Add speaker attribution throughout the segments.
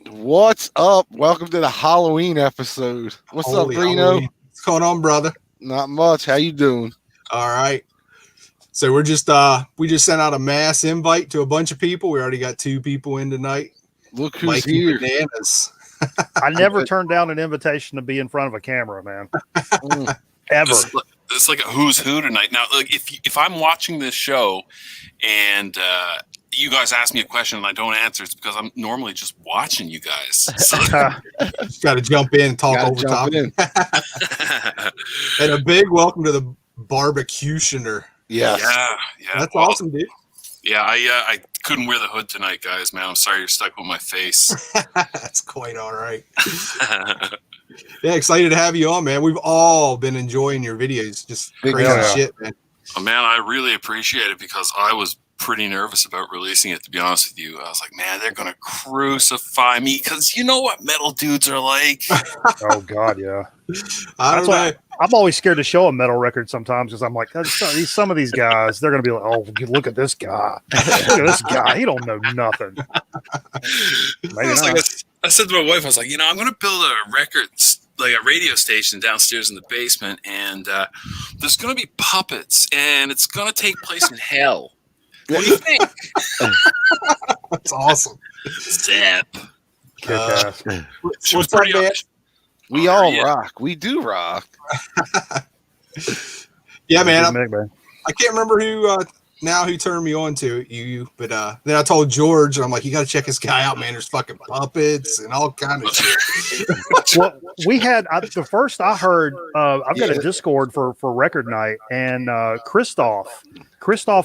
Speaker 1: What's up? Welcome to the Halloween episode. What's up, Reno?
Speaker 2: Halloween. What's going on, brother?
Speaker 1: Not much. How you doing?
Speaker 2: All right. So we just sent out a mass invite to a bunch of people. We already got 2 people in tonight.
Speaker 1: Look who's
Speaker 2: Mikey
Speaker 1: here.
Speaker 2: Bananas.
Speaker 3: I never turned down an invitation to be in front of a camera, man. Ever.
Speaker 4: It's like a who's who tonight. Now, like if I'm watching this show and you guys ask me a question and I don't answer, it's because I'm normally just watching you guys. So.
Speaker 2: Just got to jump in and talk over top. And a big welcome to the barbecutioner.
Speaker 1: Yes.
Speaker 4: Yeah.
Speaker 2: That's awesome, dude.
Speaker 4: Yeah, I couldn't wear the hood tonight, guys, man. I'm sorry you're stuck with my face.
Speaker 2: That's quite all right. Yeah, excited to have you on, man. We've all been enjoying your videos. Just crazy shit, man.
Speaker 4: Oh, man, I really appreciate it because I was pretty nervous about releasing it, to be honest with you. I was like, man, they're going to crucify me because you know what metal dudes are like.
Speaker 3: Oh, God, yeah.
Speaker 2: I don't know.
Speaker 3: I'm always scared to show a metal record sometimes because I'm like, some of these guys, they're going to be like, oh, look at this guy. Look at this guy. He don't know nothing. Maybe not.
Speaker 4: I said to my wife, I was like, I'm going to build a radio station downstairs in the basement, and there's going to be puppets, and it's going to take place in hell. What do you think?
Speaker 2: That's awesome.
Speaker 4: Zip.
Speaker 2: What's up, man?
Speaker 1: We all rock. We do rock.
Speaker 2: Yeah, man. I can't remember who turned me on to you, but then I told George, and I'm like, you got to check this guy out, man. There's fucking puppets and all kind of shit.
Speaker 3: Well, we had the first I heard. I've got a Discord for record night, and Christoph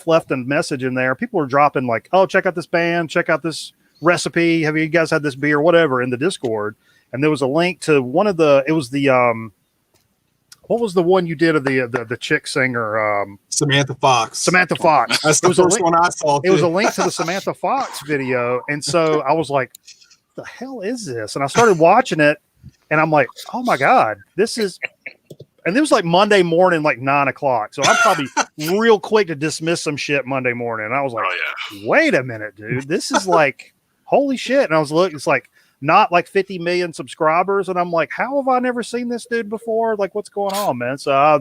Speaker 3: left a message in there. People were dropping like, oh, check out this band, check out this recipe. Have you guys had this beer, whatever, in the Discord? And there was a link to one of the. It was the what was the one you did of the chick singer?
Speaker 2: Samantha Fox.
Speaker 3: Samantha Fox.
Speaker 2: That's the first one I saw.
Speaker 3: It was a link to the Samantha Fox video, and so I was like, "The hell is this?" And I started watching it, and I'm like, "Oh my god, this is." And it was like Monday morning, like 9:00. So I'm probably real quick to dismiss some shit Monday morning. And I was like, "Wait a minute, dude, this is like holy shit!" And I was looking, it's like. Not like 50 million subscribers. And I'm like, how have I never seen this dude before? Like, what's going on, man? So, I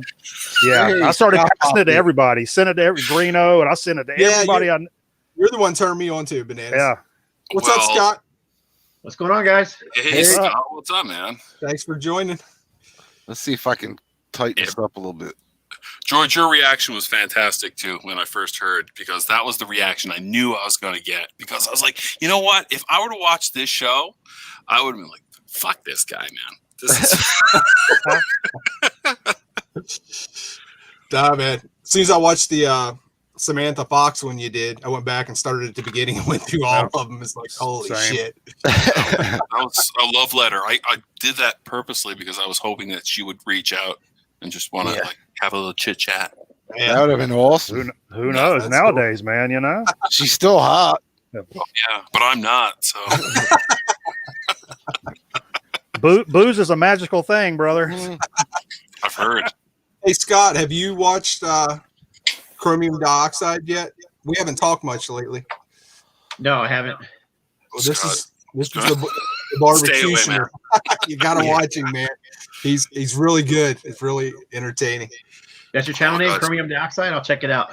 Speaker 3: started passing it to everybody. Sent it to Greeno, and I sent it to everybody.
Speaker 2: You're the one turning me on to, Bananas.
Speaker 3: Yeah.
Speaker 2: What's up, Scott?
Speaker 5: What's going on, guys?
Speaker 4: Hey, Scott. What's up, man?
Speaker 2: Thanks for joining.
Speaker 1: Let's see if I can tighten this up a little bit.
Speaker 4: George, your reaction was fantastic, too, when I first heard, because that was the reaction I knew I was going to get. Because I was like, you know what? If I were to watch this show, I would have been like, fuck this guy, man. This
Speaker 2: is... Nah, man. As soon as I watched the Samantha Fox one you did, I went back and started at the beginning and went through all of them. It's like, holy shit.
Speaker 4: That was a love letter. I did that purposely because I was hoping that she would reach out and just want to have a little chit chat.
Speaker 1: That would have been awesome.
Speaker 3: Who knows nowadays, cool. Man? You know,
Speaker 1: she's still hot.
Speaker 4: Yeah, but I'm not. So
Speaker 3: booze is a magical thing, brother.
Speaker 4: I've heard.
Speaker 2: Hey Scott, have you watched Chromium Dioxide yet? We haven't talked much lately.
Speaker 5: No, I haven't.
Speaker 2: Well, this is the barbecue. You gotta watch him, man. He's really good. It's really entertaining.
Speaker 5: That's your channel name, Chromium Dioxide? I'll check it out.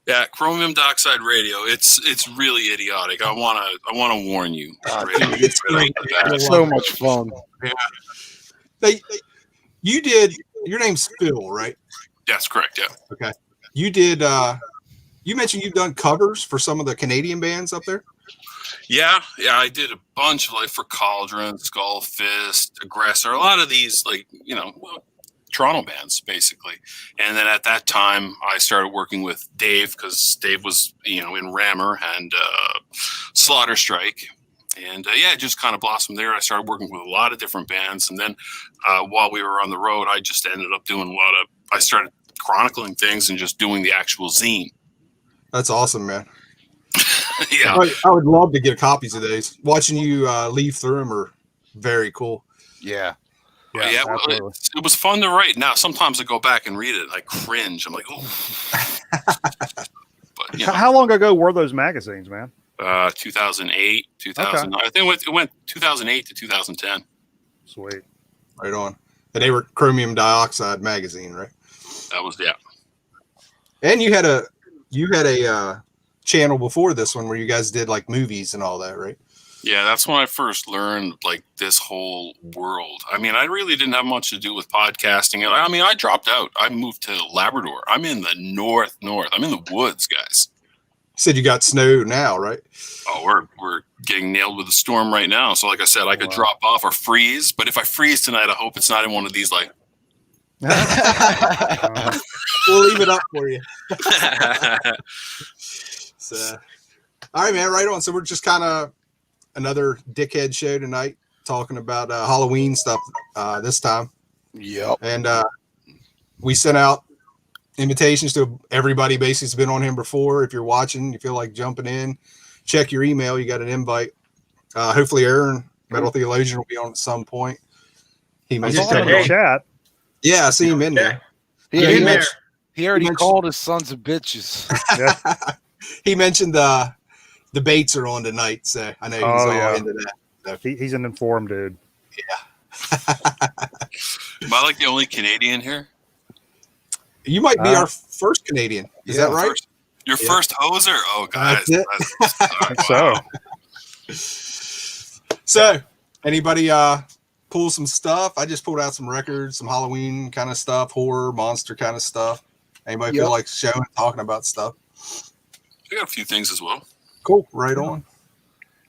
Speaker 4: Yeah, Chromium Dioxide Radio. It's really idiotic. I wanna warn you.
Speaker 1: It's so much fun.
Speaker 2: Yeah. You did. Your name's Phil, right?
Speaker 4: That's correct. Yeah.
Speaker 2: Okay. You did. You mentioned you've done covers for some of the Canadian bands up there.
Speaker 4: Yeah, I did a bunch of for Cauldron, Skull Fist, Aggressor, a lot of these Toronto bands basically. And then at that time I started working with Dave because Dave was in Rammer and Slaughter Strike. And it just kind of blossomed there. I started working with a lot of different bands. And then while we were on the road, I just ended up doing I started chronicling things and just doing the actual zine.
Speaker 2: That's awesome, man.
Speaker 4: Yeah,
Speaker 2: I would love to get copies of those. Watching you leaf through them are very cool.
Speaker 1: Yeah.
Speaker 4: Well, it was fun to write. Now sometimes I go back and read it, I cringe. I'm like, oh. But
Speaker 3: how long ago were those magazines, man?
Speaker 4: 2008, 2000. I think it went 2008 to 2010.
Speaker 3: Sweet.
Speaker 2: Right on. And they were Chromium Dioxide magazine, right?
Speaker 4: That was, yeah.
Speaker 2: And you had a channel before this one where you guys did like movies and all that, right?
Speaker 4: Yeah, that's when I first learned like this whole world. I mean, I really didn't have much to do with podcasting. I mean, I dropped out. I moved to Labrador. I'm in the north. I'm in the woods, guys.
Speaker 2: You said you got snow now, right?
Speaker 4: Oh, we're getting nailed with a storm right now. So like I said, I could drop off or freeze. But if I freeze tonight, I hope it's not in one of these like.
Speaker 2: We'll leave it up for you. So, all right, man, right on. So we're just kind of another dickhead show tonight, talking about Halloween stuff this time.
Speaker 1: Yep.
Speaker 2: And we sent out invitations to everybody basically has been on him before. If you're watching, you feel like jumping in, check your email. You got an invite. Hopefully Aaron, Metal Theologian, will be on at some point. He
Speaker 3: just in the chat.
Speaker 2: Yeah, I see him in there.
Speaker 1: He already called us sons of bitches.
Speaker 3: Yeah.
Speaker 2: He mentioned the debates are on tonight, so I know he's all into that. So.
Speaker 3: He's an informed dude.
Speaker 2: Yeah.
Speaker 4: Am I like the only Canadian here?
Speaker 2: You might be our first Canadian. Is that right?
Speaker 4: Your first hoser? Oh, guys.
Speaker 3: So.
Speaker 2: So, anybody pull some stuff? I just pulled out some records, some Halloween kind of stuff, horror, monster kind of stuff. Anybody feel like showing, talking about stuff?
Speaker 4: I got a few things as well.
Speaker 2: Cool. Right on.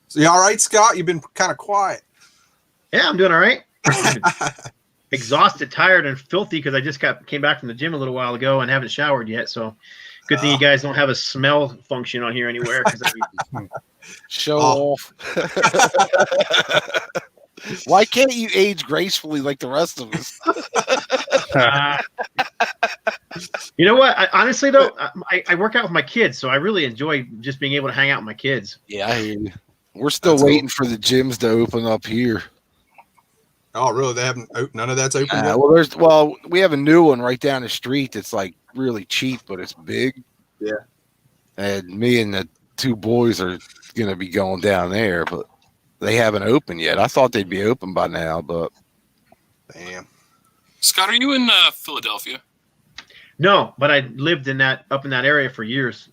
Speaker 2: So, you all right, Scott? You've been kind of quiet.
Speaker 5: Yeah, I'm doing all right. Exhausted, tired, and filthy because I just came back from the gym a little while ago and haven't showered yet. So, good thing you guys don't have a smell function on here anywhere.
Speaker 1: Show off. Why can't you age gracefully like the rest of us?
Speaker 5: You know what? Honestly, though, I work out with my kids, so I really enjoy just being able to hang out with my kids.
Speaker 1: Yeah, I hear you. We're still waiting for the gyms to open up here.
Speaker 2: Oh, really? They haven't? None of that's open yet?
Speaker 1: Well, we have a new one right down the street that's like really cheap, but it's big.
Speaker 2: Yeah.
Speaker 1: And me and the two boys are going to be going down there, but they haven't opened yet. I thought they'd be open by now, but
Speaker 2: damn.
Speaker 4: Scott, are you in Philadelphia?
Speaker 5: No, but I lived up in that area for years.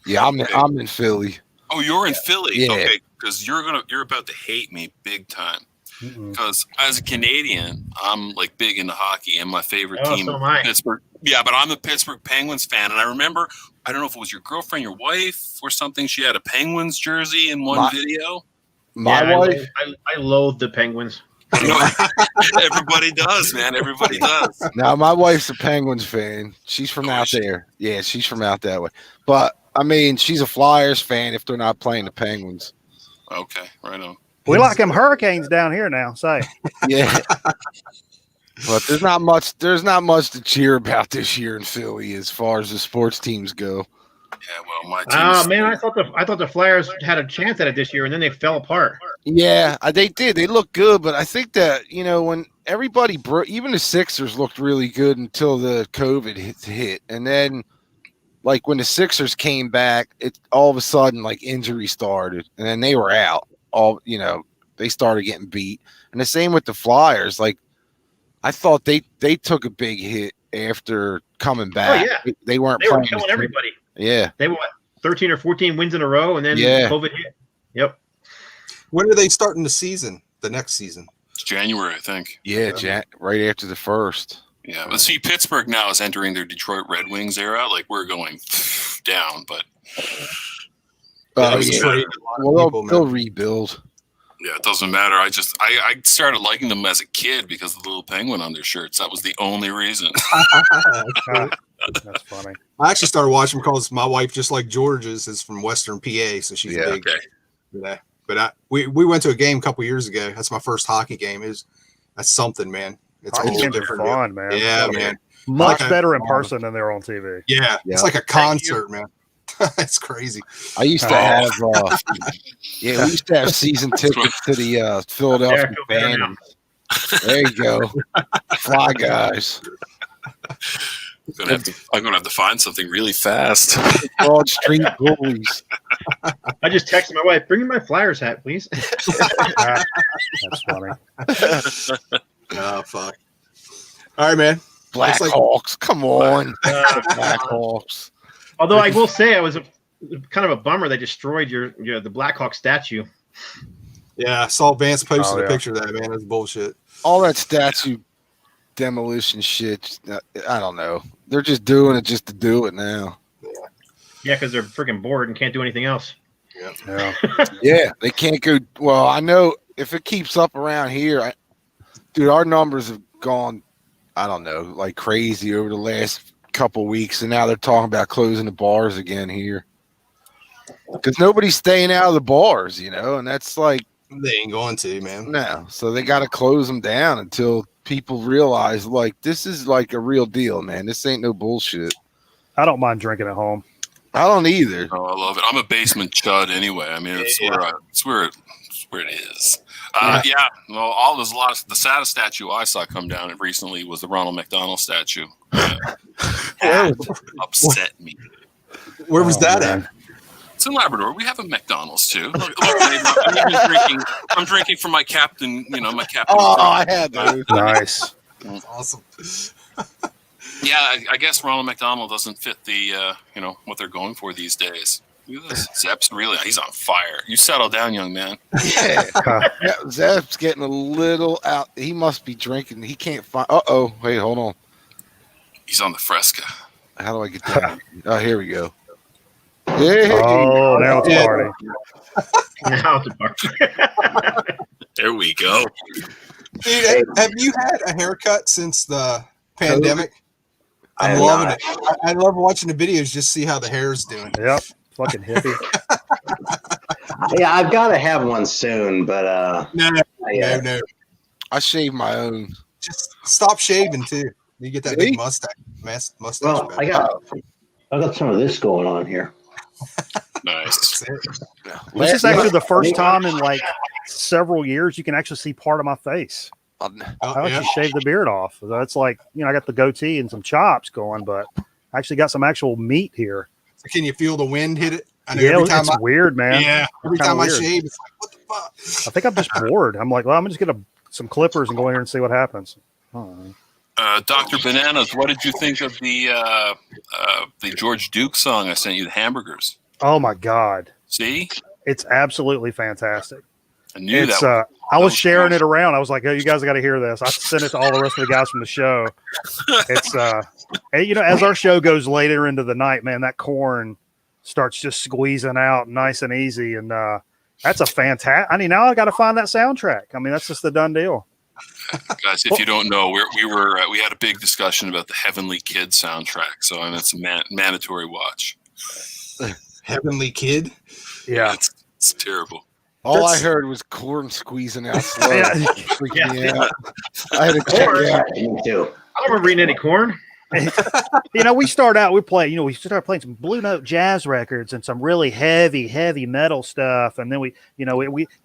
Speaker 1: Yeah, I'm in Philly.
Speaker 4: Oh, you're in Philly?
Speaker 1: Yeah.
Speaker 4: Okay, because you're about to hate me big time. Because as a Canadian, I'm like big into hockey, and my favorite team
Speaker 5: so am I.
Speaker 4: Pittsburgh. Yeah, but I'm a Pittsburgh Penguins fan, and I remember, I don't know if it was your girlfriend, your wife, or something. She had a Penguins jersey in one video.
Speaker 1: My wife,
Speaker 5: I loathe the Penguins.
Speaker 4: Everybody does, man. Everybody does.
Speaker 1: Now, my wife's a Penguins fan. She's from out there. Yeah, she's from out that way. But I mean, she's a Flyers fan if they're not playing the Penguins.
Speaker 4: Okay, right on.
Speaker 3: We like them Hurricanes down here now. Say,
Speaker 1: yeah. But there's not much to cheer about this year in Philly as far as the sports teams go.
Speaker 4: Yeah, well, my team.
Speaker 5: Oh man, I thought the Flyers had a chance at it this year, and then they fell apart.
Speaker 1: Yeah, they did. They looked good, but I think that when everybody even the Sixers looked really good until the COVID hit, and then like when the Sixers came back, it all of a sudden like injury started, and then they were out. They started getting beat, and the same with the Flyers. Like I thought they took a big hit after coming back.
Speaker 5: Oh yeah,
Speaker 1: they weren't.
Speaker 5: They were killing everybody.
Speaker 1: Yeah,
Speaker 5: they were 13 or 14 wins in a row, and then COVID hit. Yep.
Speaker 2: When are they starting the season? The next season?
Speaker 4: It's January, I think.
Speaker 1: Yeah, right after the first.
Speaker 4: Yeah, but see, Pittsburgh now is entering their Detroit Red Wings era. Like we're going down, but
Speaker 1: they'll rebuild.
Speaker 4: Yeah, it doesn't matter. I started liking them as a kid because of the little penguin on their shirts. That was the only reason.
Speaker 3: That's funny.
Speaker 2: I actually started watching because my wife, just like George's, is from Western PA, so she's big.
Speaker 4: Okay.
Speaker 2: Yeah, but we went to a game a couple years ago. That's my first hockey game. That's something, man. It's a whole different
Speaker 3: fun, man.
Speaker 2: Yeah, man.
Speaker 3: Much better in person than they're on TV.
Speaker 2: Yeah, it's like a concert, man. It's crazy.
Speaker 1: I used to have, we used to have season tickets to the Philadelphia Phantoms. There you go, Fly Guys.
Speaker 4: I'm gonna have to find something really fast.
Speaker 1: Broad Street Bullies.
Speaker 5: I just texted my wife, bring me my Flyers hat, please.
Speaker 3: That's funny.
Speaker 2: Oh fuck! All right, man.
Speaker 1: Black
Speaker 2: like-
Speaker 1: Hawks. Come on. Black Hawks.
Speaker 5: Although I will say, I was kind of a bummer they destroyed the Blackhawk statue.
Speaker 2: Yeah, I saw Vance posted
Speaker 3: Oh,
Speaker 2: a
Speaker 3: yeah.
Speaker 2: picture of that, man. That's bullshit.
Speaker 1: All that statue demolition shit. I don't know. They're just doing it just to do it now.
Speaker 5: Yeah, because they're freaking bored and can't do anything else.
Speaker 3: Yeah.
Speaker 1: Yeah, they can't go. Well, I know if it keeps up around here, dude, our numbers have gone, I don't know, like crazy over the last couple weeks, and now they're talking about closing the bars again here because nobody's staying out of the bars, and that's like
Speaker 2: They ain't going to, man.
Speaker 1: no. So they got to close them down until people realize like this is like a real deal, man. This ain't no bullshit.
Speaker 3: I don't mind drinking at home.
Speaker 1: I don't either.
Speaker 4: Oh, I love it. I'm a basement chud anyway. I mean, it's where it is. Yeah. Well, there's a lot of the saddest statue I saw come down recently was the Ronald McDonald statue. That upset me.
Speaker 2: Where was that
Speaker 3: man.
Speaker 2: at?
Speaker 4: It's in Labrador. We have a McDonald's too. Look, I'm drinking from my captain. My captain.
Speaker 1: Oh, I had those.
Speaker 3: Nice.
Speaker 2: That's awesome.
Speaker 4: Yeah, I guess Ronald McDonald doesn't fit the what they're going for these days. Look at this. Zepp's he's on fire. You settle down, young man.
Speaker 1: Yeah. Yeah, Zepp's getting a little out. He must be drinking. He can't find. Wait, hold on.
Speaker 4: He's on the Fresca.
Speaker 1: How do I get down? Oh, here we go. Hey.
Speaker 3: Oh, now it's a party.
Speaker 5: Now it's a bar.
Speaker 4: There we go.
Speaker 2: Dude, have you had a haircut since the pandemic? I'm loving it. I love watching the videos, just see how the hair's doing.
Speaker 3: Yep. Fucking hippie.
Speaker 6: Yeah, I've got to have one soon, but
Speaker 2: No.
Speaker 1: I shave my own.
Speaker 2: Just stop shaving too. You get that big mustache. Mustache.
Speaker 6: well,
Speaker 2: back.
Speaker 6: I got some of this going on here.
Speaker 4: Nice.
Speaker 3: This is actually the first time in like several years you can actually see part of my face. I actually shaved the beard off. That's like, I got the goatee and some chops going, but I actually got some actual meat here.
Speaker 2: So can you feel the wind hit it? I know
Speaker 3: Yeah,
Speaker 2: every time
Speaker 3: it's weird, man.
Speaker 2: Yeah, every
Speaker 3: Kinda
Speaker 2: time I
Speaker 3: weird.
Speaker 2: shave, it's like, what the fuck?
Speaker 3: I think I'm just bored. I'm like, well, I'm just gonna some clippers and go in here and see what happens.
Speaker 4: Dr. Bananas, what did you think of the George Duke song I sent you, the Hamburgers?
Speaker 3: Oh my god,
Speaker 4: See?
Speaker 3: it's absolutely fantastic.
Speaker 4: I knew
Speaker 3: It's
Speaker 4: that.
Speaker 3: I was sharing it around. I was like, oh, you guys got to hear this. I sent it to all the rest of the guys from the show. It's and, as our show goes later into the night, man, that corn starts just squeezing out nice and easy, and that's a fantastic. I mean, now I got to find that soundtrack. I mean, that's just the done deal.
Speaker 4: Guys, if you don't know, we had a big discussion about the Heavenly Kid soundtrack, so it's a mandatory watch.
Speaker 2: Heavenly Kid.
Speaker 3: Yeah,
Speaker 4: it's terrible.
Speaker 1: All I heard was corn squeezing out slow.
Speaker 3: Yeah.
Speaker 1: Freaking me out. I had to check it out.
Speaker 6: Me too.
Speaker 5: I don't remember reading any corn.
Speaker 3: we start playing some Blue Note jazz records and some really heavy metal stuff, and then we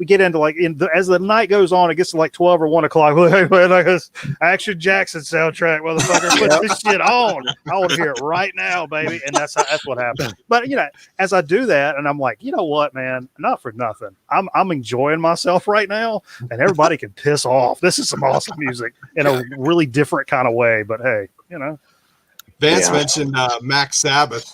Speaker 3: get into like as the night goes on, it gets to like 12 or 1 o'clock. Like this Action Jackson soundtrack, motherfucker, put this shit on. I want to hear it right now, baby, and that's what happened. But as I do that, and I'm like, you know what, man, not for nothing, I'm enjoying myself right now, and everybody can piss off. This is some awesome music in a really different kind of way, but hey,
Speaker 2: Vance mentioned Max Sabbath.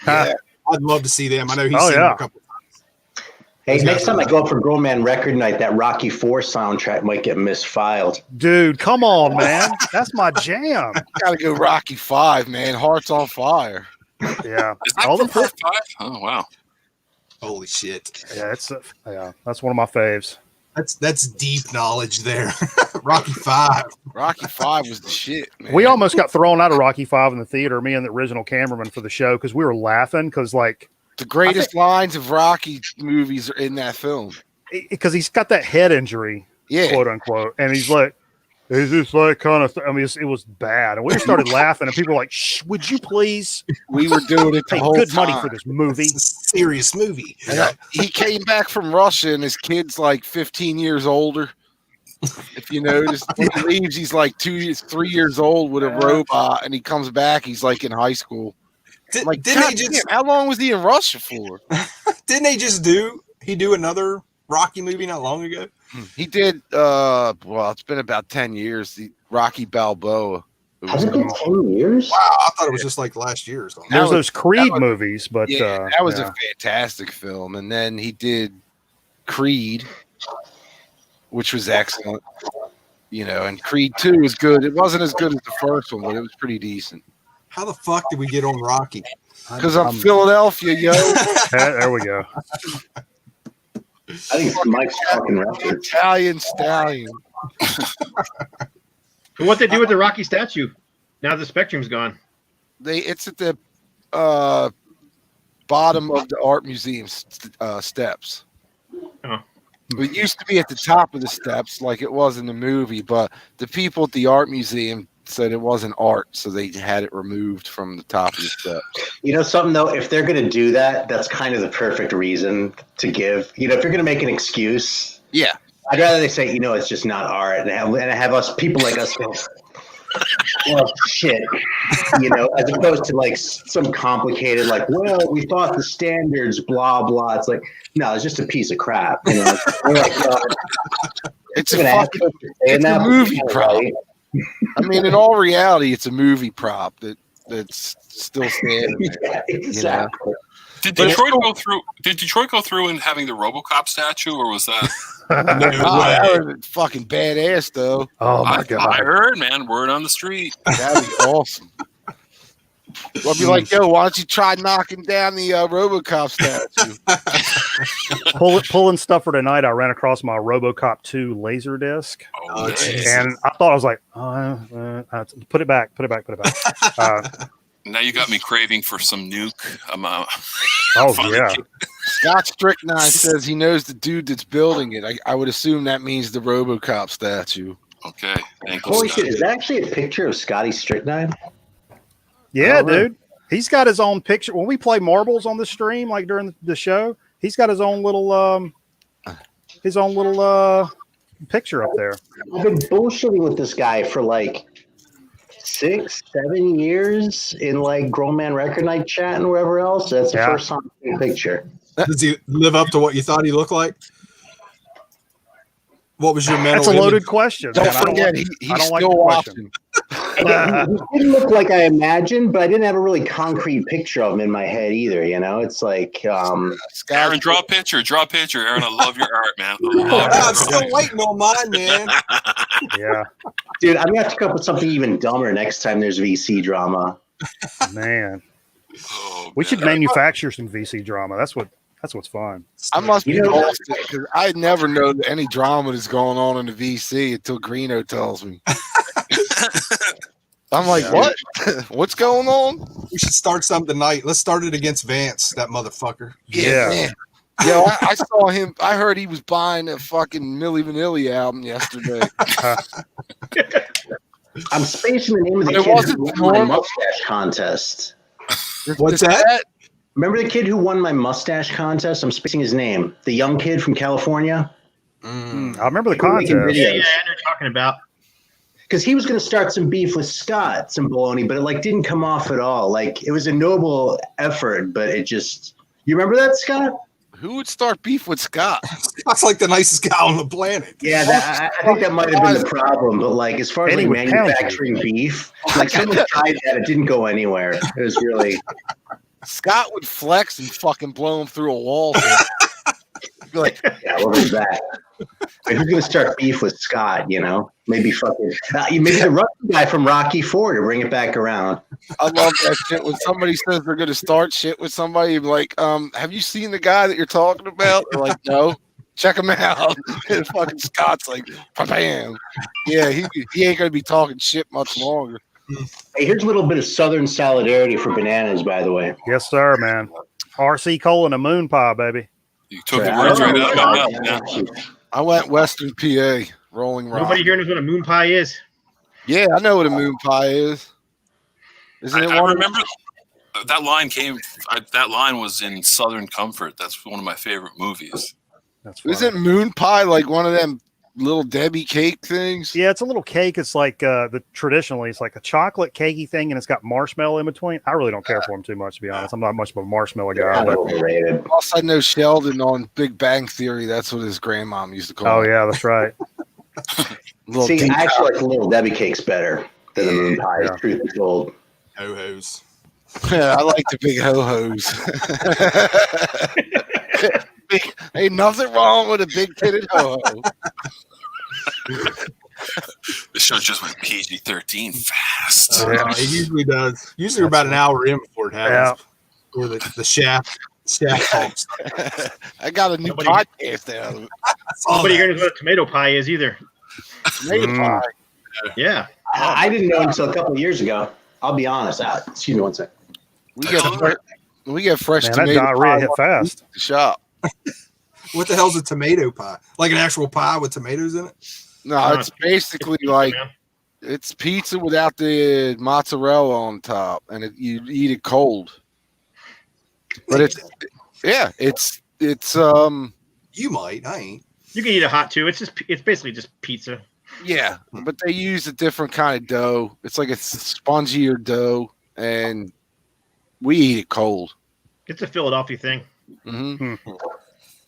Speaker 1: Yeah.
Speaker 2: I'd love to see them. I know he's seen them a couple times.
Speaker 6: Hey, next time I go up for Grown Man Record Night, that Rocky IV soundtrack might get misfiled.
Speaker 3: Dude, come on, man, that's my jam.
Speaker 1: Gotta go Rocky V, man. Hearts on fire.
Speaker 3: Yeah,
Speaker 4: Is that
Speaker 3: all
Speaker 4: from
Speaker 3: the
Speaker 4: Part 5? Oh, wow.
Speaker 2: Holy shit.
Speaker 3: yeah, that's one of my faves.
Speaker 2: That's deep knowledge there. Rocky V.
Speaker 1: Rocky V was the shit, man.
Speaker 3: We almost got thrown out of Rocky V in the theater, me and the original cameraman for the show, because we were laughing because
Speaker 1: the greatest lines of Rocky movies are in that film.
Speaker 3: he's got that head injury,
Speaker 1: Yeah.
Speaker 3: quote unquote, and he's like, is this like kind of I mean, it was bad, and we started laughing, and people were like, shh, would you please
Speaker 1: We were doing it the
Speaker 3: pay
Speaker 1: whole
Speaker 3: good
Speaker 1: time.
Speaker 3: money for this movie?
Speaker 2: It's a serious movie.
Speaker 1: And he came back from Russia, and his kid's like 15 years older. If you notice, when he leaves, he's like 3 years old with a robot, and he comes back, he's like in high school. Like,
Speaker 2: Didn't they just?
Speaker 1: how long was he in Russia for?
Speaker 2: Didn't they just do another Rocky movie not long ago?
Speaker 1: He did. Well, it's been about 10 years. The Rocky Balboa.
Speaker 6: Has it been 10 years?
Speaker 2: Wow, I thought it was just like last year or something.
Speaker 3: There's those Creed movies, but
Speaker 1: that was a fantastic film. And then he did Creed, which was excellent. And Creed 2 was good. It wasn't as good as the first one, but it was pretty decent.
Speaker 2: How the fuck did we get on Rocky?
Speaker 1: Because I'm Philadelphia, yo.
Speaker 3: There we go.
Speaker 6: I think it's Mike's fucking record.
Speaker 1: Italian stallion.
Speaker 5: What they do with the Rocky statue? Now the Spectrum's gone.
Speaker 1: It's at the bottom of the art museum steps.
Speaker 5: Oh.
Speaker 1: It used to be at the top of the steps, like it was in the movie, but the people at the art museum said it wasn't art, so they had it removed from the top of the steps.
Speaker 6: You know something though, if they're going to do that, that's kind of the perfect reason to give. If you're going to make an excuse,
Speaker 1: Yeah.
Speaker 6: I'd rather they say, it's just not art, and have us people like us go, well, shit, as opposed to like some complicated, like, well, we thought the standards, blah blah. It's like, no, it's just a piece of crap. We're like,
Speaker 1: It's a movie prop.
Speaker 6: Right?
Speaker 1: I mean, in all reality, it's a movie prop that's still standing there.
Speaker 6: Yeah, exactly.
Speaker 4: Did Detroit go through in having the RoboCop statue, or was that?
Speaker 1: That was fucking badass, though.
Speaker 3: Oh my god!
Speaker 4: I heard, man, word on the street.
Speaker 1: That'd be awesome. I'll be like, yo, why don't you try knocking down the RoboCop statue?
Speaker 3: Pulling stuff for tonight, I ran across my RoboCop 2 laser disc,
Speaker 4: Oh,
Speaker 3: and I thought, I was like, put it back.
Speaker 4: Now you got me craving for some nuke.
Speaker 3: Yeah.
Speaker 1: Scott Stricknine says he knows the dude that's building it. I would assume that means the RoboCop statue.
Speaker 4: Okay, thank you.
Speaker 6: Holy shit, is that actually a picture of Scotty Strychnine?
Speaker 3: Yeah,
Speaker 1: Oh, really?
Speaker 3: dude. He's got his own picture. When we play marbles on the stream, like during the show, he's got his own little picture up there.
Speaker 6: I've been bullshitting with this guy for like 6-7 years in like Grown Man Record Night chat and wherever else. That's the first time I see a picture.
Speaker 2: Does he live up to what you thought he looked like? What was your mental?
Speaker 3: That's a loaded
Speaker 2: image?
Speaker 3: question.
Speaker 1: Don't
Speaker 3: man.
Speaker 1: forget, he's still watching.
Speaker 6: He didn't look like I imagined, but I didn't have a really concrete picture of him in my head either. It's like
Speaker 4: Aaron, draw a picture. Aaron, I love your art, man.
Speaker 2: I'm still waiting on mine, man.
Speaker 3: Yeah,
Speaker 6: dude, I'm gonna have to come up with something even dumber next time there's VC drama.
Speaker 3: man.
Speaker 4: Oh,
Speaker 3: We should manufacture some VC drama. That's what's fun.
Speaker 1: I must be lost because I never know any drama that's going on in the VC until Greeno tells me. I'm like, what? What's going on?
Speaker 2: We should start something tonight. Let's start it against Vance, that motherfucker.
Speaker 3: Yeah.
Speaker 1: Man. Yo, I saw him. I heard he was buying a fucking Milli Vanilli album yesterday.
Speaker 6: I'm spacing the name of the
Speaker 1: But it
Speaker 6: kid
Speaker 1: wasn't
Speaker 6: who won my
Speaker 1: normal.
Speaker 6: mustache contest.
Speaker 2: What's that?
Speaker 6: Remember the kid who won my mustache contest? I'm spacing his name. The young kid from California.
Speaker 3: I remember the
Speaker 6: We're making
Speaker 3: contest.
Speaker 5: Yeah,
Speaker 6: videos.
Speaker 5: I know what you're talking about.
Speaker 6: Because he was going to start some beef with Scott, some baloney, but it didn't come off at all. It was a noble effort, but it just. You remember that, Scott?
Speaker 1: Who would start beef with Scott?
Speaker 2: That's like the nicest guy on the planet.
Speaker 6: Yeah, I think that might have been the problem. But as far as
Speaker 3: Benny would pound
Speaker 6: manufacturing beef, someone tried that, it didn't go anywhere. It was really.
Speaker 1: Scott would flex and fucking blow him through a wall. Be like,
Speaker 6: Yeah, what was that? If you're gonna start beef with Scott, maybe fucking maybe the Russian guy from Rocky IV to bring it back around.
Speaker 1: I love that shit when somebody says they're gonna start shit with somebody. You're like, have you seen the guy that you're talking about? They're like, no. Check him out. And fucking Scott's like, bam. Yeah, he ain't gonna be talking shit much longer.
Speaker 6: Hey, here's a little bit of Southern solidarity for bananas, by the way.
Speaker 3: Yes, sir, man. RC Cole and a moon pie, baby.
Speaker 4: You took the words right out of my mouth. Man.
Speaker 1: I went Western PA, Rolling Rock.
Speaker 5: Nobody here knows what a moon pie is.
Speaker 1: Yeah, I know what a moon pie is. Isn't it
Speaker 4: I
Speaker 1: one?
Speaker 4: remember that line that line was in Southern Comfort. That's one of my favorite movies.
Speaker 3: That's funny.
Speaker 1: Isn't moon pie like one of them little Debbie cake things.
Speaker 3: Yeah, it's a little cake. It's like traditionally, it's like a chocolate cakey thing, and it's got marshmallow in between. I really don't care for them too much, to be honest. I'm not much of a marshmallow guy.
Speaker 6: Kind of
Speaker 3: But,
Speaker 6: overrated.
Speaker 1: Also, I know Sheldon on Big Bang Theory. That's what his grandmom used to call.
Speaker 3: oh
Speaker 1: it.
Speaker 3: yeah, that's right.
Speaker 1: Little
Speaker 6: See,
Speaker 1: deep-
Speaker 6: I actually like the little Debbie cakes better than the moon pies.
Speaker 3: Yeah.
Speaker 6: Truth be told.
Speaker 2: Ho-hos.
Speaker 1: Yeah, I like the big ho-hos. Ain't nothing wrong with a big titted ho-ho.
Speaker 4: The show just went PG-13 fast.
Speaker 2: It usually does. Usually about an hour in before it happens. Or the shaft talks.
Speaker 1: I got a new
Speaker 5: Nobody-
Speaker 1: podcast out of it.
Speaker 5: Nobody here knows what a tomato pie is either.
Speaker 1: Tomato pie.
Speaker 5: Yeah.
Speaker 6: I didn't know until a couple of years ago. I'll be honest. Excuse me one second.
Speaker 1: We get fresh
Speaker 3: Man, that
Speaker 1: tomato
Speaker 3: diarrhea
Speaker 1: pie
Speaker 3: hit
Speaker 1: at
Speaker 3: fast.
Speaker 1: the shop.
Speaker 2: What the hell's a tomato pie? Like an actual pie with tomatoes in it?
Speaker 1: No, it's basically like it's pizza without the mozzarella on top, and you eat it cold. But it's
Speaker 2: You might. I ain't.
Speaker 5: You can eat it hot too. It's basically just pizza.
Speaker 1: yeah, but they use a different kind of dough. It's like a spongier dough, and we eat it cold.
Speaker 5: It's a Philadelphia thing.
Speaker 1: hmm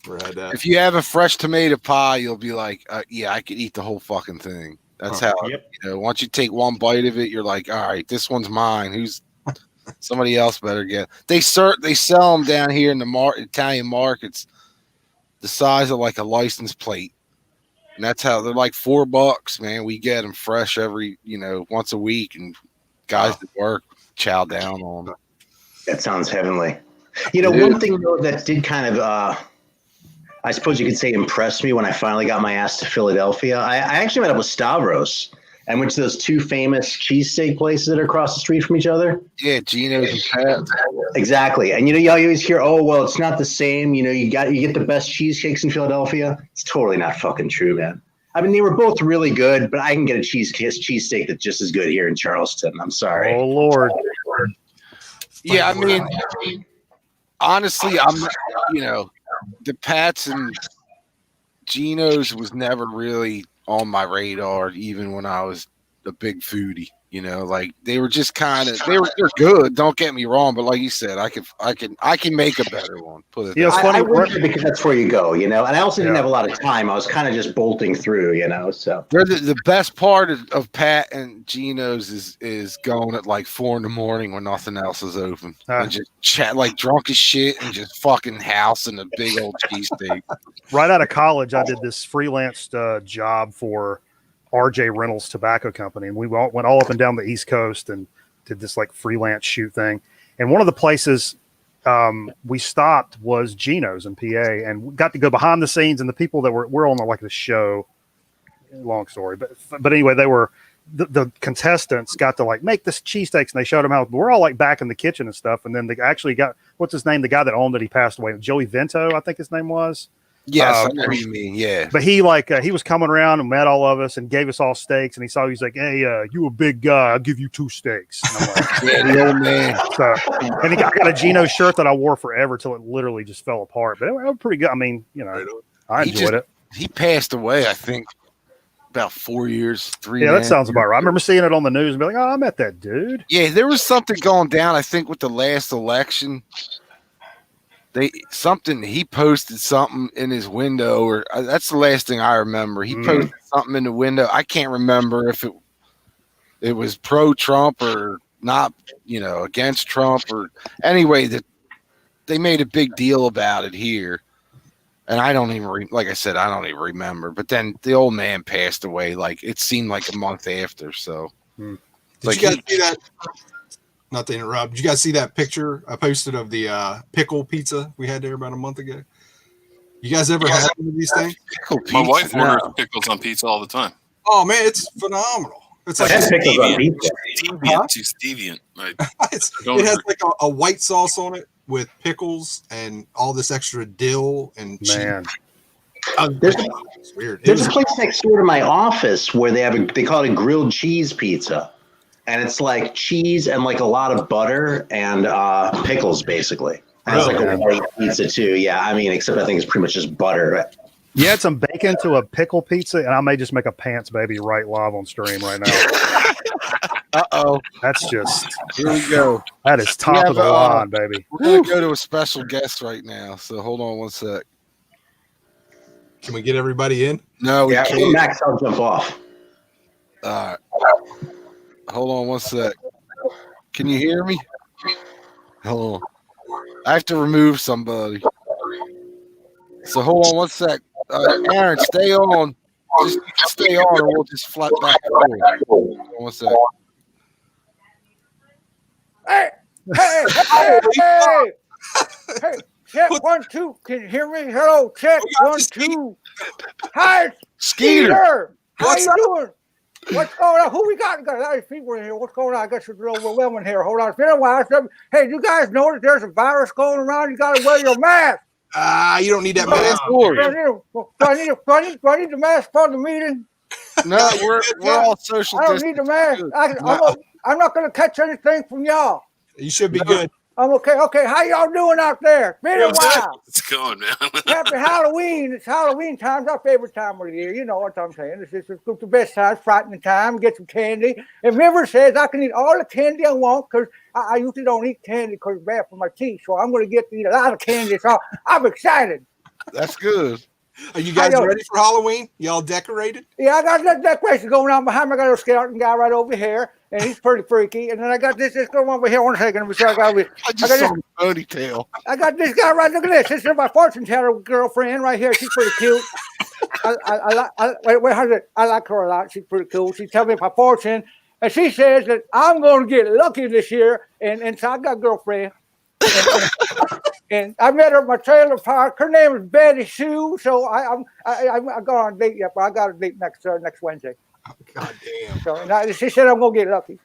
Speaker 2: Never had that.
Speaker 1: If you have a fresh tomato pie, you'll be like, yeah, I could eat the whole fucking thing. That's how,
Speaker 5: Yep.
Speaker 1: once you take one bite of it, you're like, all right, this one's mine. Somebody else better get. They sell them down here in the Italian markets, the size of like a license plate. And that's how they're like $4, man. We get them fresh every, once a week, and guys at work chow down on them.
Speaker 6: That sounds heavenly. One thing though that did kind of, I suppose you could say, impressed me when I finally got my ass to Philadelphia. I actually met up with Stavros and went to those two famous cheesesteak places that are across the street from each other.
Speaker 1: Yeah, Geno's and Pat's.
Speaker 6: Exactly. And you always hear, oh, well, it's not the same. You get the best cheesecakes in Philadelphia. It's totally not fucking true, man. I mean, they were both really good, but I can get a cheesesteak that's just as good here in Charleston. I'm sorry.
Speaker 3: Oh Lord.
Speaker 1: Yeah, I mean, honestly, I'm, the Pats and Geno's was never really on my radar, even when I was a big foodie. Like they were just kind of they're good. Don't get me wrong, but like you said, I can make a better one. Put it.
Speaker 3: Yeah, it's funny.
Speaker 6: I went there because that's where you go, and I also didn't
Speaker 3: Yeah.
Speaker 6: have a lot of time. I was kind of just bolting through, so.
Speaker 1: They're the best part of Pat and Geno's is going at like 4 a.m. when nothing else is open and just chat like drunk as shit and just fucking housing a big old cheesesteak.
Speaker 3: Right out of college, I did this freelance job for RJ Reynolds Tobacco Company, and we went all up and down the East Coast and did this like freelance shoot thing. And one of the places we stopped was Geno's in PA, and we got to go behind the scenes. And the people that were on like the show, long story, but anyway, they were the contestants got to like make this cheesesteaks, and they showed them how. We're all like back in the kitchen and stuff. And then they actually got, what's his name? The guy that owned it, he passed away. Joey Vento, I think his name was.
Speaker 1: Yes, I know what you mean. Yeah,
Speaker 3: But he was coming around and met all of us and gave us all steaks. And he's like, "Hey, you a big guy? I'll give you 2 steaks." And I'm like,
Speaker 1: yeah, the old man.
Speaker 3: so, and I got a Geno shirt that I wore forever till it literally just fell apart. But it was pretty good. I mean, I enjoyed it.
Speaker 1: He passed away, I think, about 4 years, 3.
Speaker 3: Yeah, that sounds about right. I remember seeing it on the news and be like, "Oh, I met that dude."
Speaker 1: Yeah, there was something going down, I think, with the last election. He posted something in his window, or that's the last thing I remember. He posted something in the window. I can't remember if it was pro-Trump or not, against Trump, or anyway, that they made a big deal about it here. And I don't even like I said, I don't even remember. But then the old man passed away. Like it seemed like a month after. So,
Speaker 2: Did you guys see that? Not to interrupt. Did you guys see that picture I posted of the pickle pizza we had there about a month ago? You guys ever had one of these things?
Speaker 4: My wife orders pickles on pizza all the time.
Speaker 2: Oh man, it's phenomenal. It's like
Speaker 6: Pickles on pizza.
Speaker 4: Deviant. She's deviant.
Speaker 2: it has like a white sauce on it with pickles and all this extra dill and cheese.
Speaker 3: Man,
Speaker 2: It's weird.
Speaker 6: There's a place next door to my office where they call it a grilled cheese pizza. And it's like cheese and like a lot of butter and pickles, basically. And it's like a white pizza too. Yeah, I mean, except I think it's pretty much just butter.
Speaker 3: You add some bacon to a pickle pizza, and I may just make a pants baby right live on stream right now.
Speaker 1: Uh-oh.
Speaker 3: That's just,
Speaker 1: Here we go.
Speaker 3: that is top
Speaker 1: have
Speaker 3: of the
Speaker 1: a,
Speaker 3: line, baby.
Speaker 1: We're going to go to a special guest right now. So hold on one sec.
Speaker 2: Can we get everybody in?
Speaker 1: No, we
Speaker 6: Yeah,
Speaker 1: can't.
Speaker 6: Max, I'll jump off.
Speaker 1: All right. Hold on one sec. Can you hear me? Hold on. I have to remove somebody. So hold on one sec. Aaron, stay on. Just stay on, or we'll just flat back and forth. Hold on one sec.
Speaker 7: Hey, check 1, 2. Can you hear me? Hello, check 1, 2. Hi,
Speaker 1: Skeeter.
Speaker 7: How you doing? What's going on? Who we got? We got a lot of people in here. What's going on? I guess it's a little overwhelming here. Hold on. It's been a while. Hey, you guys know that there's a virus going around? You got to wear your mask.
Speaker 2: You don't need that mask.
Speaker 7: Do I need the mask for the meeting?
Speaker 1: No, we're all social
Speaker 7: I don't need the mask. I'm not going to catch anything from y'all.
Speaker 2: You should be good.
Speaker 7: I'm okay. Okay, how y'all doing out there? Been a while.
Speaker 4: It's going, man.
Speaker 7: Happy Halloween. It's Halloween time. It's our favorite time of the year. You know what I'm saying. It's the best time. It's frightening time. Get some candy. And River says I can eat all the candy I want because I usually don't eat candy because it's bad for my teeth. So I'm going to get to eat a lot of candy. So I'm excited.
Speaker 1: That's good.
Speaker 2: Are you guys ready for Halloween? Y'all decorated?
Speaker 7: Yeah, I got that decoration going on behind me. I got a skeleton guy right over here, and he's pretty freaky. And then I got this going over here. One second.
Speaker 1: I just saw the ponytail.
Speaker 7: I got this guy right. Look at this. This is my fortune teller girlfriend right here. She's pretty cute. I like her a lot. She's pretty cool. She tells me my fortune, and she says that I'm going to get lucky this year. And so I got a girlfriend. And I met her at my trailer park. Her name is Betty Sue. So I got on a date yet, but I got a date next Wednesday.
Speaker 2: Oh, God damn.
Speaker 7: So she said I'm gonna get lucky.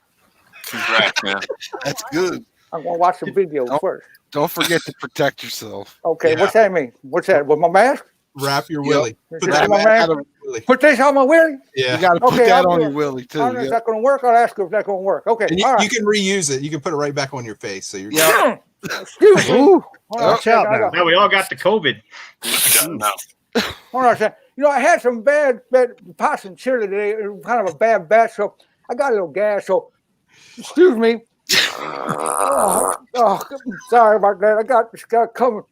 Speaker 4: Congrats, man.
Speaker 1: That's good.
Speaker 7: I'm gonna watch some videos first.
Speaker 1: Don't forget to protect yourself.
Speaker 7: Okay,
Speaker 2: Yeah.
Speaker 7: what's that mean? What's that? With my mask?
Speaker 2: Wrap your willy.
Speaker 7: Put
Speaker 2: Put
Speaker 7: that
Speaker 2: that
Speaker 7: on my
Speaker 2: mask
Speaker 7: mask?
Speaker 2: on your willy.
Speaker 7: Put this on my willy?
Speaker 2: Yeah.
Speaker 1: You got to put
Speaker 7: Okay,
Speaker 1: that
Speaker 7: I'll
Speaker 1: on
Speaker 7: do
Speaker 1: your
Speaker 7: it.
Speaker 1: willy
Speaker 7: I
Speaker 1: too.
Speaker 7: don't know if
Speaker 1: Yeah.
Speaker 7: that's gonna work. I'll ask her if that's gonna work. Okay,
Speaker 2: And
Speaker 7: all right.
Speaker 2: you can reuse it. You can put it right back on your face. So you're
Speaker 1: Yeah.
Speaker 7: Excuse me.
Speaker 1: Ooh.
Speaker 7: Hold on a
Speaker 3: Watch
Speaker 7: second,
Speaker 3: out now.
Speaker 5: Now we all got the COVID.
Speaker 4: No.
Speaker 7: Hold on a second. You know, I had some bad possum chili today. It was kind of a bad batch, so I got a little gas. So, excuse me. Sorry about that. I got this guy coming.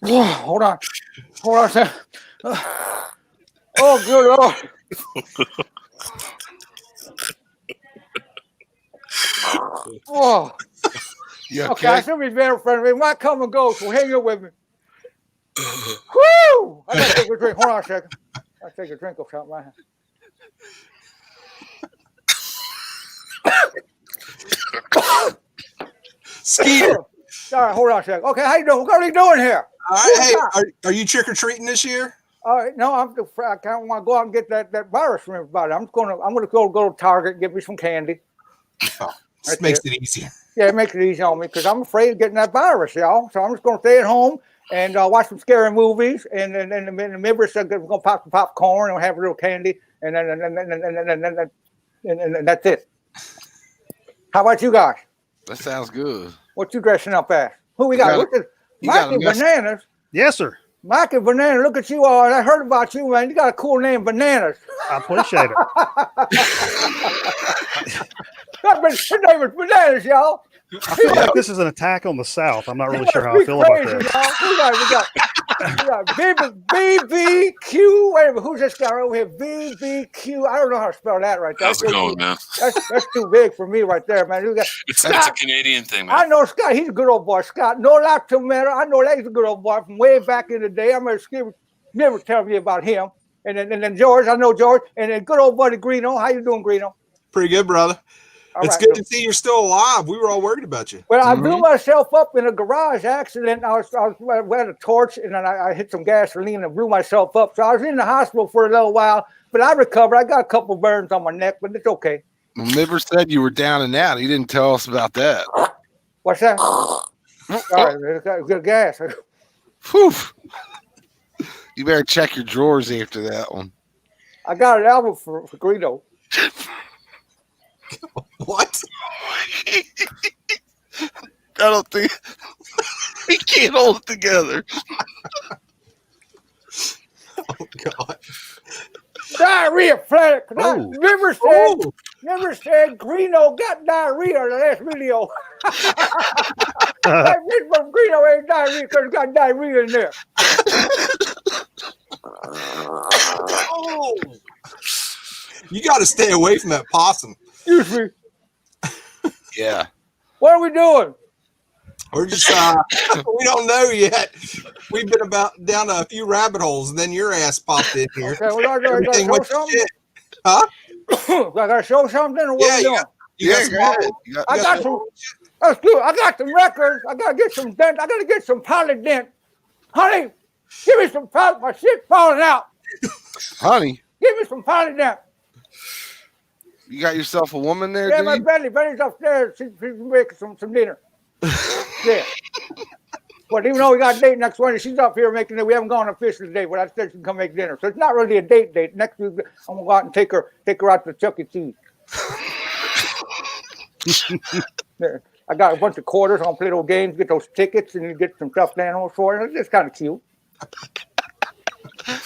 Speaker 7: Hold on a second. Oh, good Lord. Oh,
Speaker 1: You
Speaker 7: okay. I
Speaker 1: okay?
Speaker 7: should be better friend of me. Might come and go, so hang in with me. Woo! I gotta take a drink. Hold on a second. I take a drink of something.
Speaker 2: Skeeter.
Speaker 7: All right, hold on a second. Okay, how you doing? What are you doing here?
Speaker 2: All right. Hey, are you trick or treating this year?
Speaker 7: All right, no, I can't want to go out and get that virus from everybody. I'm gonna go to Target and get me some candy.
Speaker 2: Oh, this
Speaker 7: That's
Speaker 2: makes it easier.
Speaker 7: Yeah, it makes it easy on me because I'm afraid of getting that virus, y'all. So I'm just gonna stay at home and watch some scary movies, and then the members said we're gonna pop some popcorn and have a little candy, and then that's it. How about you guys?
Speaker 1: That sounds good.
Speaker 7: What you dressing up as? Who we got?
Speaker 1: You
Speaker 7: Look at
Speaker 1: got
Speaker 7: Mikey
Speaker 1: a mess-
Speaker 7: Bananas.
Speaker 3: Yes, sir.
Speaker 7: Mikey Bananas, look at you all. I heard about you, man. You got a cool name, Bananas.
Speaker 3: I appreciate it.
Speaker 7: His name is Bananas, y'all.
Speaker 3: I feel like this is an attack on the South. I'm not really sure how I
Speaker 7: Be
Speaker 3: feel about
Speaker 7: crazy,
Speaker 3: this.
Speaker 7: y'all. We got BBQ. Wait a minute, who's this guy over here? BBQ. I don't know how to spell that right there.
Speaker 4: How's it going, man?
Speaker 7: That's too big for me right there, man. We got
Speaker 4: It's a Canadian thing,
Speaker 7: I
Speaker 4: man.
Speaker 7: know Scott. He's a good old boy. Scott, no lie to matter. I know that he's a good old boy from way back in the day. I'm gonna never tell you about him. And then George, I know George, and then good old buddy Greeno. How you doing, Greeno?
Speaker 2: Pretty good, brother.
Speaker 7: All
Speaker 2: It's
Speaker 7: right.
Speaker 2: good to see you're still alive. We were all worried about you.
Speaker 7: Well, I blew myself up in a garage accident. I had a torch, and then I hit some gasoline and blew myself up. So I was in the hospital for a little while, but I recovered. I got a couple burns on my neck, but it's okay.
Speaker 1: Well, Mibber said you were down and out. He didn't tell us about that.
Speaker 7: What's that? Sorry, good gas.
Speaker 1: Whew. You better check your drawers after that one.
Speaker 7: I got an album for Greeno.
Speaker 2: What?
Speaker 1: I don't think he can't hold it together.
Speaker 2: Oh God.
Speaker 7: Diarrhea, Frank.
Speaker 1: Oh.
Speaker 7: Never said Greeno got diarrhea in the last video. That bitch from Greeno ain't diarrhea because got diarrhea in there.
Speaker 2: Oh. You got to stay away from that possum.
Speaker 7: Excuse me.
Speaker 1: Yeah.
Speaker 7: What are we doing?
Speaker 2: We're just we don't know yet. We've been about down a few rabbit holes, and then your ass popped in here.
Speaker 7: Okay, we gotta
Speaker 2: Everything
Speaker 7: show
Speaker 2: went to
Speaker 7: something.
Speaker 2: shit. Huh?
Speaker 7: I gotta show something, or what
Speaker 2: Yeah,
Speaker 7: we doing?
Speaker 2: You got
Speaker 1: Yeah,
Speaker 2: some
Speaker 1: go ahead.
Speaker 2: bubble-
Speaker 1: You got-
Speaker 7: I got some. Let's do it. I got some records. I gotta get some dent. I gotta get some pilot dent. Honey, give me some pilot. My shit's falling out.
Speaker 1: Honey,
Speaker 7: Give me some pilot dent.
Speaker 1: you got yourself a woman there,
Speaker 7: Yeah,
Speaker 1: do
Speaker 7: my
Speaker 1: you?
Speaker 7: Betty's upstairs. She's making some dinner. Yeah. But even though we got a date next Wednesday, she's up here making it. We haven't gone official today, but I said she can come make dinner. So it's not really a date. Next week, I'm gonna go out and take her out to Chuck E. Cheese. Yeah. I got a bunch of quarters. I'm gonna play those games, get those tickets, and get some stuffed animals for her. It's just kind of cute.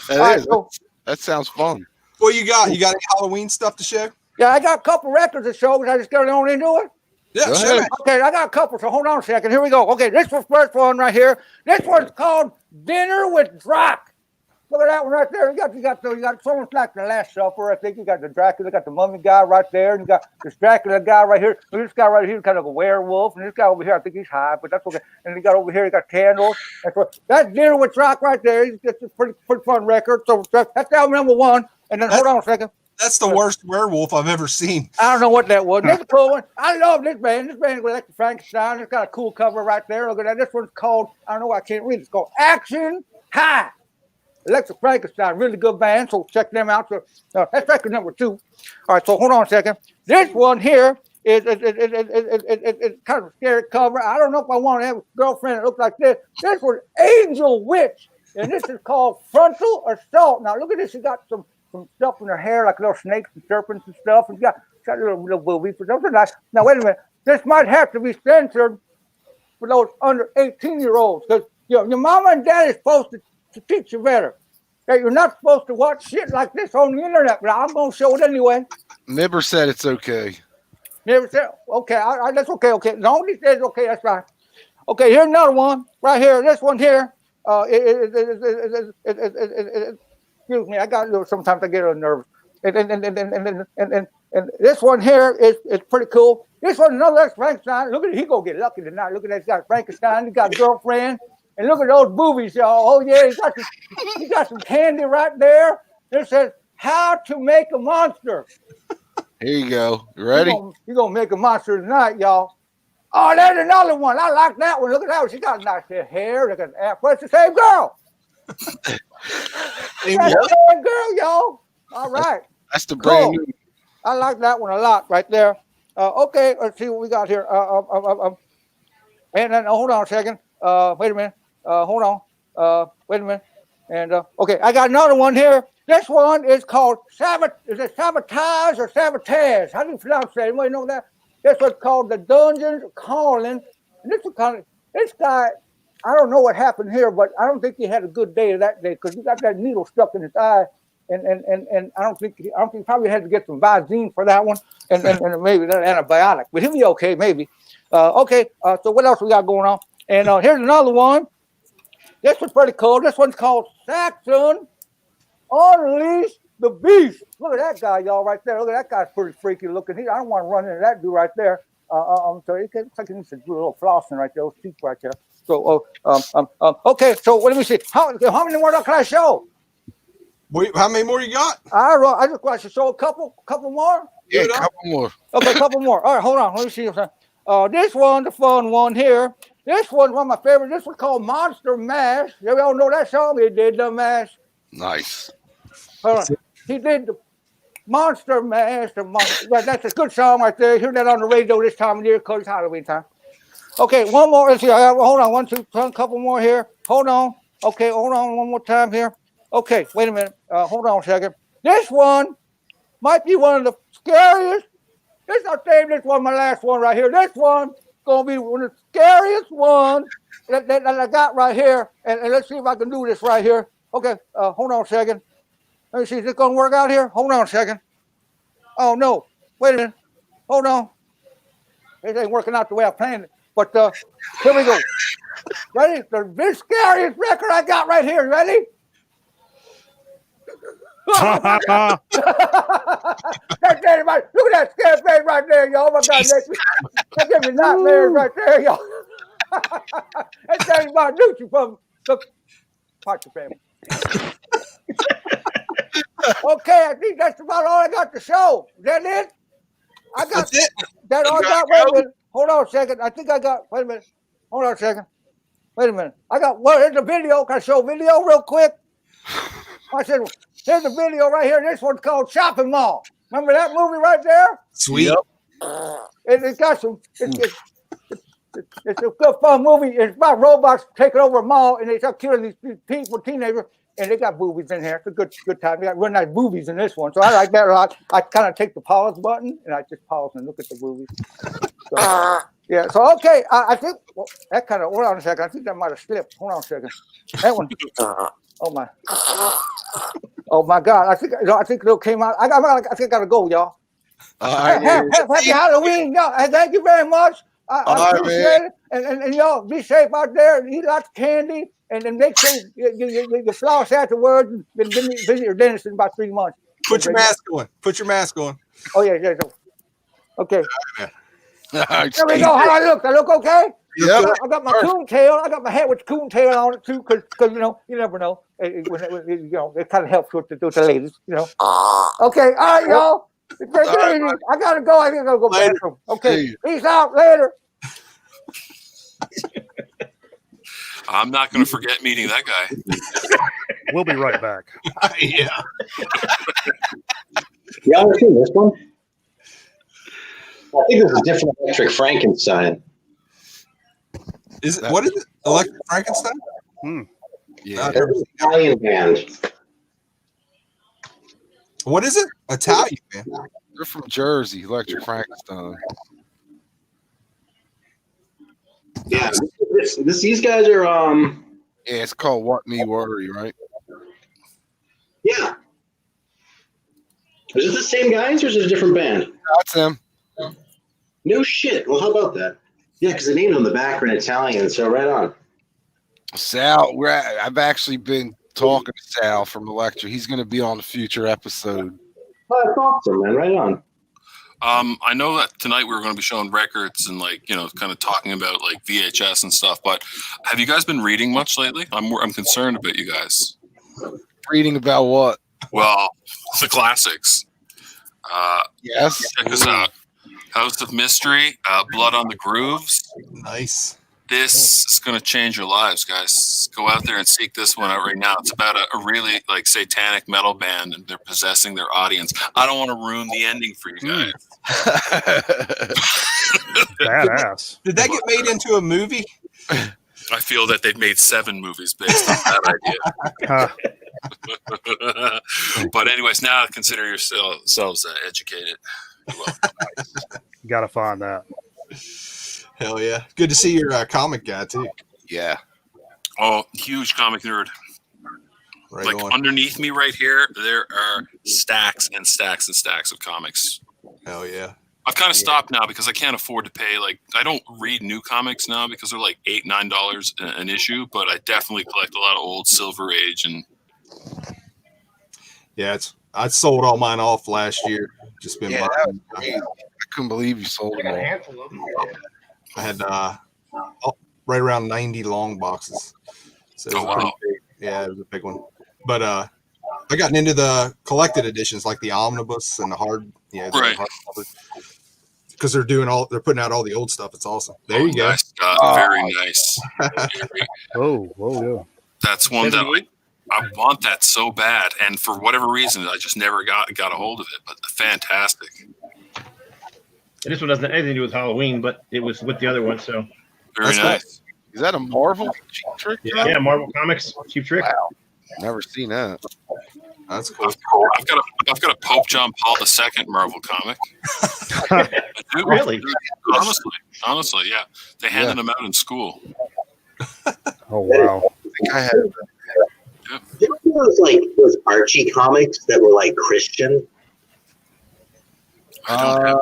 Speaker 1: That is.
Speaker 7: so,
Speaker 1: That sounds fun.
Speaker 2: What you got? You got any Halloween stuff to show?
Speaker 7: yeah, I got a couple records to show. I just got on into it.
Speaker 2: Yeah,
Speaker 1: Go
Speaker 2: show
Speaker 1: ahead.
Speaker 2: me.
Speaker 7: Okay, I got a couple, so hold on a second. Here we go. Okay, this was first one right here. This one's called Dinner with Drac. Look at that one right there. You got so much like the Last Supper. I think you got the Dracula, got the mummy guy right there, and you got this Dracula guy right here. And this guy right here is kind of a werewolf, and this guy over here, I think he's high, but that's okay. And you got over here, you got candles. That's Dinner with Drac right there. It's a pretty fun record. So that's album number one. And then hold on a second.
Speaker 2: That's the worst werewolf I've ever seen.
Speaker 7: I don't know what that was. This is a cool one. I love this band. This band is like the Frankenstein. It's got a cool cover right there. Look at that. This one's called, I don't know, I can't read it. It's called Action High. Electric Frankenstein, really good band, so check them out. So that's record number 2. All right, so hold on a second. This one here is kind of a scary cover. I don't know if I want to have a girlfriend that looks like this. This was Angel Witch, and this is called Frontal Assault. Now look at this. She got some stuff in her hair, like little snakes and serpents and stuff. And she got little boobies, but those are nice. Now wait a minute. This might have to be censored for those under 18-year-olds, because your mama and daddy is supposed to teach you better. That you're not supposed to watch shit like this on the internet, but I'm gonna show it anyway.
Speaker 1: Nibber said it's okay.
Speaker 7: Never said okay. That's okay. Okay, as long as he says okay, that's fine. Okay, here's another one right here. This one here. Excuse me. I got a little. Sometimes I get a little nervous. And this one here is pretty cool. This one, another Frankenstein. Look at it. He gonna get lucky tonight. Look at that. He's got Frankenstein. He got a girlfriend. And look at those boobies, y'all. Oh, yeah, he got some candy right there. It says, how to make a monster.
Speaker 1: Here you go. You ready?
Speaker 7: You're going to make a monster tonight, y'all. Oh, there's another one. I like that one. Look at that one. She got nice hair. Look at that. It's the same girl. That's the same girl, y'all. All right.
Speaker 1: That's the brand new.
Speaker 7: I like that one a lot right there. Okay, let's see what we got here. And then, hold on a second. Wait a minute. Hold on. Wait a minute. And okay, I got another one here. This one is called Is it Sabotage or Sabotage? How do you pronounce that? Anybody know that? This one's called The Dungeons Calling. And this guy, I don't know what happened here, but I don't think he had a good day that day because he got that needle stuck in his eye. And I don't think he probably had to get some Visine for that one, and maybe that antibiotic. But he'll be okay, maybe. Okay. So what else we got going on? And here's another one. This one's pretty cool. This one's called Saxon Unleash the Beast. Look at that guy, y'all, right there. Look at that guy's pretty freaky looking. I don't want to run into that dude right there. So it looks like he needs to do a little flossing right there. Those teeth right there. So okay. So let me see. How many more can I show?
Speaker 2: Wait, how many more you got?
Speaker 7: I just want to show a couple more.
Speaker 1: Yeah, a couple more.
Speaker 7: Okay, a couple more. All right, hold on. Let me see. This one, the fun one here. This one's one of my favorites. This one's called Monster Mash. You all know that song he did, the Mash.
Speaker 1: Nice.
Speaker 7: Hold on. He did the Monster Mash. That's a good song right there. Hear that on the radio this time of year because it's Halloween time. Okay, one more. Let's see. Hold on. 1, 2, 3, a couple more here. Hold on. Okay, hold on one more time here. Okay, wait a minute. Hold on a second. This one might be one of the scariest. I'll save this one, my last one right here. This one gonna be one of the scariest ones that I got right here. And let's see if I can do this right here. Okay, hold on a second. Let me see, is it going to work out here? Hold on a second. Oh, no. Wait a minute. Hold on. It ain't working out the way I planned it. But here we go. Ready? The scariest record I got right here. Ready? That's anybody. Look at that scared face right there, y'all. Oh my God, that gives me nightmares right there, y'all. That's anybody Nucci from the Party family. Okay, I think that's about all I got to show. Is that it? I got
Speaker 2: That's it.
Speaker 7: that all I got. Wait a minute. Hold on a second. I think I got. Wait a minute. Hold on a second. Wait a minute. I got. Well, here's the video. Can I show video real quick? I said, here's the video right here. This one's called Shopping Mall. Remember that movie right there?
Speaker 2: Sweet.
Speaker 1: Yep.
Speaker 7: It's got some. It's a good fun movie. It's about robots taking over a mall, and they start killing these people, teenagers, and they got boobies in here. It's a good time. They got really nice boobies in this one, so I like that a lot. I kind of take the pause button, and I just pause and look at the boobies. So, yeah. So okay, I think that kind of. Hold on a second. I think that might have slipped. Hold on a second. That one. Oh my. Oh my God! I think it came out. I think I gotta go, y'all. Happy Halloween, y'all. Thank you very much. I appreciate it. And y'all be safe out there. Eat lots of candy, and then make sure you floss afterwards. And visit your dentist in about 3 months.
Speaker 2: Put your mask on. Put your mask on.
Speaker 7: Oh yeah. Okay.
Speaker 1: Right,
Speaker 7: There we go. How I look? I look okay.
Speaker 1: Yep.
Speaker 7: I got my coon tail. I got my hat with coon tail on it too, because you never know. It kind of helps with the ladies. Okay. All right, y'all. I gotta go. I think I gotta go bathroom. Okay. Peace out. Later.
Speaker 4: I'm not going to forget meeting that guy.
Speaker 3: We'll be right back.
Speaker 2: Yeah.
Speaker 6: Y'all ever seen this one? I think this is a different Electric Frankenstein.
Speaker 2: What is it? Electric Frankenstein?
Speaker 1: Yeah.
Speaker 6: They're an Italian band.
Speaker 2: What is it? Italian, man.
Speaker 1: They're from Jersey, Electric Frankenstein.
Speaker 6: Yeah, these guys are
Speaker 1: Yeah, it's called What Me Worry, right?
Speaker 6: yeah. Is it the same guys or is it a different band?
Speaker 1: That's them.
Speaker 6: No shit. Well, how about that? Yeah, because the name on the back are in Italian, so right on.
Speaker 1: Sal, I've actually been talking to Sal from Electric. He's going to be on a future episode.
Speaker 6: Oh, that's awesome, man. Right on.
Speaker 4: I know that tonight we were going to be showing records and kind of talking about like VHS and stuff. But have you guys been reading much lately? I'm concerned about you guys.
Speaker 1: Reading about what?
Speaker 4: Well, the classics.
Speaker 1: Yes.
Speaker 4: Check this out: House of Mystery, Blood on the Grooves.
Speaker 2: Nice.
Speaker 4: This is going to change your lives, guys. Go out there and seek this one out right now. It's about a really like satanic metal band, and they're possessing their audience. I don't want to ruin the ending for you guys.
Speaker 3: Badass.
Speaker 2: Did that get made into a movie?
Speaker 4: I feel that they've made 7 movies based on that idea. But anyways, now consider yourselves educated.
Speaker 3: Gotta find that.
Speaker 2: Hell yeah. Good to see you're a comic guy, too.
Speaker 1: Yeah.
Speaker 4: Oh, huge comic nerd.
Speaker 2: Right
Speaker 4: like
Speaker 2: on.
Speaker 4: underneath me right here, there are stacks and stacks and stacks of comics.
Speaker 2: Hell yeah.
Speaker 4: I've kind of stopped now because I can't afford to pay. Like, I don't read new comics now because they're like $8, $9 an issue, but I definitely collect a lot of old Silver Age. And
Speaker 2: yeah, I sold all mine off last year. Just been
Speaker 1: Yeah,
Speaker 2: buying.
Speaker 1: that was crazy. I couldn't believe you sold them all.
Speaker 5: handful of them.
Speaker 2: I had right around 90 long boxes. So it was pretty big. Yeah, it was a big one. But I gotten into the collected editions, like the omnibus and the hard,
Speaker 4: Right.
Speaker 2: Because they're putting out all the old stuff. It's awesome. There you go.
Speaker 4: Nice, very nice.
Speaker 3: Oh,
Speaker 4: That's one that I want that so bad, and for whatever reason, I just never got a hold of it. But fantastic.
Speaker 5: And this one doesn't have anything to do with Halloween, but it was with the other one. So
Speaker 4: Very nice.
Speaker 1: Is that a Marvel Cheap Trick?
Speaker 5: yeah, Marvel Comics, Cheap Trick.
Speaker 1: Wow. Never seen that.
Speaker 2: That's cool.
Speaker 4: I've got a Pope John Paul II Marvel comic. I do.
Speaker 5: Really?
Speaker 4: Honestly, yeah. They handed them out in school.
Speaker 3: Oh wow.
Speaker 1: I think I had
Speaker 6: those Archie comics that were like Christian.
Speaker 4: I don't have.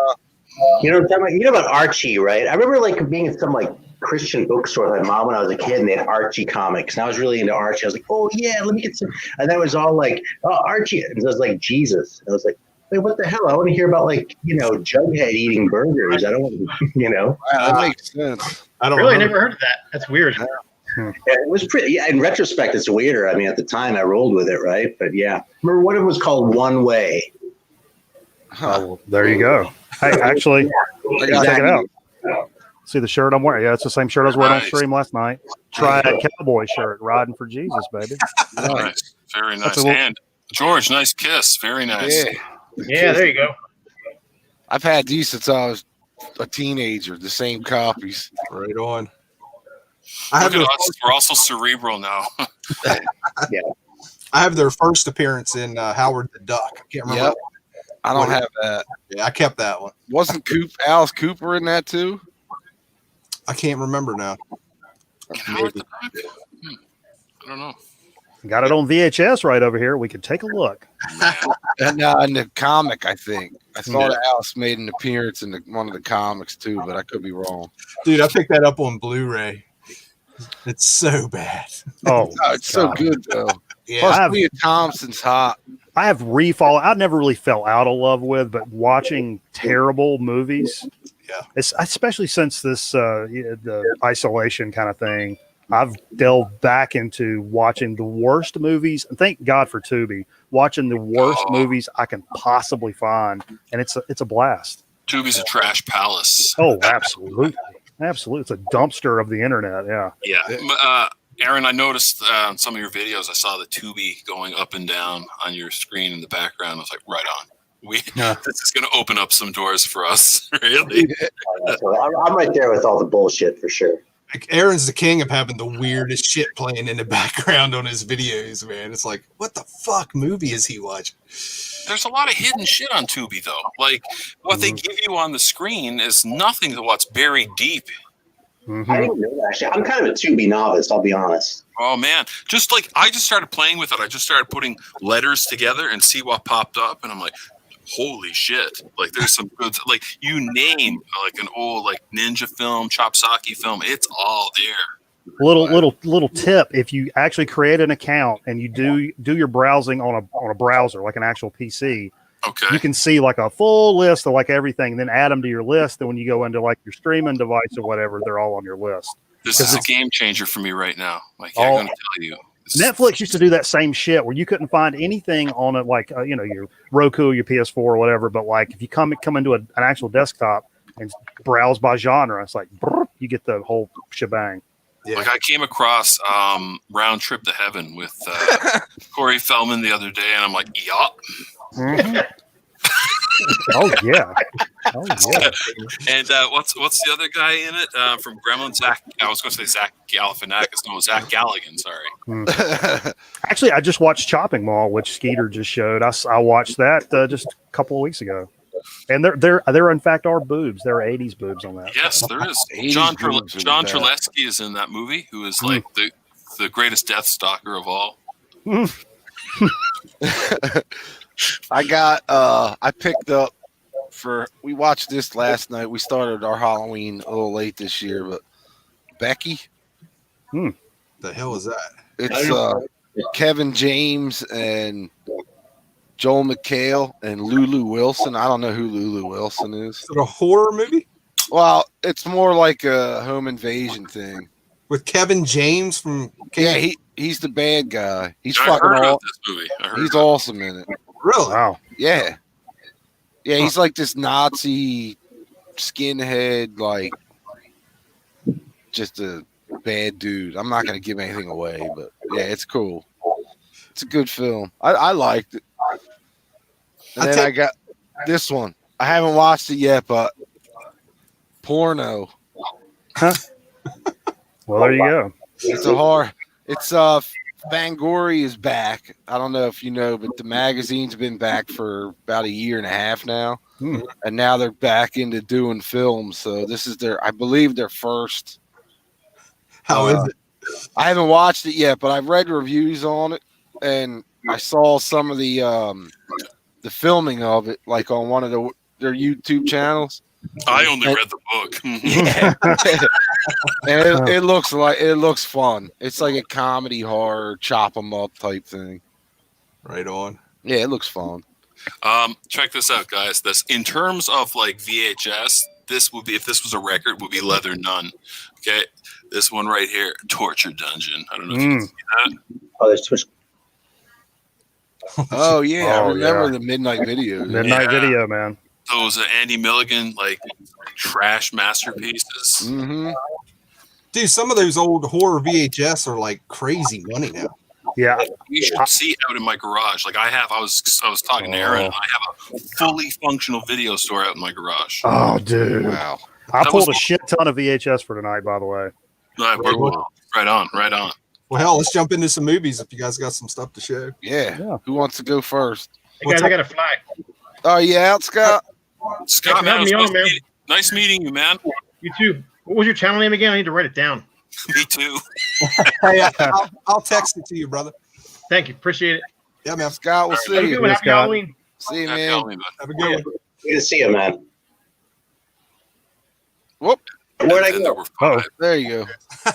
Speaker 6: You know what I'm talking about? You know about Archie, right? I remember like being in some like Christian bookstore with my mom when I was a kid, and they had Archie comics, and I was really into Archie. I was like, oh yeah, let me get some. And that was all like, oh Archie, and it was like Jesus. And I was like, wait, what the hell? I want to hear about like Jughead eating burgers. I don't want to,
Speaker 1: Wow, that makes sense.
Speaker 2: I don't
Speaker 5: Really,
Speaker 2: remember.
Speaker 5: never heard of that. That's weird.
Speaker 6: Yeah, it was pretty. Yeah, in retrospect, it's weirder. I mean, at the time, I rolled with it, right? But yeah, remember what it was called? One Way.
Speaker 3: Oh, there you go. Hey, actually,
Speaker 1: I
Speaker 3: check it out. See the shirt I'm wearing? Yeah, it's the same shirt I was wearing on stream last night. Triad cowboy shirt, riding for Jesus, baby.
Speaker 4: Nice. Very
Speaker 3: That's
Speaker 4: nice.
Speaker 3: a little-
Speaker 4: And George, nice kiss. Very nice.
Speaker 1: Yeah.
Speaker 5: Yeah, there you go.
Speaker 1: I've had these since I was a teenager. The same copies.
Speaker 2: Right on. I have
Speaker 4: Look at
Speaker 2: their
Speaker 4: us. We're also cerebral now.
Speaker 2: I have their first appearance in Howard the Duck. I can't remember.
Speaker 1: Yep. I don't have that.
Speaker 2: Yeah, I kept that one.
Speaker 1: Wasn't Alice Cooper in that too?
Speaker 2: I can't remember now.
Speaker 4: Howard the Duck? I don't know.
Speaker 3: Got it on VHS right over here. We can take a look.
Speaker 1: And in the comic, I think I thought Alice made an appearance in one of the comics too, but I could be wrong.
Speaker 2: Dude, I picked that up on Blu-ray. It's so bad.
Speaker 3: Oh,
Speaker 1: Oh, it's so good though.
Speaker 2: Yeah.
Speaker 1: Plus, Leah Thompson's hot.
Speaker 3: I have refall. I never really fell out of love with, but watching terrible movies,
Speaker 2: Yeah.
Speaker 3: it's, especially since this the isolation kind of thing, I've delved back into watching the worst movies. And thank God for Tubi, watching the worst movies I can possibly find, and it's a blast.
Speaker 4: Tubi's a trash palace.
Speaker 3: Oh, absolutely, absolutely. It's a dumpster of the internet. Yeah.
Speaker 4: Yeah. Aaron, I noticed on some of your videos, I saw the Tubi going up and down on your screen in the background. I was like, right on. This is going to open up some doors for us, really.
Speaker 6: So I'm right there with all the bullshit for sure.
Speaker 2: Like, Aaron's the king of having the weirdest shit playing in the background on his videos, man. It's like, what the fuck movie is he watching?
Speaker 4: There's a lot of hidden shit on Tubi, though. Like, what they give you on the screen is nothing to what's buried deep.
Speaker 6: I didn't know that. Actually, I'm kind of a Tubi novice, I'll be honest.
Speaker 4: Oh, man. Just like, I just started playing with it. I just started putting letters together and see what popped up. And I'm like, holy shit. Like, there's some good, like, you name like an old, like, ninja film, Chopsaki film. It's all there.
Speaker 3: Little tip: if you actually create an account and you do your browsing on a browser, like an actual PC,
Speaker 4: Okay.
Speaker 3: you can see like a full list of like everything, then add them to your list. And when you go into like your streaming device or whatever, they're all on your list.
Speaker 4: This is a game changer for me right now. Like, I'm going to tell you.
Speaker 3: Netflix used to do that same shit where you couldn't find anything on it, like your Roku, your PS4, or whatever. But like if you come into an actual desktop and browse by genre, it's like you get the whole shebang.
Speaker 2: Yeah.
Speaker 4: Like, I came across Round Trip to Heaven with Corey Feldman the other day, and I'm like, yup.
Speaker 3: Mm-hmm. Oh yeah.
Speaker 4: And what's the other guy in it from Gremlins? I was going to say Zach Galifianakis. No, Zach Galligan. Sorry.
Speaker 3: Actually, I just watched Chopping Mall, which Skeeter just showed. I watched that just a couple of weeks ago, and there in fact are boobs. There are 80s boobs on that.
Speaker 4: Yes, there is.
Speaker 1: 80s
Speaker 4: John
Speaker 1: boobs are
Speaker 4: John
Speaker 1: bad.
Speaker 4: Treleski is in that movie, who is like the greatest Death Stalker of all.
Speaker 1: I picked up we watched this last night. We started our Halloween a little late this year, but Becky.
Speaker 2: The hell is that?
Speaker 1: It's Kevin James and Joel McHale and Lulu Wilson. I don't know who Lulu Wilson is.
Speaker 2: Is it a horror movie
Speaker 1: Well, it's more like a home invasion thing.
Speaker 2: with Kevin James from?
Speaker 1: Yeah, he's the bad guy. He's
Speaker 4: I
Speaker 1: fucking
Speaker 4: heard about
Speaker 1: all.
Speaker 4: this movie.
Speaker 1: He's awesome in it.
Speaker 2: Really?
Speaker 3: Wow.
Speaker 1: Yeah. Yeah, he's like this Nazi skinhead, like just a bad dude. I'm not going to give anything away, but yeah, it's cool. It's a good film. I liked it. And then I got this one. I haven't watched it yet, but Porno.
Speaker 3: Well, there you go.
Speaker 1: It's a horror. It's Fangoria is back. I don't know if you know, but the magazine's been back for about a year and a half now. And now they're back into doing films. So this is I believe their first.
Speaker 2: How is it?
Speaker 1: I haven't watched it yet, but I've read reviews on it. and I saw some of the filming of it, like on one of their YouTube channels.
Speaker 4: I only read the book.
Speaker 1: Yeah, and it looks fun. It's like a comedy horror chop 'em up type thing.
Speaker 2: Right on.
Speaker 1: Yeah, it looks fun.
Speaker 4: Check this out, guys. This in terms of like VHS, this would be, if this was a record, would be Leather Nun. Okay, this one right here, Torture Dungeon. I don't know if you can see that.
Speaker 6: Oh, there's Twitch.
Speaker 1: Oh yeah, I
Speaker 3: Oh,
Speaker 1: remember
Speaker 3: yeah.
Speaker 1: the midnight videos.
Speaker 3: Midnight
Speaker 4: Yeah.
Speaker 3: Video, man.
Speaker 4: Those Andy Milligan like trash masterpieces.
Speaker 1: Mm-hmm.
Speaker 2: Dude, some of those old horror VHS are like crazy money now.
Speaker 3: Yeah.
Speaker 4: You should see out in my garage. Like I was talking to Aaron. I have a fully functional video store out in my garage.
Speaker 3: Oh, dude.
Speaker 1: Wow.
Speaker 3: I
Speaker 4: That
Speaker 3: pulled
Speaker 4: was-
Speaker 3: a shit ton of VHS for tonight, by the way.
Speaker 4: Right on.
Speaker 2: Well, hell, let's jump into some movies if you guys got some stuff to show.
Speaker 1: Yeah.
Speaker 3: Yeah.
Speaker 1: Who wants to go first?
Speaker 5: Hey guys, I got a flag.
Speaker 1: Oh yeah, out, Scott.
Speaker 4: Scott,
Speaker 5: Thanks for having me on, man.
Speaker 4: Nice meeting you, man.
Speaker 5: You too. What was your channel name again? I need to write it down.
Speaker 4: Me too.
Speaker 2: Hey, I'll text it to you, brother.
Speaker 5: Thank you. Appreciate it.
Speaker 2: Yeah, man.
Speaker 1: Scott, we'll
Speaker 5: Have a
Speaker 1: see
Speaker 5: good
Speaker 1: you.
Speaker 5: one.
Speaker 3: Yes,
Speaker 5: Happy
Speaker 3: God.
Speaker 5: Halloween.
Speaker 1: See you,
Speaker 4: Happy
Speaker 1: man.
Speaker 4: Halloween, bud.
Speaker 2: Have a good one.
Speaker 6: Good to see you, man.
Speaker 1: Whoop.
Speaker 6: Where'd I
Speaker 4: And there
Speaker 6: go?
Speaker 4: were
Speaker 3: Oh,
Speaker 4: five.
Speaker 1: There you go.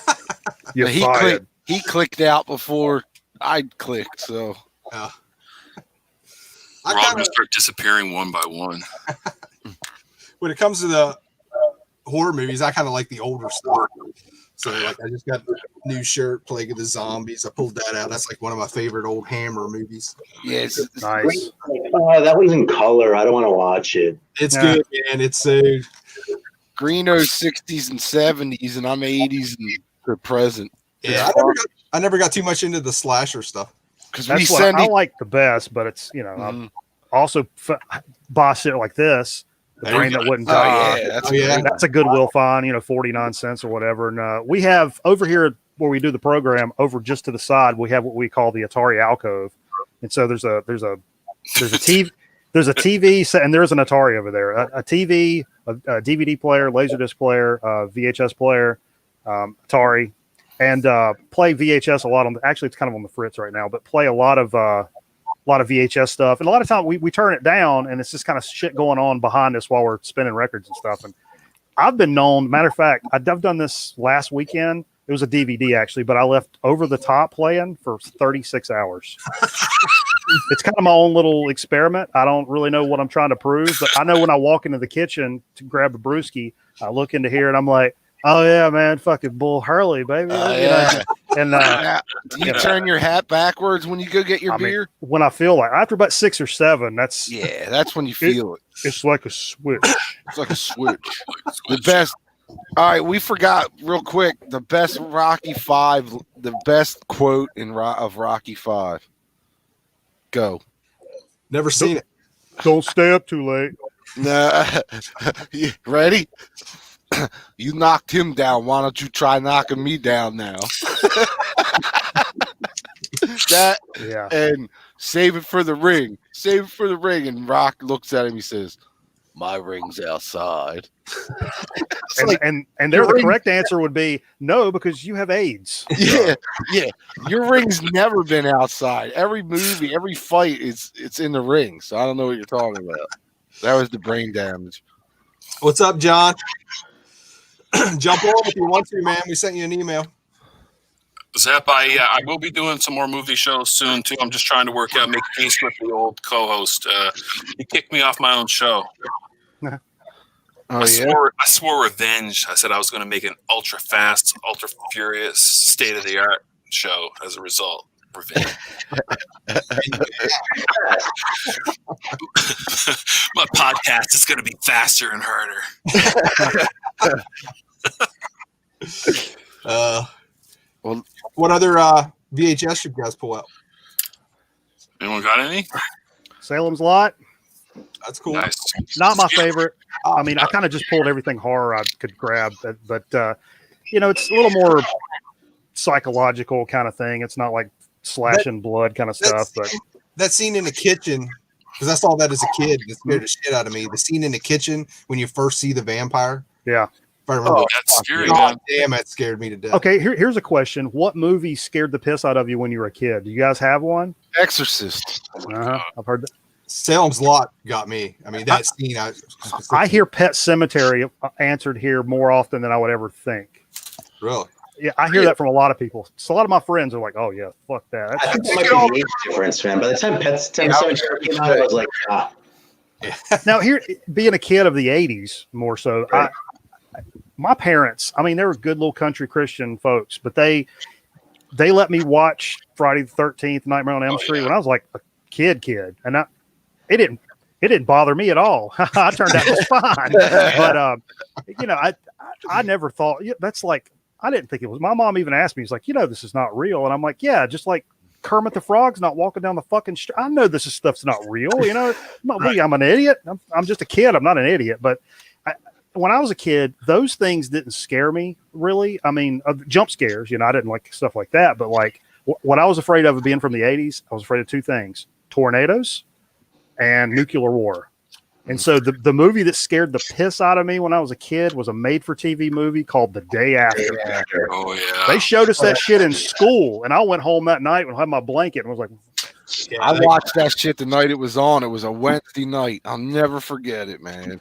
Speaker 3: you
Speaker 1: He
Speaker 3: fired.
Speaker 1: clicked out before I clicked. So
Speaker 2: I
Speaker 4: We're all
Speaker 2: kind
Speaker 4: gonna
Speaker 2: of,
Speaker 4: start disappearing one by one.
Speaker 2: when it comes to the horror movies, I kind of like the older stuff. So, like, I just got a new shirt, Plague of the Zombies. I pulled that out. That's like one of my favorite old Hammer movies.
Speaker 1: yeah, it's
Speaker 3: Nice.
Speaker 6: That one's in color. I don't want to watch it.
Speaker 2: It's
Speaker 3: Yeah.
Speaker 2: good, man. It's so
Speaker 1: Greeno's 60s and 70s, and I'm 80s and the present.
Speaker 2: yeah. I never got too much into the slasher stuff.
Speaker 1: Because we
Speaker 3: That's what
Speaker 1: send
Speaker 3: I like the best, but it's, you know,
Speaker 1: Mhm.
Speaker 3: I also boss it like this. The
Speaker 2: There you
Speaker 3: brain
Speaker 2: go.
Speaker 3: that wouldn't
Speaker 1: Oh
Speaker 3: die.
Speaker 1: yeah, that's
Speaker 2: Oh, yeah.
Speaker 1: great.
Speaker 3: That's a Goodwill find, 49 cents or whatever. And we have over here where we do the program, over just to the side, we have what we call the Atari alcove. And so there's a TV set, and there's an Atari over there, a TV, a DVD player, Laserdisc player, VHS player, Atari, and play VHS a lot on. Actually, it's kind of on the fritz right now, but play a lot of VHS stuff. And a lot of time we turn it down, and it's just kind of shit going on behind us while we're spinning records and stuff. And I've been known. Matter of fact, I've done this last weekend. It was a DVD actually, but I left Over the Top playing for 36 hours. It's kind of my own little experiment. I don't really know what I'm trying to prove, but I know when I walk into the kitchen to grab a brewski, I look into here and I'm like, oh yeah, man, fucking Bull Hurley, baby.
Speaker 1: Yeah.
Speaker 3: And
Speaker 1: Do you turn your hat backwards when you go get your
Speaker 3: I mean,
Speaker 1: beer?
Speaker 3: when I feel like after about 6 or 7, that's
Speaker 1: Yeah, that's when you feel it.
Speaker 3: it's like a switch.
Speaker 1: It's like a switch. The best. All right, we forgot real quick the best Rocky V, the best quote of Rocky V. Go.
Speaker 2: Never seen it.
Speaker 3: Don't stay up too late.
Speaker 1: Nah. You ready? You knocked him down. Why don't you try knocking me down now? That
Speaker 3: Yeah.
Speaker 1: and save it for the ring. Save it for the ring. And Rock looks at him. He says, "My ring's outside." It's
Speaker 3: And,
Speaker 1: like,
Speaker 3: and there the correct answer would be no, because you have AIDS.
Speaker 1: yeah, yeah. Your ring's never been outside. Every movie, every fight, it's in the ring. So I don't know what you're talking about. That was the brain damage.
Speaker 2: What's up, John? Jump on if you want to, man. We sent you an email.
Speaker 4: Zep, I will be doing some more movie shows soon too. I'm just trying to work out, make peace with the old co-host. He kicked me off my own show.
Speaker 1: Oh
Speaker 4: I
Speaker 1: yeah.
Speaker 4: swore revenge. I said I was going to make an ultra fast, ultra furious, state of the art show. As a result, revenge. My podcast is going to be faster and harder.
Speaker 2: Well, what other VHS should you guys pull out?
Speaker 4: Anyone got any?
Speaker 3: Salem's Lot,
Speaker 2: That's cool.
Speaker 4: Nice.
Speaker 3: not my favorite. I mean, I kind of just pulled everything horror I could grab, but it's a little more psychological kind of thing. It's not like slashing blood kind of stuff, but
Speaker 2: That scene in the kitchen, because I saw that as a kid. It scared the shit out of me. The scene in the kitchen when you first see the vampire.
Speaker 3: yeah,
Speaker 2: If I remember.
Speaker 4: That's scary.
Speaker 2: God damn, that scared me to death.
Speaker 3: Okay, here's a question. What movie scared the piss out of you when you were a kid? Do you guys have one?
Speaker 1: Exorcist.
Speaker 3: I've heard that.
Speaker 2: Salem's Lot got me. I mean, that scene.
Speaker 3: I hear Pet Cemetery answered here more often than I would ever think.
Speaker 2: Really?
Speaker 3: Yeah, I hear that from a lot of people. So a lot of my friends are like, "Oh yeah, fuck that."
Speaker 6: I think there might be an age difference, man. By the time Cemetery came out, I was like,
Speaker 3: Now, here, being a kid of the '80s, more so,
Speaker 6: Right.
Speaker 3: my parents, I mean, they were good little country Christian folks, but they let me watch Friday the 13th, Nightmare on Elm Street when I was like a kid, and it didn't bother me at all. I turned out just fine. But you know, I never thought that's like, I didn't think it was. My mom even asked me, "He's like, this is not real," and I'm like, "Yeah, just like Kermit the Frog's not walking down the fucking street. I know this stuff's not real. I'm an idiot. I'm just a kid. I'm not an idiot." But when I was a kid, those things didn't scare me really. I mean, jump scares, I didn't like stuff like that. But like what I was afraid of being from the 80s, I was afraid of two things: tornadoes and nuclear war. And so the movie that scared the piss out of me when I was a kid was a made-for-TV movie called The Day After.
Speaker 4: Oh yeah.
Speaker 3: They showed us that shit in school, and I went home that night and had my blanket and was like,
Speaker 1: I watched that shit the night it was on. It was a Wednesday night. I'll never forget it, man.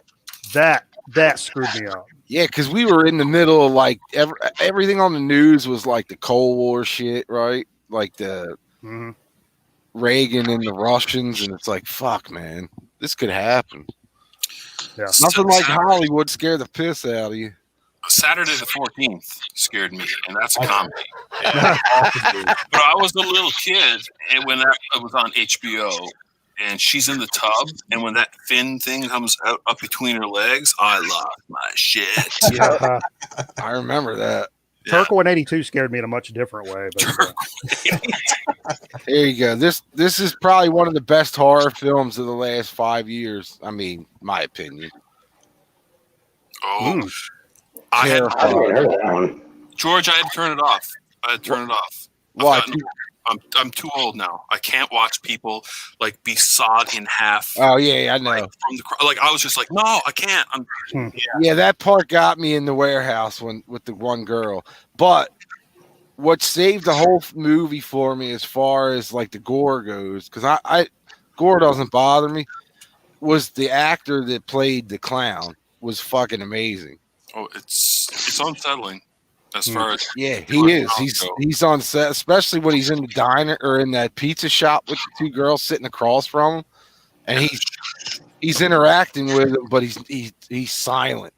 Speaker 3: that screwed me up.
Speaker 1: Yeah, because we were in the middle of like everything on the news was like the Cold War shit, right? Like the Reagan and the Russians, and it's like, fuck, man, this could happen.
Speaker 3: Yeah.
Speaker 1: Nothing like Hollywood scare the piss out of you.
Speaker 4: Saturday the 14th scared me, and that's a comedy. But I was a little kid, and when that was on HBO, and she's in the tub, and when that fin thing comes out up between her legs, I lost my shit.
Speaker 3: Yeah.
Speaker 1: I remember that.
Speaker 3: Turco in 82 scared me in a much different way. But,
Speaker 1: There you go. This is probably one of the best horror films of the last 5 years. I mean, my opinion.
Speaker 4: Oh, I had
Speaker 6: I haven't heard of that one.
Speaker 4: George. I had to turn it off.
Speaker 1: Why?
Speaker 4: I'm too old now. I can't watch people like be sawed in half.
Speaker 1: Oh yeah, I know.
Speaker 4: I was just like, no, I can't.
Speaker 1: Yeah, that part got me in the warehouse with the one girl. But what saved the whole movie for me, as far as like the gore goes, because I gore doesn't bother me, was the actor that played the clown was fucking amazing.
Speaker 4: Oh, it's unsettling. As far as
Speaker 1: he is. He's on set, especially when he's in the diner or in that pizza shop with the two girls sitting across from him, and he's interacting with them, but he's silent,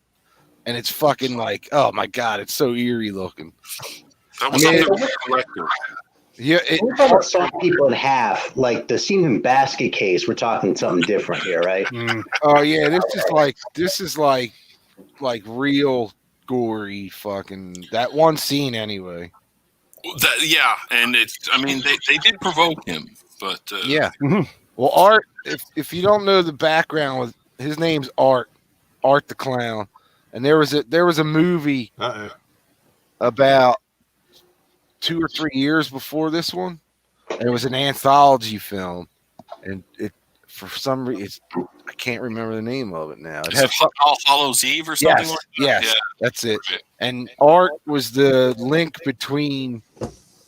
Speaker 1: and it's fucking like, oh my god, it's so eerie looking.
Speaker 4: That was a collector.
Speaker 1: Yeah,
Speaker 6: We're talking about sawing people in half, like the scene in Basket Case. We're talking something different here, right?
Speaker 1: Oh yeah, this is like real gory fucking that one scene anyway.
Speaker 4: And they did provoke him, but
Speaker 1: yeah. Well, Art, if you don't know the background, his name's Art the Clown, and there was a movie about 2 or 3 years before this one, and it was an anthology film, and it for some reason I can't remember the name of it now. It has
Speaker 4: All Hallows Eve or something like that?
Speaker 1: Yes,
Speaker 4: yeah.
Speaker 1: That's it. And Art was the link between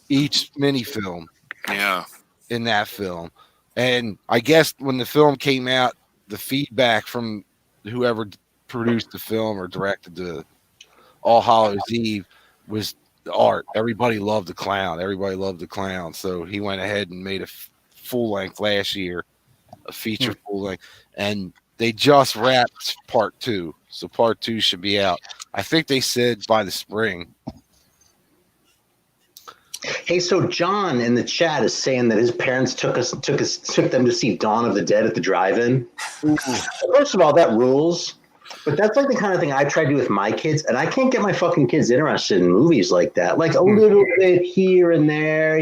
Speaker 1: each mini film.
Speaker 4: Yeah.
Speaker 1: In that film. And I guess when the film came out, the feedback from whoever produced the film or directed the All Hallows Eve was Art. Everybody loved the clown. So he went ahead and made a full length last year. A feature full length, and they just wrapped part 2, so part 2 should be out. I think they said by the spring.
Speaker 6: Hey, so John in the chat is saying that his parents took them to see Dawn of the Dead at the drive-in. First of all, that rules. But that's like the kind of thing I try to do with my kids, and I can't get my fucking kids interested in movies like that. Like a little bit here and there,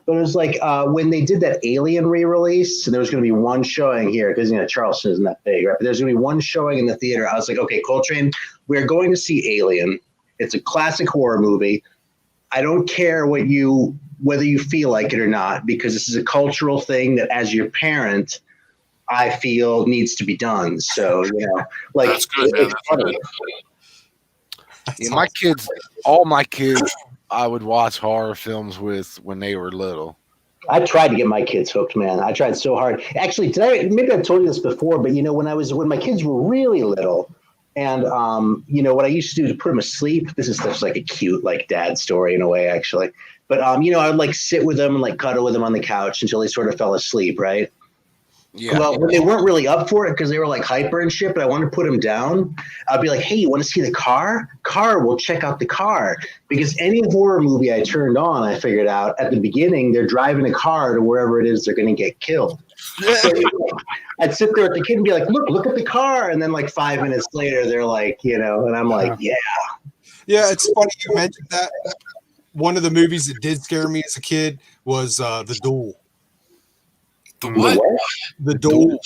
Speaker 6: But it was like when they did that Alien re-release, and there was going to be one showing here because Charleston isn't that big, right? But there's going to be one showing in the theater. I was like, okay, Coltrane, we're going to see Alien. It's a classic horror movie. I don't care whether you feel like it or not, because this is a cultural thing that, as your parent, I feel needs to be done. So,
Speaker 4: that's good, man.
Speaker 6: It's funny.
Speaker 1: Yeah, my kids, all my kids, I would watch horror films with when they were little.
Speaker 6: I tried to get my kids hooked, man. I tried so hard. Actually, maybe I've told you this before, but when my kids were really little, and what I used to do to put them asleep. This is just like a cute, like dad story in a way, actually. But I would like sit with them and like cuddle with them on the couch until they sort of fell asleep, right?
Speaker 1: Yeah.
Speaker 6: Well, when they weren't really up for it because they were like hyper and shit, but I wanted to put them down, I'd be like, hey, you want to see the car? We'll check out the car. Because any horror movie I turned on, I figured out at the beginning, they're driving a car to wherever it is they're going to get killed. So I'd sit there with the kid and be like, look at the car. And then like 5 minutes later, they're like, and I'm like, yeah.
Speaker 2: Yeah, it's funny you mentioned that. One of the movies that did scare me as a kid was The Duel.
Speaker 4: The what?
Speaker 2: The Duel.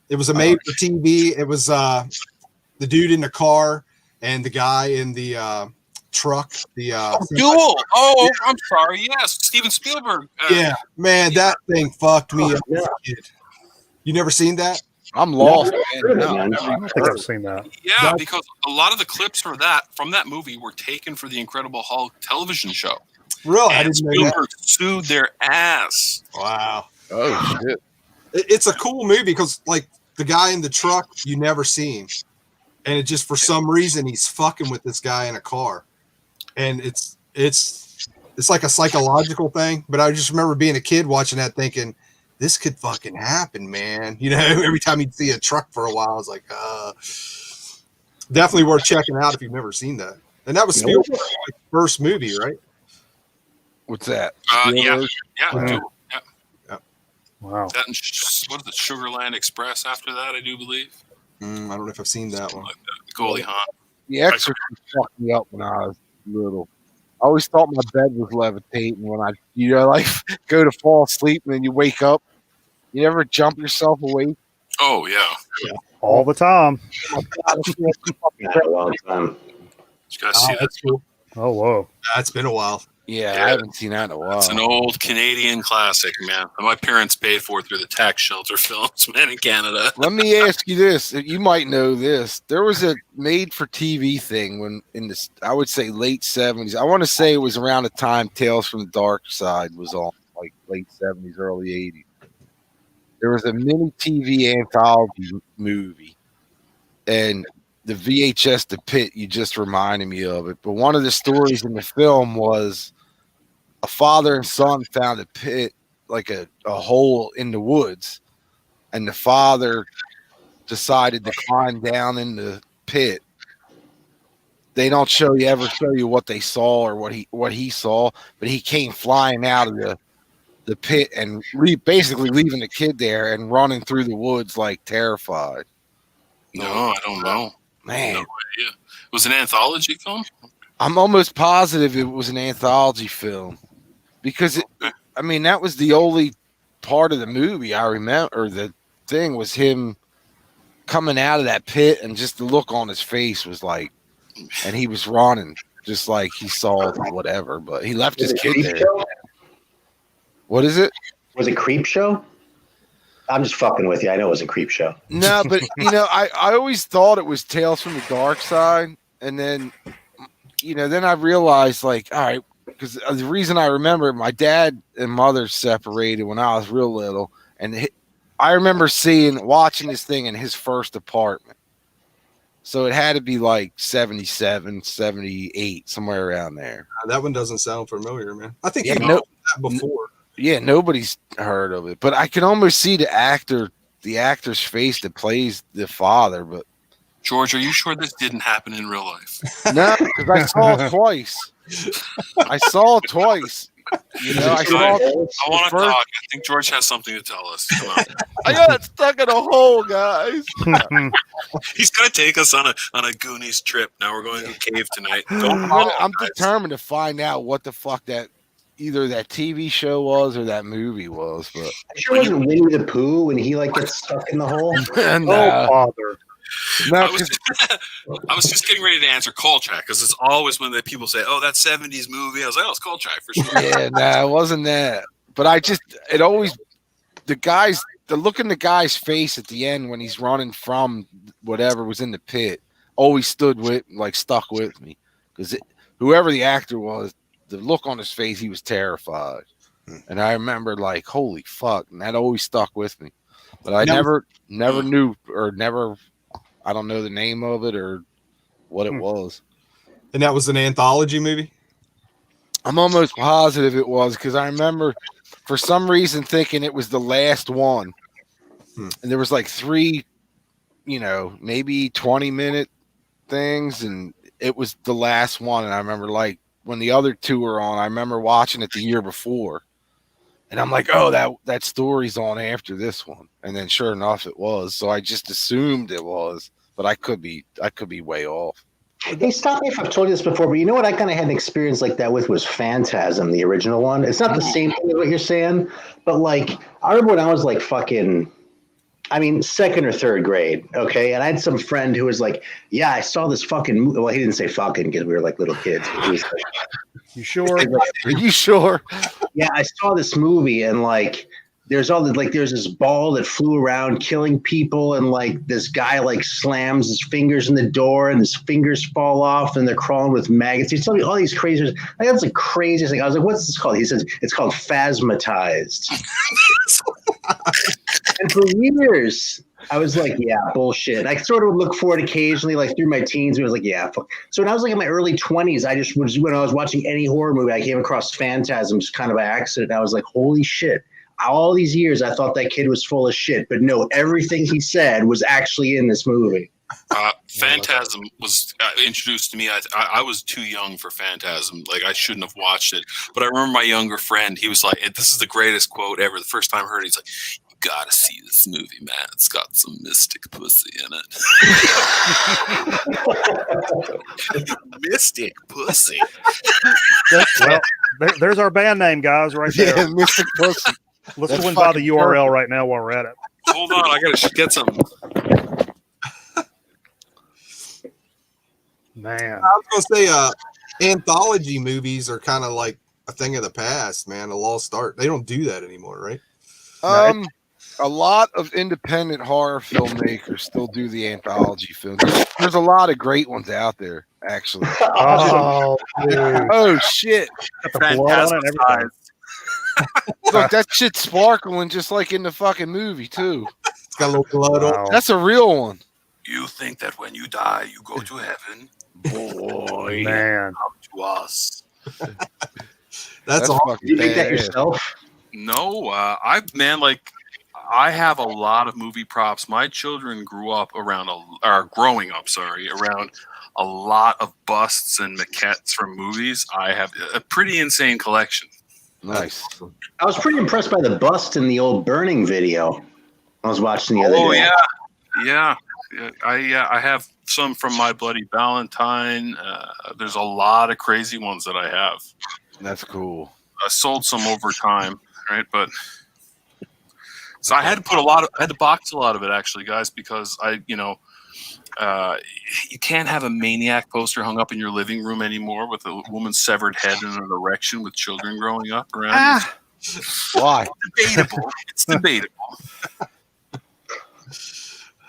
Speaker 2: It was a made for TV. It was the dude in the car and the guy in the truck. The
Speaker 4: Duel. Oh, I'm sorry. Yes, Steven Spielberg.
Speaker 2: Yeah, man, that thing fucked me up as a kid. You never seen that?
Speaker 1: I'm lost, man.
Speaker 3: I don't think I've seen that.
Speaker 4: Yeah, because a lot of the clips from that movie were taken for the Incredible Hulk television show.
Speaker 2: Really? I
Speaker 4: And
Speaker 2: didn't know that.
Speaker 4: Spielberg sued their ass.
Speaker 2: Wow.
Speaker 1: Oh shit!
Speaker 2: It's a cool movie because like the guy in the truck you never see him, and it just for some reason he's fucking with this guy in a car, and it's like a psychological thing. But I just remember being a kid watching that thinking, this could fucking happen, man. Every time you'd see a truck for a while, I was like, definitely worth checking out if you've never seen that. And that was Spielberg's first movie, right?
Speaker 1: What's that?
Speaker 4: Yeah. Duel. Yeah.
Speaker 3: Wow.
Speaker 4: That and what is it? Sugarland Express after that, I do believe.
Speaker 2: I don't know if I've seen that one.
Speaker 4: Like that. Goalie Hunt.
Speaker 1: The Exorcist fucked me up when I was little. I always thought my bed was levitating when I, like go to fall asleep and then you wake up. You never jump yourself awake?
Speaker 4: Oh yeah.
Speaker 3: All the time.
Speaker 6: Not a long time.
Speaker 4: You guys see that?
Speaker 2: That's cool.
Speaker 3: Oh, whoa.
Speaker 2: That's been a while.
Speaker 1: Yeah,
Speaker 4: Yeah.
Speaker 1: I haven't seen that in a while.
Speaker 4: It's an old Canadian classic, man. That my parents paid for through the tax shelter films, man, in Canada.
Speaker 1: Let me ask you this. You might know this. There was a made-for-TV thing when in this, I would say late 70s. I want to say it was around the time Tales from the Dark Side was on, like late 70s, early 80s. There was a mini TV anthology movie, and the VHS The Pit, you just reminded me of it. But one of the stories in the film was a father and son found a pit, like a hole in the woods, and the father decided to climb down in the pit. They don't show you what they saw or what he saw, but he came flying out of the pit and basically leaving the kid there and running through the woods like terrified.
Speaker 4: No, I don't know.
Speaker 1: Man,
Speaker 4: No idea. It was an anthology film?
Speaker 1: I'm almost positive it was an anthology film because that was the only part of the movie I remember, or the thing was him coming out of that pit, and just the look on his face was like, and he was running just like he saw whatever, but he left his kid there. What is it?
Speaker 6: Was it Creep Show? I'm just fucking with you. I know it was a Creep Show.
Speaker 1: No, but I always thought it was Tales from the Dark Side, and then then I realized, like, all right, because the reason I remember my dad and mother separated when I was real little, and I remember watching this thing in his first apartment. So it had to be like 77, 78, somewhere around there.
Speaker 2: That one doesn't sound familiar, man. I think
Speaker 1: Yeah,
Speaker 2: you know that before.
Speaker 1: Yeah, nobody's heard of it, but I can almost see the actor's face that plays the father. But
Speaker 4: George, are you sure this didn't happen in real life?
Speaker 1: no, because I saw it twice. I saw it twice. I saw it
Speaker 4: I want to
Speaker 1: first.
Speaker 4: talk. I think George has something to tell us. Come on.
Speaker 1: I got stuck in a hole, guys.
Speaker 4: He's going to take us on a Goonies trip. Now we're going to a cave tonight.
Speaker 1: I'm determined to find out what the fuck either that TV show was or that movie was. But
Speaker 6: I sure wasn't Winnie the Pooh when he like gets stuck in the hole.
Speaker 3: Oh, father.
Speaker 1: No,
Speaker 4: I was just getting ready to answer Kolchak because it's always when the people say, "Oh, that '70s movie." I was like, "Oh, it's Kolchak for sure."
Speaker 1: Yeah, it wasn't that. But the look in the guy's face at the end when he's running from whatever was in the pit always stuck with me. because whoever the actor was, the look on his face, he was terrified. And I remember like, holy fuck, and that always stuck with me. But I never knew or never, I don't know the name of it or what it was.
Speaker 2: And that was an anthology movie?
Speaker 1: I'm almost positive it was, because I remember for some reason thinking it was the last one. And there was like 3, maybe 20-minute things, and it was the last one. And I remember like when the other 2 were on, I remember watching it the year before. And I'm like, oh, that story's on after this one. And then sure enough it was. So I just assumed it was, but I could be way off.
Speaker 6: Hey, stop me if I've told you this before, but you know what I kind of had an experience like that with was Phantasm, the original one. It's not the same thing as what you're saying, but like I remember when I was like second or third grade, okay? And I had some friend who was like, yeah, I saw this fucking movie. Well, he didn't say fucking because we were like little kids. But he was like,
Speaker 3: you sure?
Speaker 1: Are you sure?
Speaker 6: Yeah, I saw this movie and like there's this ball that flew around killing people, and like this guy like slams his fingers in the door and his fingers fall off and they're crawling with maggots. He's telling me all these crazy. Like, that's the craziest thing. I was like, what's this called? He says it's called Phasmatized. And for years I was like, yeah, bullshit. I sort of would look for it occasionally, like through my teens. I was like, yeah, fuck. So when I was like in my early 20s, I just was, when I was watching any horror movie, I came across Phantasm just kind of by accident. I was like, holy shit. All these years, I thought that kid was full of shit, but no, everything he said was actually in this movie.
Speaker 4: Phantasm was introduced to me. I was too young for Phantasm. Like, I shouldn't have watched it. But I remember my younger friend, he was like, this is the greatest quote ever. The first time I heard it, he's like, you gotta see this movie, man. It's got some mystic pussy in it. Mystic pussy.
Speaker 3: Well, there's our band name, guys, right there.
Speaker 1: Yeah, Mystic Pussy.
Speaker 3: Let's go and buy the URL right now while we're at it.
Speaker 4: Hold on, I gotta get some.
Speaker 3: Man,
Speaker 2: I was gonna say, anthology movies are kind of like a thing of the past, man. A lost art. They don't do that anymore, right?
Speaker 1: A lot of independent horror filmmakers still do the anthology films. There's a lot of great ones out there, actually.
Speaker 3: oh, dude.
Speaker 1: Oh shit!
Speaker 3: Got the blood on it and everything.
Speaker 1: Look, that shit's sparkling just like in the fucking movie too.
Speaker 2: It's got a little blood on.
Speaker 3: Wow.
Speaker 1: That's a real one.
Speaker 4: You think that when you die, you go to heaven? Boy,
Speaker 3: Man,
Speaker 4: come to us.
Speaker 2: That's all.
Speaker 1: fucking
Speaker 6: You make that
Speaker 1: badass.
Speaker 6: yourself?
Speaker 4: No, I have a lot of movie props. My children growing up around a lot of busts and maquettes from movies. I have a pretty insane collection.
Speaker 1: Nice.
Speaker 6: I was pretty impressed by the bust in the old Burning video I was watching the other day.
Speaker 4: Yeah. I have some from My Bloody Valentine. There's a lot of crazy ones that I have.
Speaker 1: That's cool.
Speaker 4: I sold some over time, right? But so I had to box a lot of it actually, guys, because you can't have a Maniac poster hung up in your living room anymore with a woman's severed head and an erection with children growing up around.
Speaker 1: Why?
Speaker 4: It's debatable.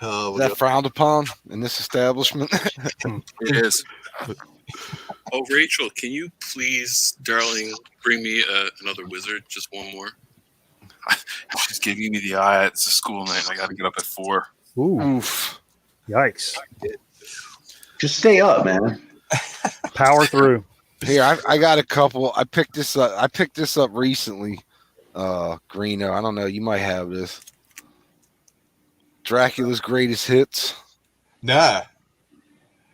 Speaker 2: Oh,
Speaker 1: Is that frowned upon in this establishment?
Speaker 4: It is. Oh, Rachel, can you please, darling, bring me another wizard? Just one more. She's giving me the eye. It's a school night. I got to get up at 4.
Speaker 3: ooh,
Speaker 1: Oof.
Speaker 3: yikes!
Speaker 6: Just stay up, man.
Speaker 3: Power through.
Speaker 1: Here, I got a couple. I picked this up recently. Greeno, I don't know. You might have this. Dracula's Greatest Hits.
Speaker 2: nah.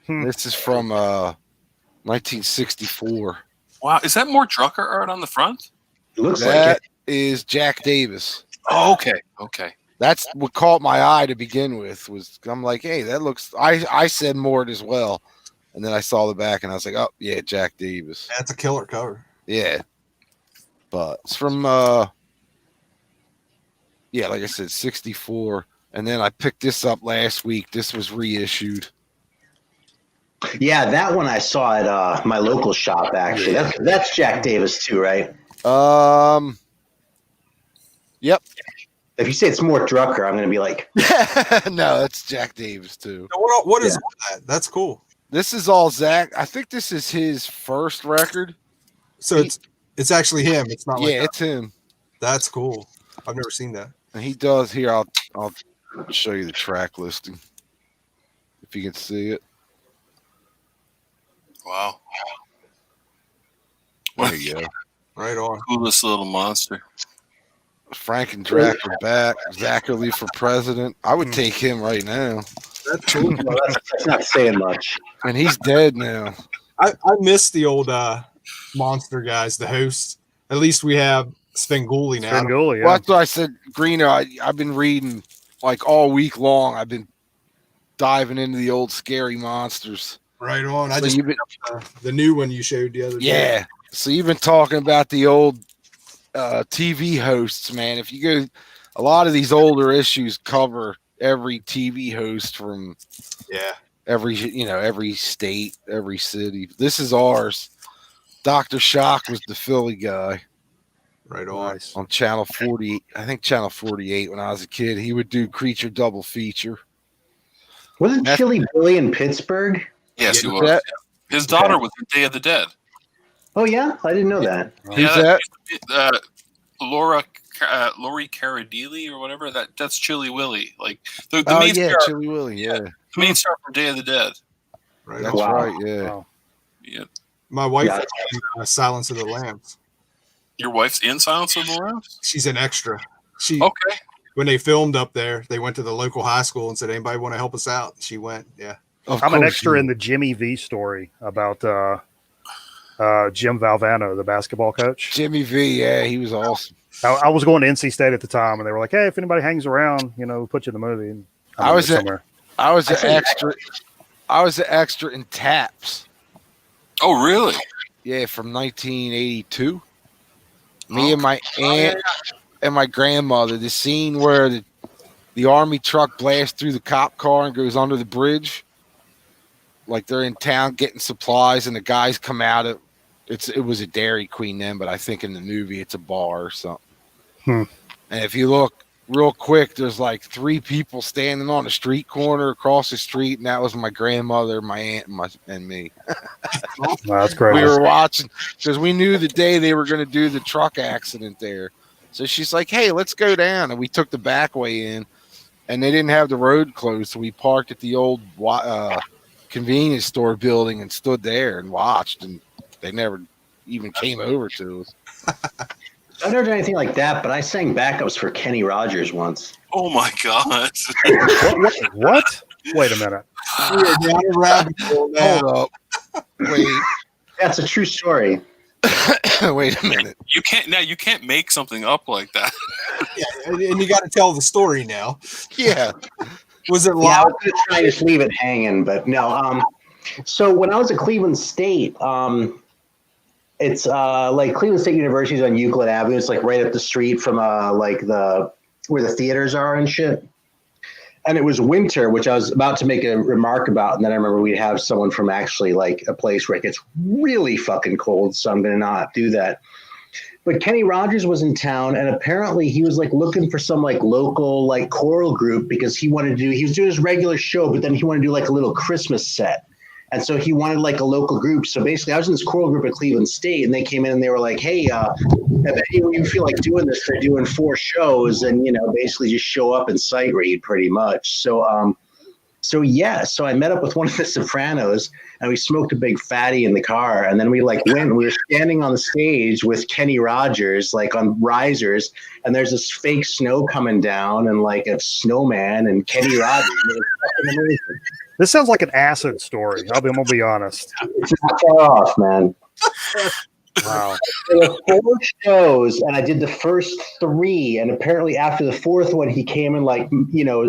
Speaker 1: This is from 1964.
Speaker 4: Wow, is that more Drucker art on the front?
Speaker 6: It looks
Speaker 1: That
Speaker 6: like it.
Speaker 1: is Jack Davis.
Speaker 4: Oh, okay.
Speaker 1: That's what caught my eye to begin with. I'm like, hey, that looks. I said Mort as well, and then I saw the back and I was like, oh yeah, Jack Davis.
Speaker 2: That's a killer cover.
Speaker 1: Yeah, but it's from yeah, like I said, 64. And then I picked this up last week. This was reissued.
Speaker 6: Yeah, that one I saw at my local shop, actually. That's Jack Davis, too, right?
Speaker 1: Yep.
Speaker 6: If you say it's Mort Drucker, I'm going to be like,
Speaker 1: No, that's Jack Davis too.
Speaker 2: What is that? That's cool.
Speaker 1: This is all Zach. I think this is his first record.
Speaker 2: So it's actually him. It's not like
Speaker 1: It's him.
Speaker 2: That's cool. I've never seen that.
Speaker 1: And he does here. I'll show you the track listing if you can see it.
Speaker 4: Wow.
Speaker 1: There you go.
Speaker 2: Right on.
Speaker 4: Coolest little monster.
Speaker 1: Frank and Drac are back. Zachary for president. I would take him right now.
Speaker 2: That's cool.
Speaker 6: Well, that's not saying much.
Speaker 1: And he's dead now.
Speaker 2: I miss the old monster guys, the hosts. At least we have Svengoolie now.
Speaker 3: Svengoolie, yeah.
Speaker 1: Well, that's what I said, Greeno. I've been reading like all week long. I've been diving into the old scary monsters.
Speaker 2: Right on. I
Speaker 1: So
Speaker 2: just
Speaker 1: you've been,
Speaker 2: the new one you showed the other day.
Speaker 1: yeah. So you've been talking about the old TV hosts, man. If you go, a lot of these older issues cover every TV host from every state, every city. This is ours. Dr. Shock was the Philly guy.
Speaker 2: Right on.
Speaker 3: Nice.
Speaker 1: On Channel 40, I think Channel 48 when I was a kid. He would do Creature double feature.
Speaker 6: Wasn't Chili Billy in Pittsburgh?
Speaker 4: Yes, he
Speaker 1: Yeah.
Speaker 4: was. His daughter was in Day of the Dead.
Speaker 6: Oh yeah, I didn't know that.
Speaker 1: Who's that?
Speaker 4: Laurie Caradili or whatever. That's Chili Willy. Like the
Speaker 1: Oh,
Speaker 4: main
Speaker 1: yeah,
Speaker 4: star,
Speaker 1: Chili Willy, yeah.
Speaker 4: the main star from Day of the Dead.
Speaker 2: Right
Speaker 1: That's
Speaker 2: on.
Speaker 6: Wow.
Speaker 1: right, yeah.
Speaker 3: Wow.
Speaker 4: Yeah.
Speaker 2: My wife
Speaker 6: Yeah.
Speaker 2: is in, Silence of the Lambs.
Speaker 4: Your wife's in Silence of the Lambs?
Speaker 2: She's an extra. She
Speaker 4: Okay.
Speaker 2: when they filmed up there, they went to the local high school and said, "Anybody want to help us out?" She went. Yeah.
Speaker 1: Of
Speaker 3: I'm an
Speaker 1: course
Speaker 3: extra
Speaker 1: you-
Speaker 3: in the Jimmy V story about Jim Valvano, the basketball coach.
Speaker 1: Jimmy V, yeah, he was awesome.
Speaker 3: I was going to NC State at the time, and they were like, "Hey, if anybody hangs around, we'll put you in the movie." And
Speaker 1: I was at-
Speaker 3: somewhere.
Speaker 1: I was an extra. I was an extra in Taps.
Speaker 4: Oh, really?
Speaker 1: Yeah, from 1982. Me and my aunt and my grandmother. The scene where the army truck blasts through the cop car and goes under the bridge. Like they're in town getting supplies, and the guys come out of it was a Dairy Queen then, but I think in the movie it's a bar or something.
Speaker 3: Hmm.
Speaker 1: And if you look real quick, there's like 3 people standing on a street corner across the street, and that was my grandmother, my aunt, and me.
Speaker 3: Wow, that's crazy.
Speaker 1: We were watching because we knew the day they were going to do the truck accident there. So she's like, "Hey, let's go down," and we took the back way in, and they didn't have the road closed, so we parked at the old convenience store building and stood there and watched, and they never even came over to us.
Speaker 6: I've never done anything like that, but I sang backups for Kenny Rogers once.
Speaker 4: Oh my God.
Speaker 3: What? Wait a minute.
Speaker 2: We are down a rabbit hole now.
Speaker 1: Hold up, wait,
Speaker 6: That's a true story.
Speaker 1: wait a minute.
Speaker 4: You can't make something up like that.
Speaker 2: Yeah, and you got to tell the story now.
Speaker 1: Yeah,
Speaker 2: Was it
Speaker 6: Yeah, I
Speaker 2: loud?
Speaker 6: was gonna try to just leave it hanging, but no. So when I was at Cleveland State, it's like Cleveland State University is on Euclid Avenue. It's like right up the street from like where the theaters are and shit. And it was winter, which I was about to make a remark about, and then I remember we'd have someone from actually like a place where it gets really fucking cold, so I'm gonna not do that. But Kenny Rogers was in town, and apparently he was like looking for some like local like choral group because he was doing his regular show, but then he wanted to do like a little Christmas set. And so he wanted like a local group. So basically I was in this choral group at Cleveland State, and they came in and they were like, "Hey, if you feel like doing this, they're doing 4 shows, and basically just show up and sight read pretty much." So I met up with one of the sopranos, and we smoked a big fatty in the car, and then we went. We were standing on the stage with Kenny Rogers, like on risers, and there's this fake snow coming down, and like a snowman, and Kenny Rogers. It was fucking amazing.
Speaker 3: This sounds like an acid story. I'm gonna be honest.
Speaker 6: It's not far off, man.
Speaker 3: Wow.
Speaker 6: There were 4 shows, and I did the first 3. And apparently, after the 4th one, he came and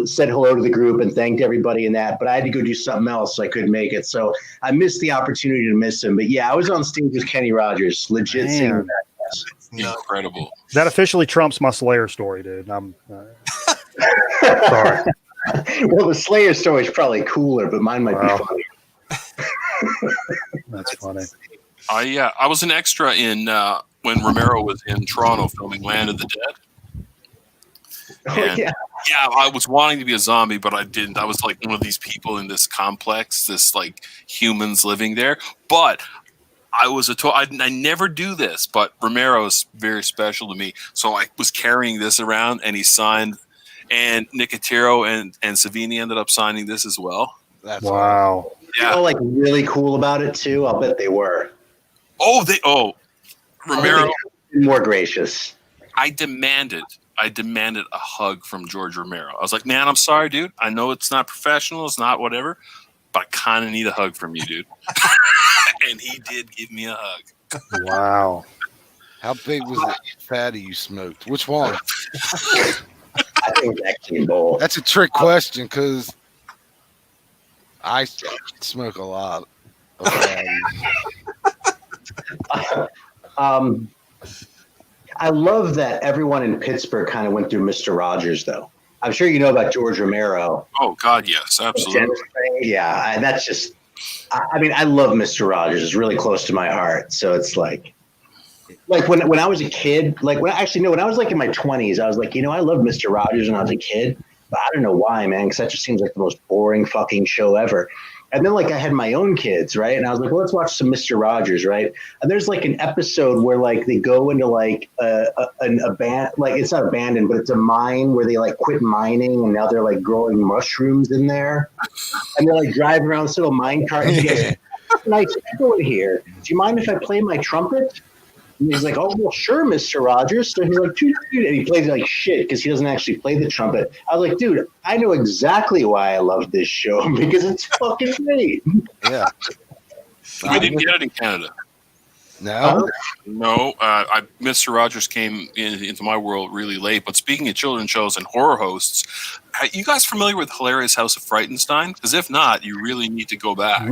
Speaker 6: said hello to the group and thanked everybody in that. But I had to go do something else, so I couldn't make it. So I missed the opportunity to miss him. But yeah, I was on stage with Kenny Rogers, legit
Speaker 3: Man.
Speaker 6: singing that.
Speaker 4: Incredible.
Speaker 3: That officially trumps my Slayer story, dude. I'm sorry.
Speaker 6: Well, the Slayer story is probably cooler, but mine might
Speaker 3: Wow.
Speaker 6: be funny.
Speaker 3: That's funny.
Speaker 4: I was an extra in when Romero was in Toronto filming Land of the Dead.
Speaker 6: Oh,
Speaker 4: And
Speaker 6: yeah.
Speaker 4: Yeah, I was wanting to be a zombie, but I didn't. I was like one of these people in this complex, this like humans living there. But I was I never do this, but Romero is very special to me. So I was carrying this around, and he signed, and Nicotero and Savini ended up signing this as well.
Speaker 1: That's
Speaker 3: Wow.
Speaker 6: You know, like really cool about it too. I'll bet they were.
Speaker 4: Romero.
Speaker 6: More gracious.
Speaker 4: I demanded a hug from George Romero. I was like, man, I'm sorry, dude. I know it's not professional, it's not whatever, but I kind of need a hug from you, dude. And he did give me a hug.
Speaker 3: Wow.
Speaker 1: How big was the fatty you smoked? Which one?
Speaker 6: I think it was actually both.
Speaker 1: That's a trick question because I smoke a lot of fatties.
Speaker 6: I love that everyone in Pittsburgh kind of went through Mr. Rogers, though. I'm sure you know about George Romero.
Speaker 4: Oh, God, yes, absolutely.
Speaker 6: Yeah, that's just. I mean, I love Mr. Rogers. It's really close to my heart. So it's like when I was a kid, when I was like in my 20s, I was like, I loved Mr. Rogers when I was a kid, but I don't know why, man, because that just seems like the most boring fucking show ever. And then I had my own kids, right? And I was like, well, let's watch some Mr. Rogers, right? And there's an episode where they go into a band, it's not abandoned, but it's a mine where they quit mining and now they're growing mushrooms in there. And they're driving around this little mine cart. And he goes, nice echo in here. Do you mind if I play my trumpet? And he's like, oh, well, sure, Mr. Rogers. So he's like, dude, and he plays like shit because he doesn't actually play the trumpet. I was like, dude, I know exactly why I love this show because it's fucking great.
Speaker 1: Yeah.
Speaker 4: We didn't get it in Canada.
Speaker 1: No?
Speaker 4: No. Mr. Rogers came into my world really late. But speaking of children's shows and horror hosts, are you guys familiar with Hilarious House of Frightenstein? Because if not, you really need to go back.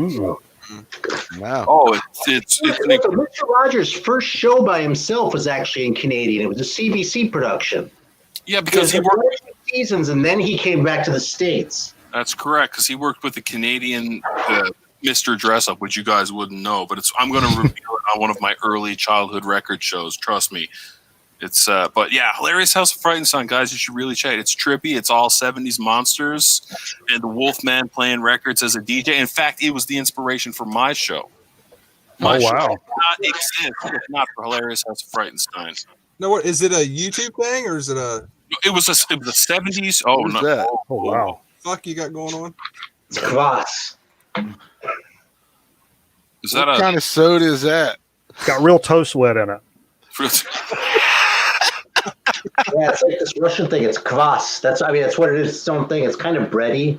Speaker 1: Wow.
Speaker 4: Oh, it's
Speaker 6: Mr. Rogers' first show by himself was actually in Canadian. It was a CBC production.
Speaker 4: Yeah, because he worked
Speaker 6: seasons, and then he came back to the States.
Speaker 4: That's correct, because he worked with the Canadian Mr. Dress Up, which you guys wouldn't know, but I'm going to reveal it on one of my early childhood record shows. Trust me. It's but yeah, Hilarious House of Frightenstein, guys. You should really check it. It's trippy. It's all 70s monsters and the Wolfman playing records as a DJ. In fact, it was the inspiration for my show. My show would not exist if not for Hilarious House of Frightenstein.
Speaker 2: No, what is it? A YouTube thing or is it a?
Speaker 4: It was the 70s. Oh no!
Speaker 1: That?
Speaker 3: Oh wow!
Speaker 2: Fuck, you got going on?
Speaker 6: It's Kvass.
Speaker 4: Is that
Speaker 1: what kind of soda is that?
Speaker 3: It's got real toe sweat in it.
Speaker 6: Yeah, it's like this Russian thing. It's kvass. That's what it is. Its own thing. It's kind of bready,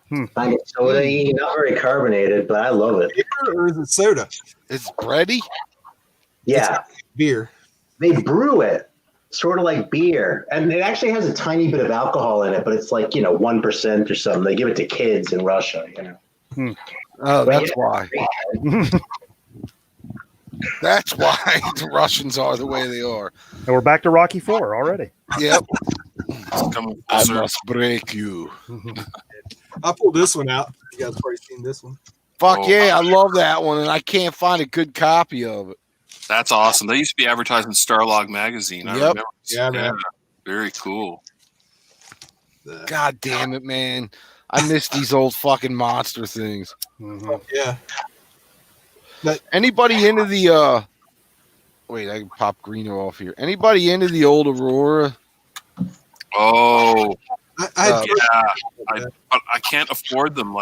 Speaker 6: kind of soda-y, not very carbonated, but I love it.
Speaker 2: Beer or is it soda?
Speaker 1: It's bready?
Speaker 6: Yeah.
Speaker 2: It's beer.
Speaker 6: They brew it sort of like beer, and it actually has a tiny bit of alcohol in it, but it's 1% or something. They give it to kids in Russia,
Speaker 1: Oh, that's why. That's why the Russians are the way they are.
Speaker 3: And we're back to Rocky IV already.
Speaker 1: Yep. I must break you.
Speaker 2: I pulled this one out. You guys probably seen this one.
Speaker 1: Fuck yeah, I love that one, and I can't find a good copy of it.
Speaker 4: That's awesome. They used to be advertised in Starlog magazine. I remember.
Speaker 2: Yeah, man.
Speaker 4: Very cool.
Speaker 1: God damn it, man. I miss these old fucking monster things.
Speaker 2: Yeah.
Speaker 1: Anybody into the wait, I can pop Greeno off here. Anybody into the old Aurora?
Speaker 4: Oh,
Speaker 2: But
Speaker 4: I can't afford them.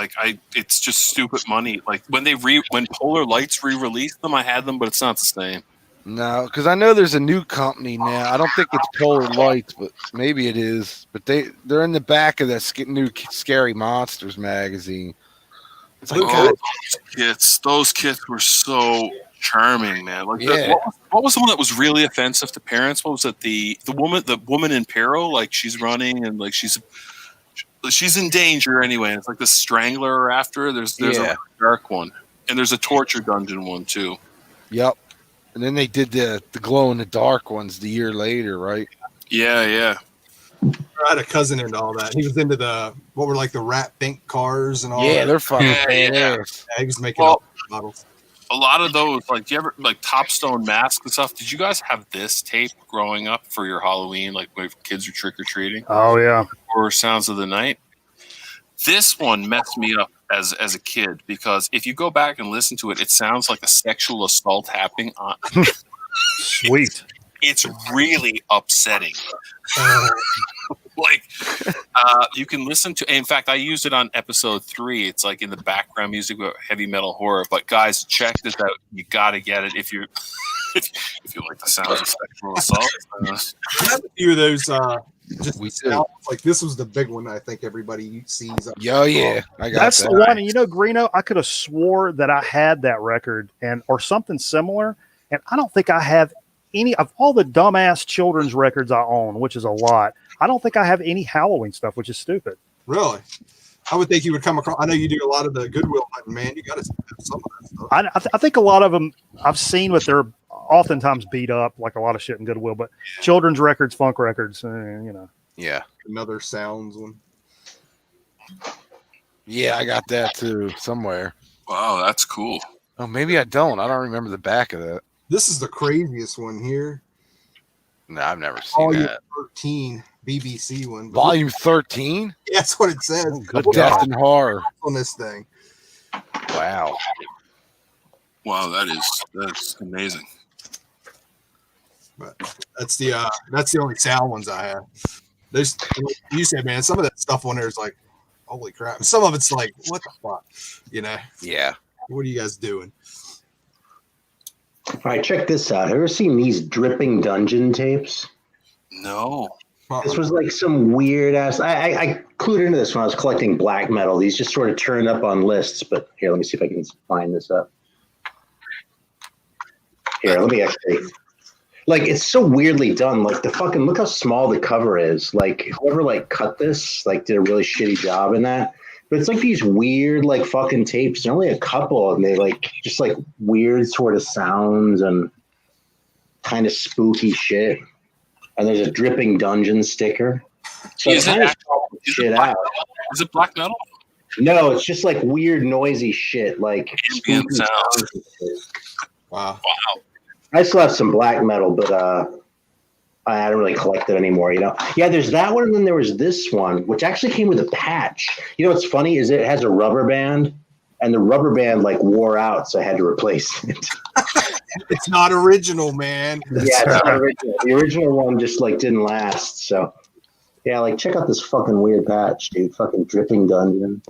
Speaker 4: It's just stupid money. When Polar Lights re-released them, I had them, but it's not the same.
Speaker 1: No, because I know there's a new company now. I don't think it's Polar Lights, but maybe it is. But they're in the back of that new Scary Monsters magazine. It's
Speaker 4: Those kits were so charming, man.
Speaker 1: Yeah.
Speaker 4: What was the one that was really offensive to parents? What was it? The woman in peril, she's running and she's in danger anyway. And it's like the strangler after her. There's a dark one, and there's a torture dungeon one too.
Speaker 1: Yep. And then they did the glow in the dark ones the year later, right?
Speaker 4: Yeah.
Speaker 2: I had a cousin into all that. He was into the rat pink cars and all.
Speaker 1: Yeah,
Speaker 2: that.
Speaker 1: they're fucking
Speaker 4: badass.
Speaker 2: Yeah, he was making all models.
Speaker 4: a lot of those, like, do you ever like Topstone Mask and stuff? Did you guys have this tape growing up for your Halloween, like when kids are trick or treating?
Speaker 3: Oh yeah.
Speaker 4: Or Sounds of the Night? This one messed me up as a kid because if you go back and listen to it, it sounds like a sexual assault happening on.
Speaker 3: Sweet.
Speaker 4: It's really upsetting. Like, you can listen to. In fact, I used it on episode 3. It's like in the background music with heavy metal horror. But guys, check this out. You got to get it if you if you like the sounds of sexual assault.
Speaker 2: I have a few of those. Just
Speaker 1: We do.
Speaker 2: like this was the big one. I think everybody sees.
Speaker 1: Yo, yeah, I got
Speaker 3: That's
Speaker 1: that.
Speaker 3: the one. And you know, Greeno, I could have swore that I had that record or something similar. And I don't think I have any of all the dumbass children's records I own, which is a lot. I don't think I have any Halloween stuff, which is stupid.
Speaker 2: Really? I would think you would come across. I know you do a lot of the Goodwill hunting, man. You got to have some of that stuff.
Speaker 3: I think a lot of them I've seen, but they're oftentimes beat up, like a lot of shit in Goodwill. But children's records, funk records, you know.
Speaker 1: Yeah.
Speaker 2: Another sounds one.
Speaker 1: Yeah, I got that too somewhere.
Speaker 4: Wow, that's cool.
Speaker 1: Oh, maybe I don't. I don't remember the back of that.
Speaker 2: This is the craziest one here.
Speaker 1: No, I've never seen
Speaker 2: Volume
Speaker 1: that.
Speaker 2: 13 BBC one.
Speaker 1: Volume 13?
Speaker 2: Yeah, that's what it says.
Speaker 1: Good Death and Horror.
Speaker 2: On this thing.
Speaker 1: Wow.
Speaker 4: Wow, that's amazing.
Speaker 2: But that's the only sound ones I have. There's, you said, man, some of that stuff on there is like, holy crap. Some of it's like, what the fuck, you know?
Speaker 1: Yeah.
Speaker 2: What are you guys doing?
Speaker 6: All right, check this out. Have you ever seen these dripping dungeon tapes?
Speaker 4: No.
Speaker 6: This was like some weird ass. I clued into this when I was collecting black metal. These just sort of turned up on lists. But here, let me see if I can find this up. Here, let me actually. Like, it's so weirdly done. Like, the fucking look how small the cover is. Like, whoever like cut this like did a really shitty job in that. But it's like these weird like fucking tapes. There's only a couple, and they like just like weird sort of sounds and kind of spooky shit. And there's a dripping dungeon sticker. So
Speaker 4: Is it
Speaker 6: shit out.
Speaker 4: Is it black metal?
Speaker 6: No, it's just like weird noisy shit, like
Speaker 4: Ambient
Speaker 6: spooky
Speaker 4: sounds.
Speaker 6: and shit.
Speaker 2: Wow.
Speaker 4: Wow.
Speaker 6: I still have some black metal, but I don't really collect it anymore, you know. Yeah, there's that one, and then there was this one, which actually came with a patch. You know what's funny is it has a rubber band, and the rubber band like wore out, so I had to replace it.
Speaker 2: It's not original, man.
Speaker 6: Yeah, it's not original. The original one just like didn't last. So yeah, like check out this fucking weird patch, dude. Fucking dripping dungeon.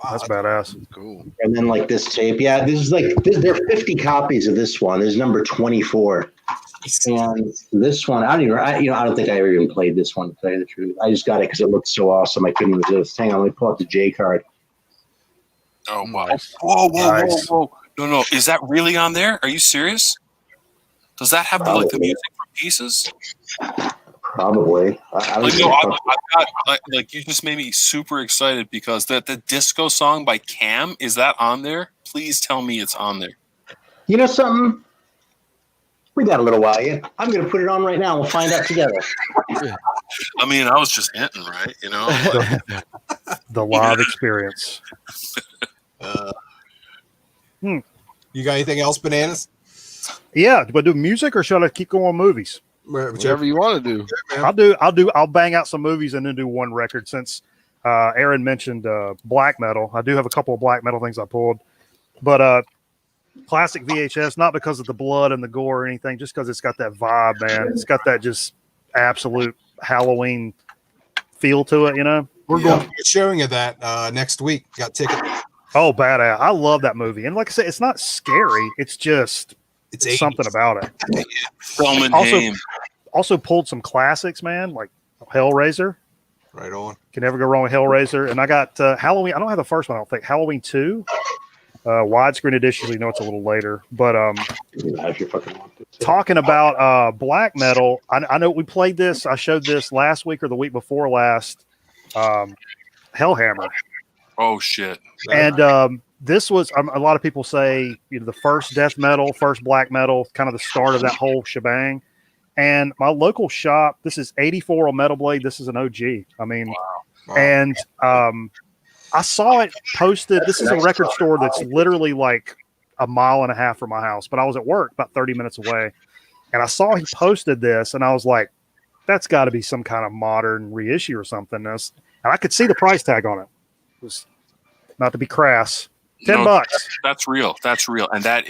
Speaker 2: Wow,
Speaker 3: That's badass.
Speaker 1: Cool.
Speaker 6: And then like this tape. Yeah, this is like there are 50 copies of this one. There's number 24. And this one, I don't think I ever even played this one, to tell you the truth. I just got it because it looked so awesome. I couldn't resist. Hang on, let me pull up the J card.
Speaker 4: Oh wow!
Speaker 1: Nice.
Speaker 4: Whoa!
Speaker 3: Nice.
Speaker 4: No! Is that really on there? Are you serious? Does that have like the
Speaker 6: Probably.
Speaker 4: music for pieces?
Speaker 6: Probably. I
Speaker 4: Like,
Speaker 6: was
Speaker 4: no, I've got like you just made me super excited because the disco song by Cam, is that on there? Please tell me it's on there.
Speaker 6: You know something? We got a little while yet. I'm going to put it on right now. We'll find out together.
Speaker 4: I mean, I was just hinting, right? You know, like,
Speaker 3: The live experience.
Speaker 2: You got anything else, Bananas?
Speaker 3: Yeah, do I do music or should I keep going with movies?
Speaker 1: Whatever you want to do.
Speaker 3: I'll bang out some movies and then do one record since Aaron mentioned black metal. I do have a couple of black metal things I pulled, but classic VHS, not because of the blood and the gore or anything, just because it's got that vibe, man. It's got that just absolute Halloween feel to it, you know?
Speaker 2: We're going to be showing of that next week. Got tickets.
Speaker 3: Oh, badass. I love that movie. And like I said, it's not scary. It's just
Speaker 2: It's
Speaker 3: something
Speaker 2: 80s.
Speaker 3: about it.
Speaker 4: Spellman
Speaker 3: Also-
Speaker 4: Haim.
Speaker 3: Also pulled some classics, man, like Hellraiser.
Speaker 2: Right on.
Speaker 3: Can never go wrong with Hellraiser. And I got Halloween. I don't have the first one, I don't think. Halloween 2. Widescreen edition, you know it's a little later. But
Speaker 6: If you fucking want to.
Speaker 3: talking about black metal, I know we played this. I showed this last week or the week before last. Hellhammer.
Speaker 4: Oh shit!
Speaker 3: And this was a lot of people say the first death metal, first black metal, kind of the start of that whole shebang. And my local shop, this is 84 on Metal Blade. This is an OG. I mean,
Speaker 2: Wow.
Speaker 3: and I saw it posted. This is a record store that's literally like a mile and a half from my house, but I was at work about 30 minutes away, and I saw he posted this, and I was like, that's got to be some kind of modern reissue or something. And I could see the price tag on it. It was, not to be crass, $10.
Speaker 4: That's real. That's real, and that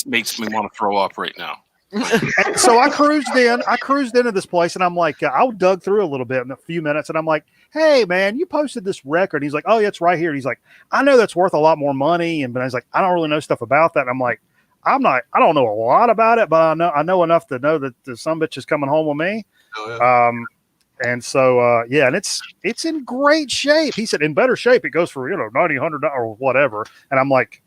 Speaker 4: makes me want to throw up right now.
Speaker 3: And so I cruised into this place, and I'm like, I dug through a little bit in a few minutes, and I'm like, hey man, you posted this record. He's like, oh yeah, it's right here. And he's like, I know that's worth a lot more money, but I was like, I don't really know stuff about that. And I'm like, I don't know a lot about it, but I know enough to know that the some bitch is coming home with me.
Speaker 2: Oh, yeah.
Speaker 3: And so yeah, and it's in great shape. He said in better shape. It goes for $90, $100 or whatever. And I'm like,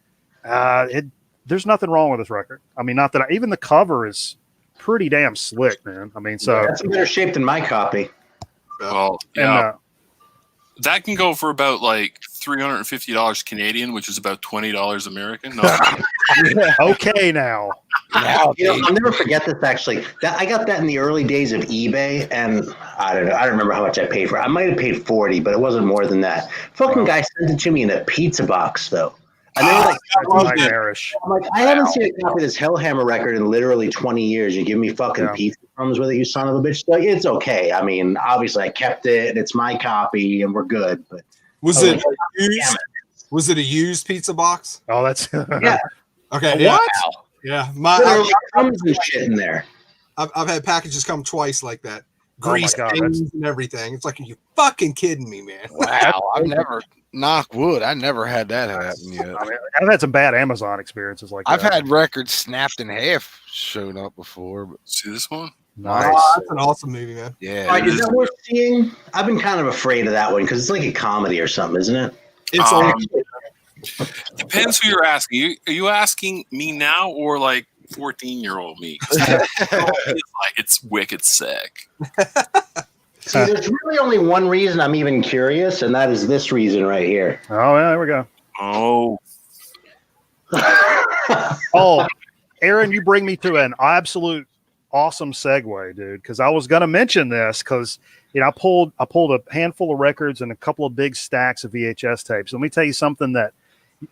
Speaker 3: there's nothing wrong with this record. I mean, not that even the cover is pretty damn slick, man. I mean, so
Speaker 6: that's in better shape than my copy.
Speaker 4: Well, yeah, that can go for about like $350 Canadian, which is about $20 American. No.
Speaker 3: Okay, now.
Speaker 6: I'll never forget this. Actually, I got that in the early days of eBay, and I don't know. I don't remember how much I paid for it. I might have paid $40, but it wasn't more than that. Fucking guy sent it to me in a pizza box, though. And they were like,
Speaker 3: nightmarish.
Speaker 6: I'm like, I haven't seen a copy of this Hellhammer record in literally 20 years. You give me fucking pizza crumbs with it, you son of a bitch. Like, it's okay. I mean, obviously, I kept it, and it's my copy, and we're good. But
Speaker 2: was it used? Was it a used pizza box?
Speaker 3: Oh, that's
Speaker 6: yeah.
Speaker 2: Okay. Yeah.
Speaker 3: What?
Speaker 2: Yeah.
Speaker 6: Literally crumbs and shit in there.
Speaker 2: I've had packages come twice like that.
Speaker 3: Oh my
Speaker 2: Grease
Speaker 3: God,
Speaker 2: stains and everything. It's like, are you fucking kidding me, man?
Speaker 1: Wow, I've never knock wood. I never had that happen yet.
Speaker 3: I mean, I've had some bad Amazon experiences like that.
Speaker 1: I've had records snapped in half shown up before. But
Speaker 4: See this one?
Speaker 3: Nice.
Speaker 2: Oh, that's an awesome movie, man.
Speaker 1: yeah,
Speaker 6: All right, is that worth seeing? I've been kind of afraid of that one because it's like a comedy or something, isn't it?
Speaker 2: It's
Speaker 4: Depends who you're asking. Are you asking me now or like 14-year-old me? It's wicked sick.
Speaker 6: See, there's really only one reason I'm even curious, and that is this reason right here.
Speaker 3: Oh, yeah, there we go.
Speaker 4: Oh,
Speaker 3: Oh, Aaron, you bring me to an absolute awesome segue, dude. Because I was going to mention this because I pulled a handful of records and a couple of big stacks of VHS tapes. Let me tell you something that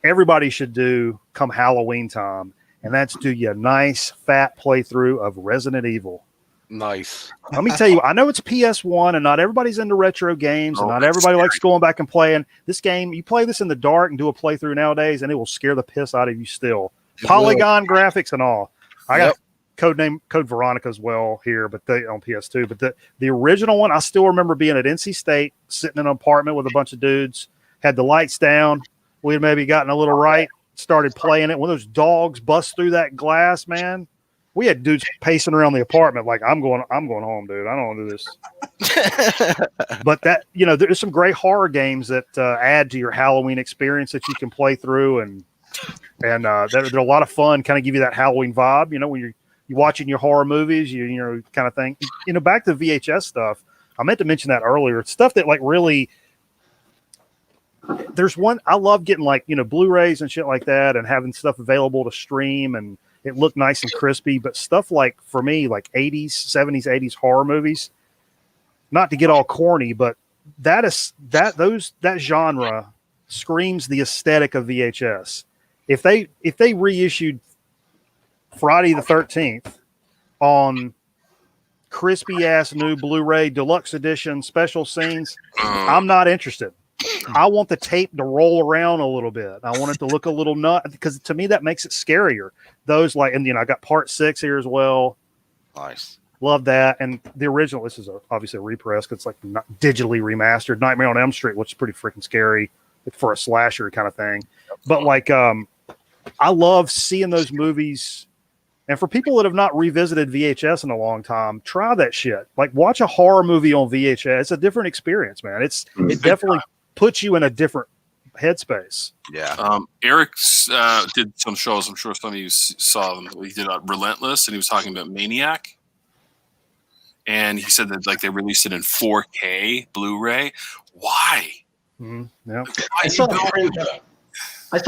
Speaker 3: everybody should do come Halloween time, and that's do you a nice fat playthrough of Resident Evil.
Speaker 1: nice.
Speaker 3: Let me tell you, I know it's PS1 and not everybody's into retro games and not everybody likes going back and playing this game. You play this in the dark and do a playthrough nowadays and it will scare the piss out of you still. Polygon graphics and all. I got Code Veronica as well here, but they on PS2. But the original one, I still remember being at NC State, sitting in an apartment with a bunch of dudes, had the lights down. We had maybe gotten a little right, started playing it. When those dogs bust through that glass, man, we had dudes pacing around the apartment like, I'm going home, dude. I don't want to do this. But that, there's some great horror games that add to your Halloween experience that you can play through, and they're a lot of fun. Kind of give you that Halloween vibe. When you're watching your horror movies, you kind of thing. Back to VHS stuff. I meant to mention that earlier. It's stuff that like really. There's one I love getting like Blu-rays and shit like that, and having stuff available to stream and it looked nice and crispy. But stuff like for me, like 80s, 70s, 80s horror movies. Not to get all corny, but that genre screams the aesthetic of VHS. If they reissued Friday the 13th on crispy ass new Blu-ray deluxe edition special scenes, I'm not interested. I want the tape to roll around a little bit. I want it to look a little nut because to me that makes it scarier. Those and I got part 6 here as well.
Speaker 1: Nice.
Speaker 3: Love that. And the original, this is obviously a repress because it's like not digitally remastered. Nightmare on Elm Street, which is pretty freaking scary for a slasher kind of thing. But like, I love seeing those movies. And for people that have not revisited VHS in a long time, try that shit. Like watch a horror movie on VHS. It's a different experience, man. It definitely puts you in a different headspace.
Speaker 1: Yeah.
Speaker 4: Eric did some shows. I'm sure some of you saw them. He did Relentless, and he was talking about Maniac. And he said that like they released it in 4K Blu-ray. Why?
Speaker 3: Yeah.
Speaker 6: I saw a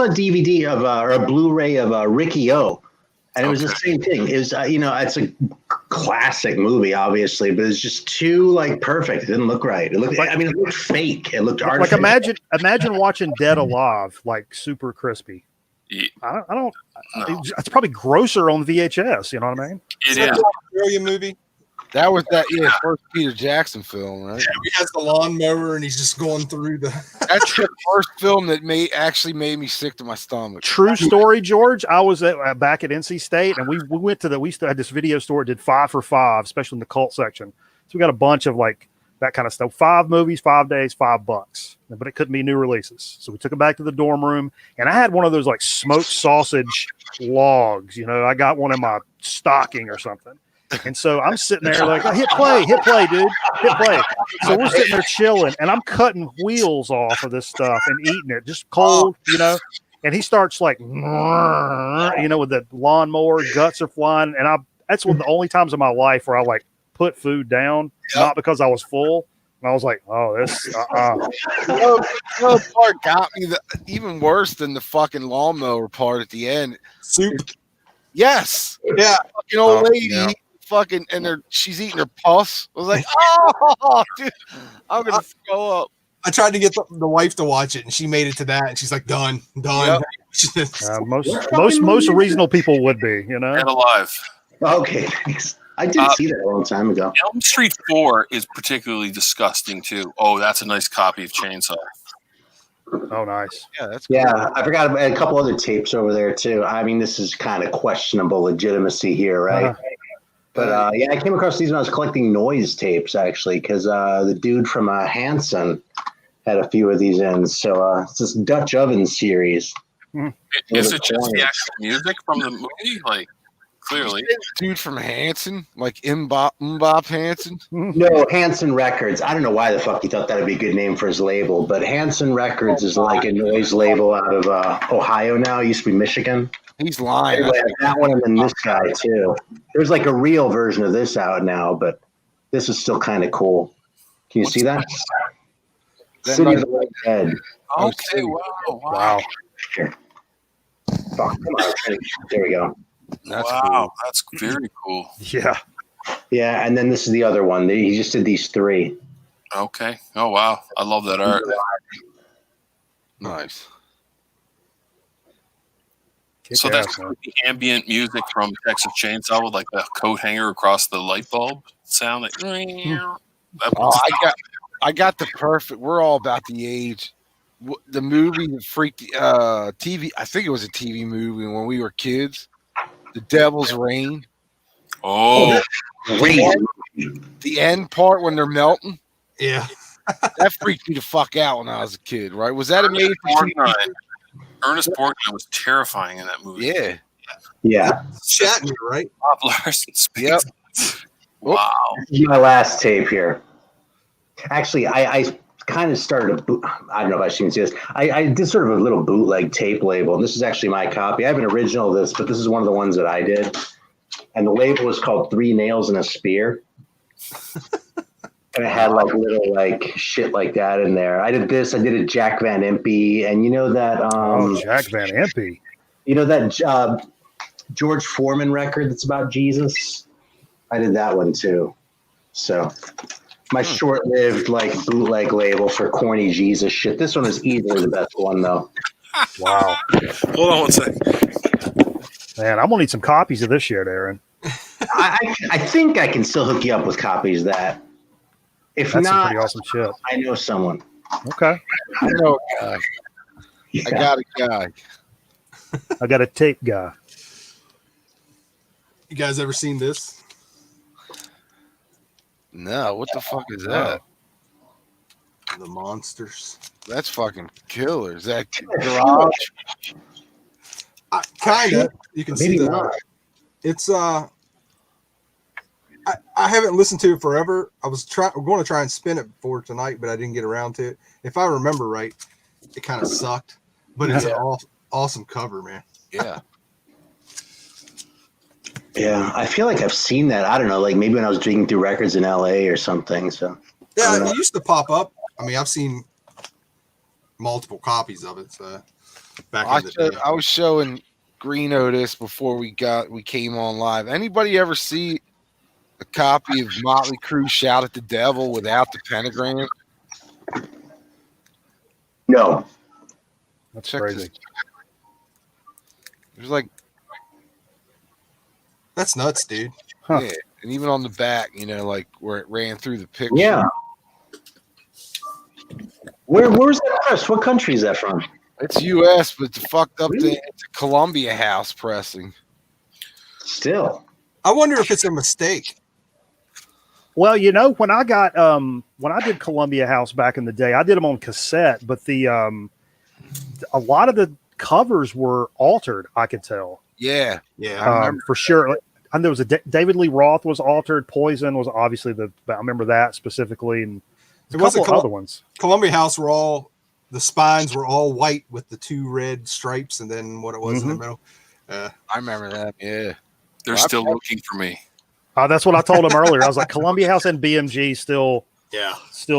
Speaker 6: DVD of or a Blu-ray of Ricky O, and it was the same thing. It was it's a classic movie, obviously, but it's just too like perfect. It didn't look right. It looked. It looked fake. It looked artificial.
Speaker 3: Like imagine watching Dead Alive, like super crispy. I don't.
Speaker 4: No.
Speaker 3: It's probably grosser on VHS. You know what I mean?
Speaker 4: It
Speaker 2: that
Speaker 4: is.
Speaker 2: the Australian movie?
Speaker 1: That was that first Peter Jackson film, right?
Speaker 2: He has the lawnmower and he's just going through the.
Speaker 1: That's the first film that actually made me sick to my stomach.
Speaker 3: True story, George. I was back at NC State, and we went to we still had this video store. Did 5 for 5, especially in the cult section. So we got a bunch of like that kind of stuff. 5 movies, 5 days, $5, but it couldn't be new releases. So we took it back to the dorm room, and I had one of those like smoked sausage logs. You know, I got one in my stocking or something. And so I'm sitting there like, oh, hit play, dude, hit play. So we're sitting there chilling, and I'm cutting wheels off of this stuff and eating it just cold, you know. And he starts like, you know, with the lawnmower, guts are flying, and that's one of the only times in my life where I like put food down, not because I was full. And I was like, oh, this.
Speaker 1: The part got me even worse than the fucking lawnmower part at the end.
Speaker 2: Soup.
Speaker 1: Yes.
Speaker 2: Yeah.
Speaker 1: Fucking old lady.
Speaker 3: Yeah.
Speaker 1: Fucking, and she's eating her puffs. I was like, oh, dude, I'm gonna throw up.
Speaker 2: I tried to get the wife to watch it, and she made it to that, and she's like, done.
Speaker 1: Yep.
Speaker 3: Most regional people would be, you know.
Speaker 4: And alive.
Speaker 6: Okay, thanks. I did see that a long time ago.
Speaker 4: Elm Street 4 is particularly disgusting too. Oh, that's a nice copy of Chainsaw.
Speaker 3: Oh, nice.
Speaker 1: Yeah, that's cool.
Speaker 6: Yeah, I forgot about a couple other tapes over there too. I mean, this is kind of questionable legitimacy here, right?
Speaker 3: Uh-huh.
Speaker 6: But yeah, I came across these when I was collecting noise tapes, actually, because the dude from Hanson had a few of these in. So it's this Dutch Oven series.
Speaker 4: Is it just the actual music from the movie? Like, clearly.
Speaker 1: Dude from Hanson, like Mbop Hanson.
Speaker 6: No, Hanson Records. I don't know why the fuck he thought that would be a good name for his label, but Hanson Records is like a noise label out of Ohio now. It used to be Michigan.
Speaker 1: He's lying.
Speaker 6: Anyway, that one and then this guy too. There's like a real version of this out now, but this is still kind of cool. Can you see that? City of the White Dead.
Speaker 4: Okay, wow.
Speaker 6: Here. Fuck, come on. There we go.
Speaker 1: That's
Speaker 4: wow,
Speaker 1: cool.
Speaker 4: that's very cool.
Speaker 3: Yeah.
Speaker 6: Yeah, and then this is the other one. He just did these 3.
Speaker 4: Okay. Oh, wow. I love that art.
Speaker 1: Nice.
Speaker 4: So that's the ambient music from Texas Chainsaw with like the coat hanger across the light bulb sound. Like,
Speaker 1: I got the perfect. We're all about the age. The movie that freaked TV. I think it was a TV movie when we were kids. The Devil's Rain.
Speaker 4: Oh,
Speaker 1: The end part when they're melting.
Speaker 2: Yeah.
Speaker 1: That freaked me the fuck out when I was a kid. Right? Was that amazing?
Speaker 4: Ernest Borgnine was terrifying in that movie.
Speaker 6: Yeah.
Speaker 2: Shatner, right?
Speaker 4: Bob Larson.
Speaker 1: Yep.
Speaker 4: Wow.
Speaker 6: This is my last tape here. Actually, I kind of started I don't know if I should even see this. I did sort of a little bootleg tape label. And this is actually my copy. I have an original of this, but this is one of the ones that I did. And the label was called 3 Nails and a Spear. And it had like little like shit like that in there. I did this. I did a Jack Van Impe, and you know that
Speaker 3: Jack Van Impe.
Speaker 6: You know that George Foreman record that's about Jesus. I did that one too. So my short-lived like bootleg label for corny Jesus shit. This one is easily the best one though.
Speaker 3: Wow.
Speaker 4: Hold on one second.
Speaker 3: Man, I'm gonna need some copies of this shit, Aaron.
Speaker 6: I think I can still hook you up with copies of that. If
Speaker 3: That's some
Speaker 6: not,
Speaker 3: pretty awesome shit.
Speaker 6: I know someone.
Speaker 3: Okay.
Speaker 1: I know a guy.
Speaker 6: Yeah.
Speaker 1: I got a guy.
Speaker 3: I got a tape guy.
Speaker 2: You guys ever seen this?
Speaker 1: No, what the fuck is that?
Speaker 2: The Monsters.
Speaker 1: That's fucking killer. Is that garage?
Speaker 2: Kind of. You can see
Speaker 6: Maybe
Speaker 2: that.
Speaker 6: not.
Speaker 2: It's I haven't listened to it forever. I was going to try and spin it for tonight, but I didn't get around to it. If I remember right, it kind of sucked, but it's an awesome cover, man.
Speaker 1: Yeah.
Speaker 6: Yeah, I feel like I've seen that. I don't know, like maybe when I was digging through records in LA or something. So
Speaker 2: Yeah, it used to pop up. I mean, I've seen multiple copies of it. So back in the day.
Speaker 1: I was showing Greeno this before we came on live. Anybody ever see a copy of Motley Crue Shout at the Devil without the pentagram?
Speaker 6: no.
Speaker 3: That's
Speaker 1: Check
Speaker 3: crazy.
Speaker 1: this. There's like,
Speaker 2: That's nuts, dude.
Speaker 3: Huh.
Speaker 1: yeah, and even on the back, like where it ran through the picture.
Speaker 6: Yeah. Where's that press? What country is that from?
Speaker 1: It's U.S., but it's fucked up
Speaker 6: Really?
Speaker 1: thing. It's a Columbia House pressing.
Speaker 6: Still.
Speaker 2: I wonder if it's a mistake.
Speaker 3: Well, when I did Columbia House back in the day, I did them on cassette, but a lot of the covers were altered. I could tell.
Speaker 1: Yeah,
Speaker 2: Yeah.
Speaker 1: I remember
Speaker 3: For sure. And there was David Lee Roth was altered. Poison was obviously I remember that specifically, and a
Speaker 2: It wasn't
Speaker 3: couple other ones.
Speaker 2: Columbia House the spines were all white with the 2 red stripes, and then what it was in the middle.
Speaker 1: I remember that. Yeah,
Speaker 4: They're still looking for me.
Speaker 3: That's what I told him earlier. I was like, Columbia House and BMG still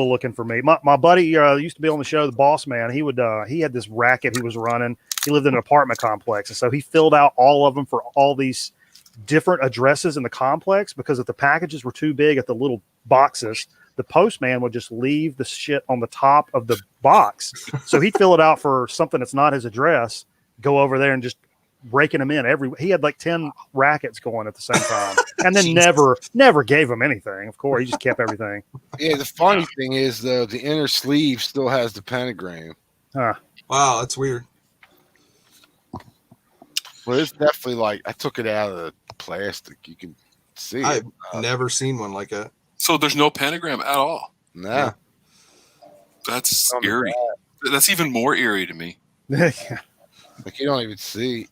Speaker 3: looking for me. My buddy used to be on the show, the Boss Man. He had this racket he was running. He lived in an apartment complex, and so he filled out all of them for all these different addresses in the complex, because if the packages were too big at the little boxes, the postman would just leave the shit on the top of the box. So he'd fill it out for something that's not his address, go over there and just raking them in. He had like 10 rackets going at the same time, and then never gave him anything. Of course, he just kept everything.
Speaker 1: Yeah, the funny thing is, though, the inner sleeve still has the pentagram.
Speaker 2: Wow, that's weird.
Speaker 1: Well, it's definitely like, I took it out of the plastic. You can see it.
Speaker 2: I've never seen one like that.
Speaker 4: So there's no pentagram at all.
Speaker 1: Nah.
Speaker 4: That's eerie. That's even more eerie to me.
Speaker 1: Like, you don't even see,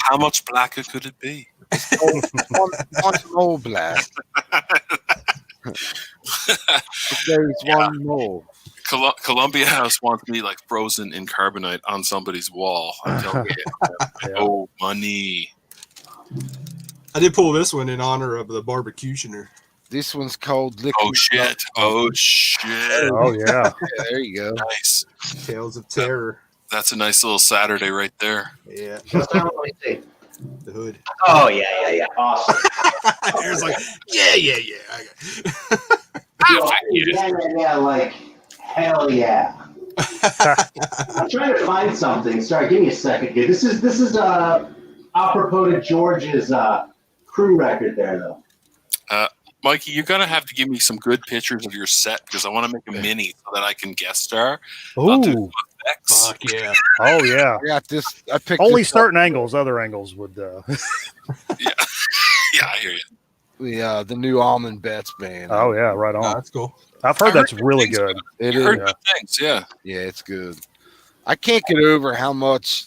Speaker 4: How much blacker could it be?
Speaker 1: one more black. There's one more.
Speaker 4: Columbia House wants me like frozen in carbonite on somebody's wall. I'm telling you. Oh, money.
Speaker 2: I did pull this one in honor of the barbecutioner.
Speaker 1: This one's called Liquid.
Speaker 4: Oh, shit. Oh, shit.
Speaker 3: Oh, yeah.
Speaker 1: Yeah, there you go.
Speaker 4: Nice.
Speaker 2: Tales of Terror.
Speaker 4: That's a nice little Saturday right there.
Speaker 2: Yeah.
Speaker 6: What's that one? Let me see.
Speaker 2: The hood.
Speaker 6: Oh, yeah. Awesome.
Speaker 2: Aaron's like, yeah.
Speaker 6: Yeah, like, hell yeah. I'm trying to find something. Sorry, give me a second here. This is apropos to George's crew record there, though.
Speaker 4: Mikey, you're going to have to give me some good pictures of your set, because I want to make a mini so that I can guest star. I'll do
Speaker 3: Ooh.
Speaker 4: effects.
Speaker 2: Fuck yeah.
Speaker 3: Oh, yeah.
Speaker 1: I got this. I picked
Speaker 3: Only
Speaker 1: this
Speaker 3: certain angles. Other angles would.
Speaker 4: Yeah, I hear you.
Speaker 1: up, the new Almond Bets band.
Speaker 3: Oh, yeah. Right on.
Speaker 2: That's cool.
Speaker 3: I've heard that's really
Speaker 4: things,
Speaker 3: good.
Speaker 1: It
Speaker 4: You
Speaker 1: is.
Speaker 4: heard good things, yeah.
Speaker 1: Yeah, it's good. I can't get over how much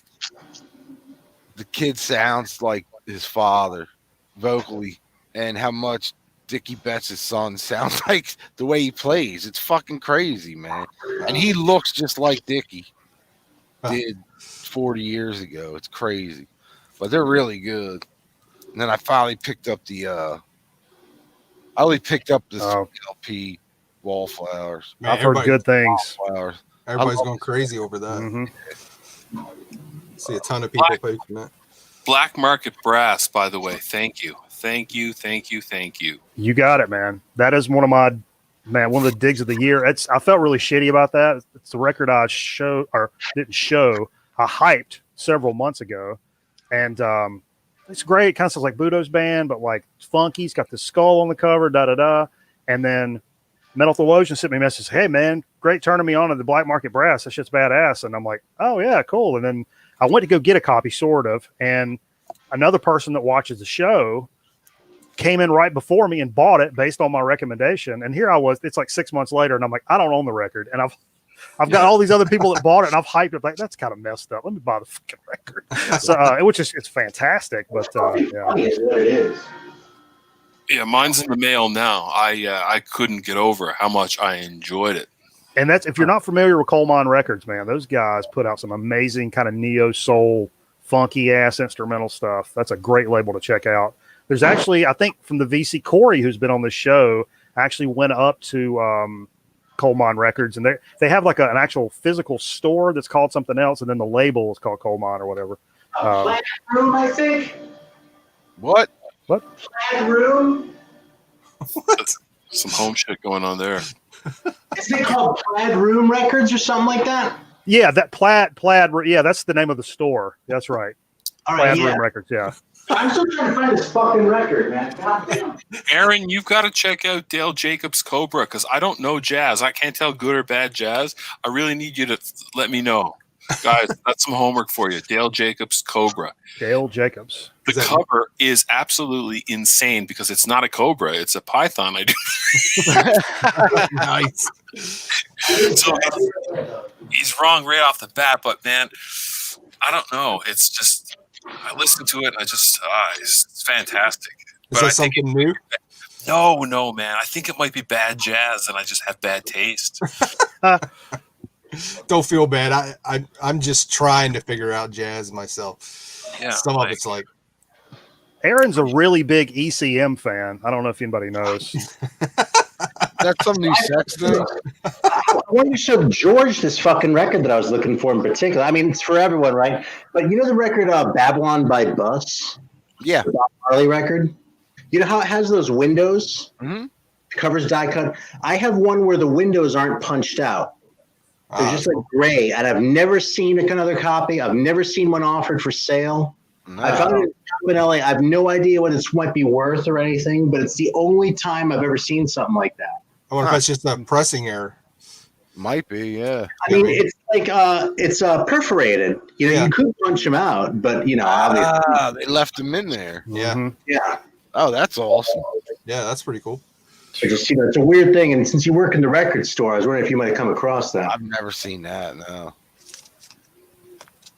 Speaker 1: the kid sounds like his father vocally, and how much Dickie Betts' son sounds like the way he plays. It's fucking crazy, man. And he looks just like Dickie did 40 years ago. It's crazy. But they're really good. And then I finally picked up I only picked up this LP Wallflowers.
Speaker 2: Man,
Speaker 3: I've heard good things.
Speaker 1: Wallflowers.
Speaker 2: Everybody's going crazy over that.
Speaker 3: Mm-hmm.
Speaker 2: See a ton of people posting that.
Speaker 4: Black Market Brass, by the way. Thank you.
Speaker 3: You got it, man. That is one of the digs of the year. I felt really shitty about that. It's the record I didn't show. I hyped several months ago, and it's great. Kind of sounds like Budo's band, but like funky. It's got the skull on the cover, and then Metal Theologian sent me a message, "Hey man, great turning me on to the Black Market Brass. That shit's badass." And I'm like, "Oh yeah, cool." And then I went to go get a copy, sort of, and another person that watches the show came in right before me and bought it based on my recommendation. And here I was, it's like 6 months later, and I'm like, I don't own the record. And I've got all these other people that bought it, and I've hyped it. Like, that's kind of messed up. Let me buy the fucking record. So, it's fantastic, but yeah.
Speaker 6: Funny is what it is.
Speaker 4: Yeah, mine's in the mail now. I couldn't get over how much I enjoyed it.
Speaker 3: And that's, if you're not familiar with Coal Mine Records, man, those guys put out some amazing kind of neo soul, funky ass instrumental stuff. That's a great label to check out. There's actually, I think, from the VC Corey, who's been on this show, actually went up to Coal Mine Records, and they have like an actual physical store that's called something else, and then the label is called Coal Mine or whatever.
Speaker 6: Plaid Room, I think.
Speaker 1: What?
Speaker 6: Plaid Room.
Speaker 4: That's some home shit going on there.
Speaker 6: Isn't it called Plaid Room Records or something like that?
Speaker 3: Yeah, that plaid. Yeah, that's the name of the store. That's right.
Speaker 6: All
Speaker 3: Plaid
Speaker 6: right, yeah.
Speaker 3: Room Records. Yeah.
Speaker 6: I'm still trying to find this fucking record, man. God damn.
Speaker 4: Aaron, you've got to check out Dale Jacobs' Cobra because I don't know jazz. I can't tell good or bad jazz. I really need you to let me know. Guys, that's some homework for you. Dale Jacobs' Cobra.
Speaker 3: Dale Jacobs.
Speaker 4: The cover is absolutely insane because it's not a cobra; it's a python. I do.
Speaker 2: Nice.
Speaker 4: So he's wrong right off the bat, but man, I don't know. It's just I listened to it and I just it's fantastic.
Speaker 2: Is that something new?
Speaker 4: No, man. I think it might be bad jazz, and I just have bad taste.
Speaker 2: Don't feel bad. I'm just trying to figure out jazz myself.
Speaker 4: Yeah,
Speaker 2: Some of it's like
Speaker 3: Aaron's a really big ECM fan. I don't know if anybody knows.
Speaker 1: That's some new sex thing.
Speaker 6: I wanted to show George this fucking record that I was looking for in particular. I mean, it's for everyone, right? But you know the record Babylon by Bus?
Speaker 1: Yeah.
Speaker 6: The Bob Marley record? You know how it has those windows?
Speaker 1: Mm-hmm.
Speaker 6: The cover's die cut. I have one where the windows aren't punched out. They're just like gray, and I've never seen another copy. I've never seen one offered for sale.
Speaker 1: No.
Speaker 6: I found it in LA. I have no idea what it might be worth or anything, but it's the only time I've ever seen something like that.
Speaker 2: I wonder if that's just a pressing error.
Speaker 1: Might be, yeah.
Speaker 6: I mean, it's like it's perforated. You know,
Speaker 2: Yeah.
Speaker 6: you could punch them out, but you know, obviously,
Speaker 1: They left them in there.
Speaker 2: Yeah.
Speaker 3: Mhm.
Speaker 6: yeah.
Speaker 1: Oh, that's awesome.
Speaker 2: Yeah, that's pretty cool.
Speaker 6: I just it's a weird thing. And since you work in the record store, I was wondering if you might have come across that.
Speaker 1: I've never seen that. No.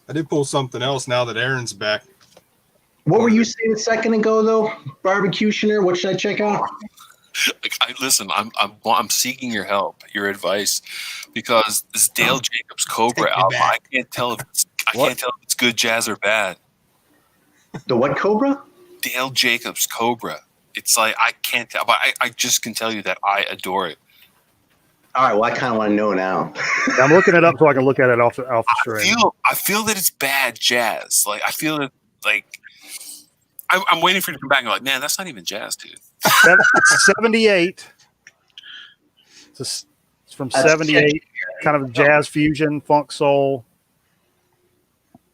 Speaker 2: I did pull something else now that Aaron's back.
Speaker 6: What were you saying a second ago, though, Barbecutioner? What should I check out?
Speaker 4: Listen, I'm seeking your help, your advice, because this Dale Jacobs Cobra
Speaker 2: Take me
Speaker 4: album,
Speaker 2: back.
Speaker 4: I can't tell if it's good jazz or bad.
Speaker 6: The what Cobra?
Speaker 4: Dale Jacobs Cobra. It's like I can't tell, but I just can tell you that I adore it.
Speaker 6: All right. Well, I kind of want to know now.
Speaker 3: I'm looking it up so I can look at it off the stream.
Speaker 4: I feel that it's bad jazz. Like I feel that I'm waiting for you to come back and go like, man, that's not even jazz, dude.
Speaker 3: It's 78. It's from
Speaker 6: That's
Speaker 3: 78, kind of jazz fusion, funk soul.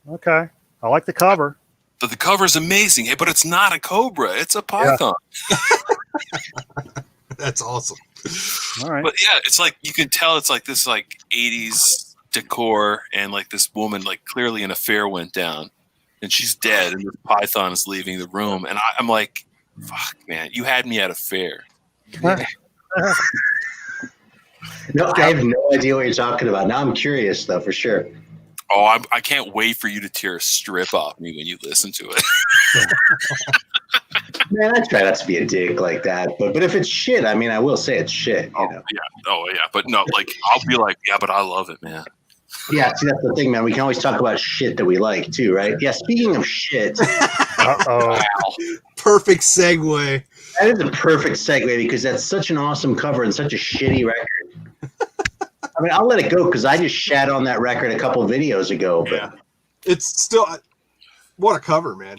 Speaker 3: Okay. I like the cover.
Speaker 4: But the cover is amazing. Hey, but it's not a cobra. It's a python.
Speaker 2: That's awesome.
Speaker 3: All right.
Speaker 4: But yeah, it's like you can tell it's like this like 80s decor and like this woman like clearly an affair went down and she's dead and the python is leaving the room and I'm like, fuck man, you had me at a fair.
Speaker 6: No, I have no idea what you're talking about. Now I'm curious, though, for sure.
Speaker 4: Oh, I can't wait for you to tear a strip off me when you listen to it.
Speaker 6: Man, I try not to be a dick like that, but if it's shit, I mean, I will say it's shit. You know?
Speaker 4: Yeah, but no, like I'll be like, yeah, but I love it, man.
Speaker 6: Yeah, see, that's the thing, man. We can always talk about shit that we like too, right? Yeah. Speaking of shit,
Speaker 3: Uh-oh.
Speaker 2: Perfect segue.
Speaker 6: that is a perfect segue because that's such an awesome cover and such a shitty record. I mean, I'll let it go because I just shat on that record a couple videos ago. But
Speaker 2: Yeah. It's still what a cover, man.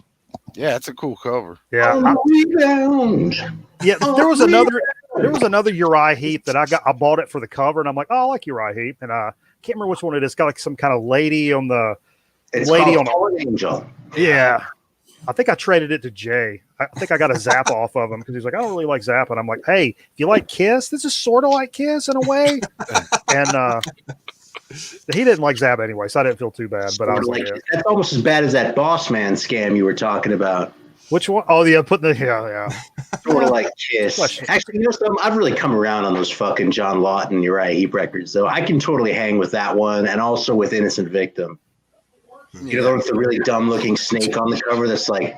Speaker 1: Yeah, it's a cool cover.
Speaker 3: Yeah.
Speaker 6: rebound.
Speaker 3: Yeah, there was another Uriah Heep that I bought it for the cover, and I'm like, oh, I like Uriah Heep, and I can't remember which one it is. It's got like some kind of lady on the
Speaker 6: It's
Speaker 3: lady
Speaker 6: called
Speaker 3: on
Speaker 6: Fallen Angel.
Speaker 3: yeah. I think I traded it to Jay. I think I got a Zappa off of him because he's like, I don't really like Zappa, and I'm like, hey, if you like Kiss, this is sort of like Kiss in a way, and he didn't like Zappa anyway, so I didn't feel too bad. But I was like, yeah.
Speaker 6: That's almost as bad as that Boss Man scam you were talking about.
Speaker 3: Which one? Oh, yeah, yeah.
Speaker 6: Sort of like Kiss.
Speaker 3: Question.
Speaker 6: Actually, you know something? I've really come around on those fucking John Lawton, Uriah Heep records, though. I can totally hang with that one and also with Innocent Victim. You know, with the really dumb-looking snake on the cover that's like...